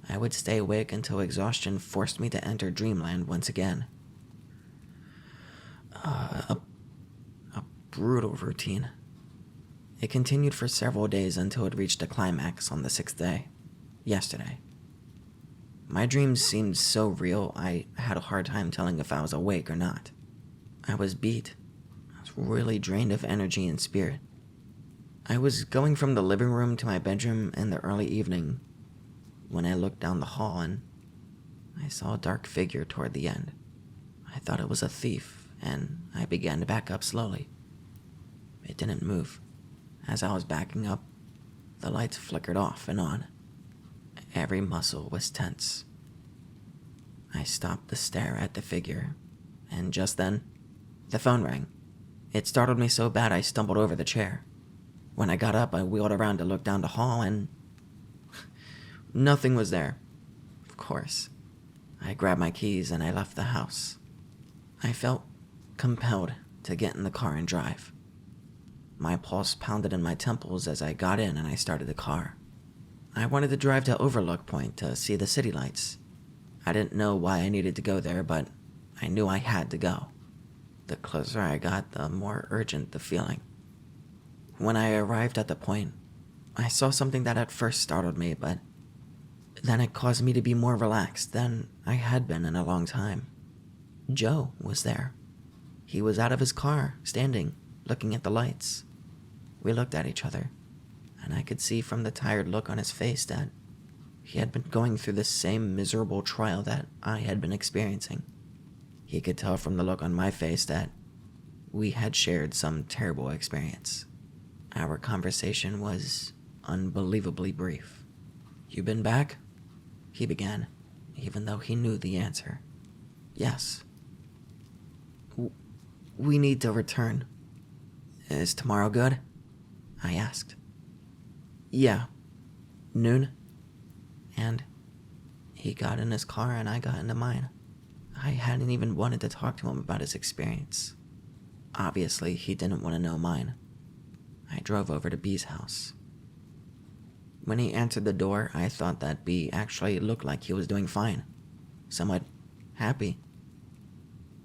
I would stay awake until exhaustion forced me to enter dreamland once again. A brutal routine. It continued for several days until it reached a climax on the 6th day, yesterday. My dreams seemed so real, I had a hard time telling if I was awake or not. I was beat. I was really drained of energy and spirit. I was going from the living room to my bedroom in the early evening when I looked down the hall and I saw a dark figure toward the end. I thought it was a thief, and I began to back up slowly. It didn't move. As I was backing up, the lights flickered off and on. Every muscle was tense. I stopped to stare at the figure, and just then, the phone rang. It startled me so bad I stumbled over the chair. When I got up, I wheeled around to look down the hall, and nothing was there. Of course. I grabbed my keys and I left the house. I felt compelled to get in the car and drive. My pulse pounded in my temples as I got in and I started the car. I wanted to drive to Overlook Point to see the city lights. I didn't know why I needed to go there, but I knew I had to go. The closer I got, the more urgent the feeling. When I arrived at the point, I saw something that at first startled me, but then it caused me to be more relaxed than I had been in a long time. Joe was there. He was out of his car, standing, looking at the lights. We looked at each other, and I could see from the tired look on his face that He had been going through the same miserable trial that I had been experiencing. He could tell from the look on my face that we had shared some terrible experience. Our conversation was unbelievably brief. "You been back?" he began, even though he knew the answer. "Yes." We need to return. Is tomorrow good?" I asked. "Yeah. Noon?" And he got in his car and I got into mine. I hadn't even wanted to talk to him about his experience. Obviously, he didn't want to know mine. I drove over to B's house. When he answered the door, I thought that B actually looked like he was doing fine. Somewhat happy.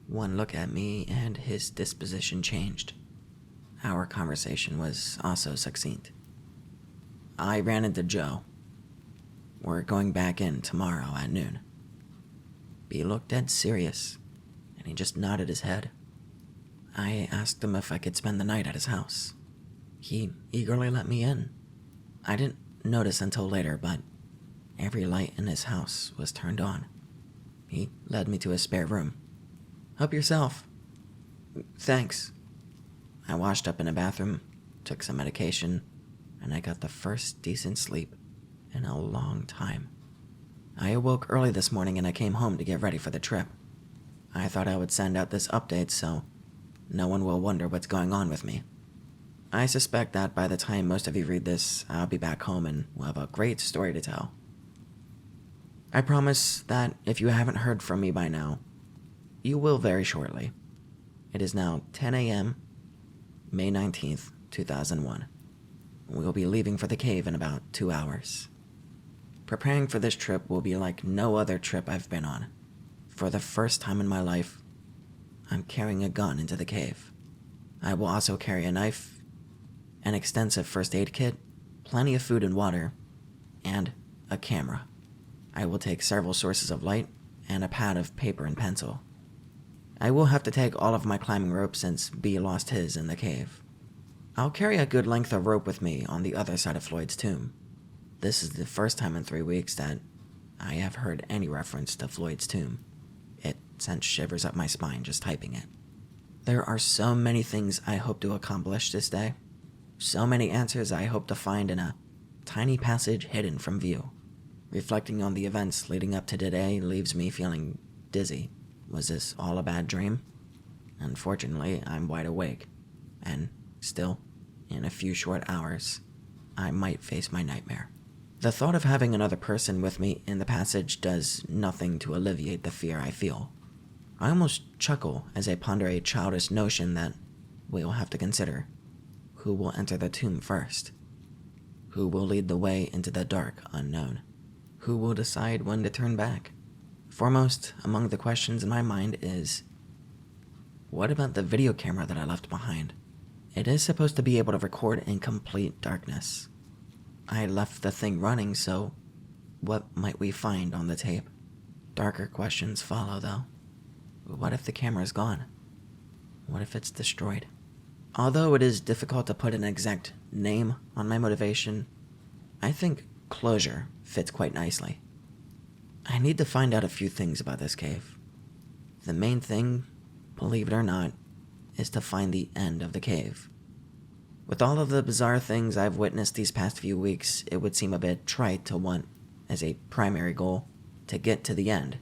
One look at me and his disposition changed. Our conversation was also succinct. "I ran into Joe. We're going back in tomorrow at noon." B looked dead serious, and he just nodded his head. I asked him if I could spend the night at his house. He eagerly let me in. I didn't notice until later, but every light in his house was turned on. He led me to a spare room. "Help yourself." "Thanks." I washed up in a bathroom, took some medication, and I got the first decent sleep in a long time. I awoke early this morning and I came home to get ready for the trip. I thought I would send out this update so no one will wonder what's going on with me. I suspect that by the time most of you read this, I'll be back home and will have a great story to tell. I promise that if you haven't heard from me by now, you will very shortly. It is now 10 a.m., May 19th, 2001. We'll be leaving for the cave in about 2 hours. Preparing for this trip will be like no other trip I've been on. For the first time in my life, I'm carrying a gun into the cave. I will also carry a knife, an extensive first aid kit, plenty of food and water, and a camera. I will take several sources of light and a pad of paper and pencil. I will have to take all of my climbing rope since B lost his in the cave. I'll carry a good length of rope with me on the other side of Floyd's tomb. This is the first time in 3 weeks that I have heard any reference to Floyd's tomb. It sent shivers up my spine just typing it. There are so many things I hope to accomplish this day. So many answers I hope to find in a tiny passage hidden from view. Reflecting on the events leading up to today leaves me feeling dizzy. Was this all a bad dream? Unfortunately, I'm wide awake. And still, in a few short hours, I might face my nightmare. The thought of having another person with me in the passage does nothing to alleviate the fear I feel. I almost chuckle as I ponder a childish notion that we'll have to consider. Who will enter the tomb first? Who will lead the way into the dark unknown? Who will decide when to turn back? Foremost among the questions in my mind is, what about the video camera that I left behind? It is supposed to be able to record in complete darkness. I left the thing running, so what might we find on the tape? Darker questions follow, though. What if the camera's gone? What if it's destroyed? Although it is difficult to put an exact name on my motivation, I think closure fits quite nicely. I need to find out a few things about this cave. The main thing, believe it or not, is to find the end of the cave. With all of the bizarre things I've witnessed these past few weeks, it would seem a bit trite to want, as a primary goal, to get to the end.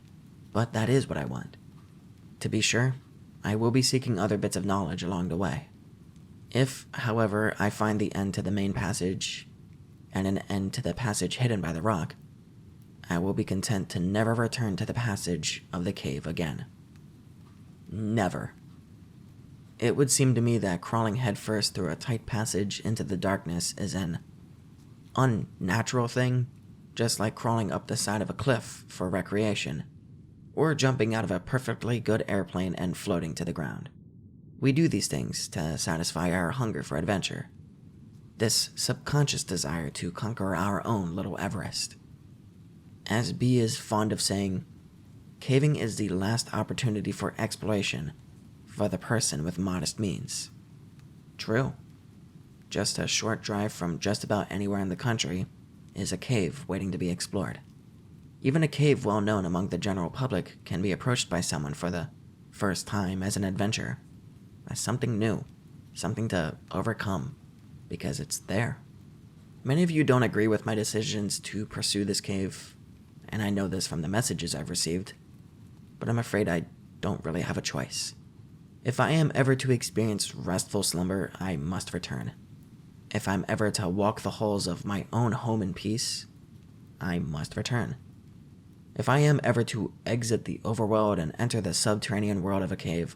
But that is what I want. To be sure, I will be seeking other bits of knowledge along the way. If, however, I find the end to the main passage, and an end to the passage hidden by the rock, I will be content to never return to the passage of the cave again. Never. It would seem to me that crawling headfirst through a tight passage into the darkness is an unnatural thing, just like crawling up the side of a cliff for recreation, or jumping out of a perfectly good airplane and floating to the ground. We do these things to satisfy our hunger for adventure, this subconscious desire to conquer our own little Everest. As B is fond of saying, caving is the last opportunity for exploration for the person with modest means. True. Just a short drive from just about anywhere in the country is a cave waiting to be explored. Even a cave well known among the general public can be approached by someone for the first time as an adventure, as something new, something to overcome, because it's there. Many of you don't agree with my decisions to pursue this cave, and I know this from the messages I've received, but I'm afraid I don't really have a choice. If I am ever to experience restful slumber, I must return. If I'm ever to walk the halls of my own home in peace, I must return. If I am ever to exit the overworld and enter the subterranean world of a cave,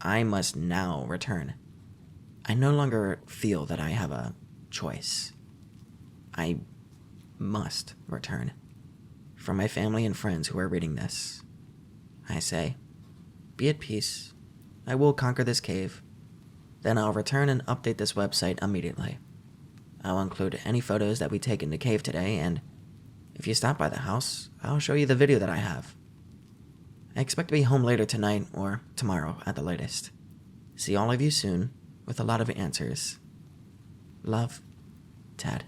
I must now return. I no longer feel that I have a choice. I must return. For my family and friends who are reading this, I say, be at peace. I will conquer this cave. Then I'll return and update this website immediately. I'll include any photos that we take in the cave today, and if you stop by the house, I'll show you the video that I have. I expect to be home later tonight or tomorrow at the latest. See all of you soon with a lot of answers. Love, Ted.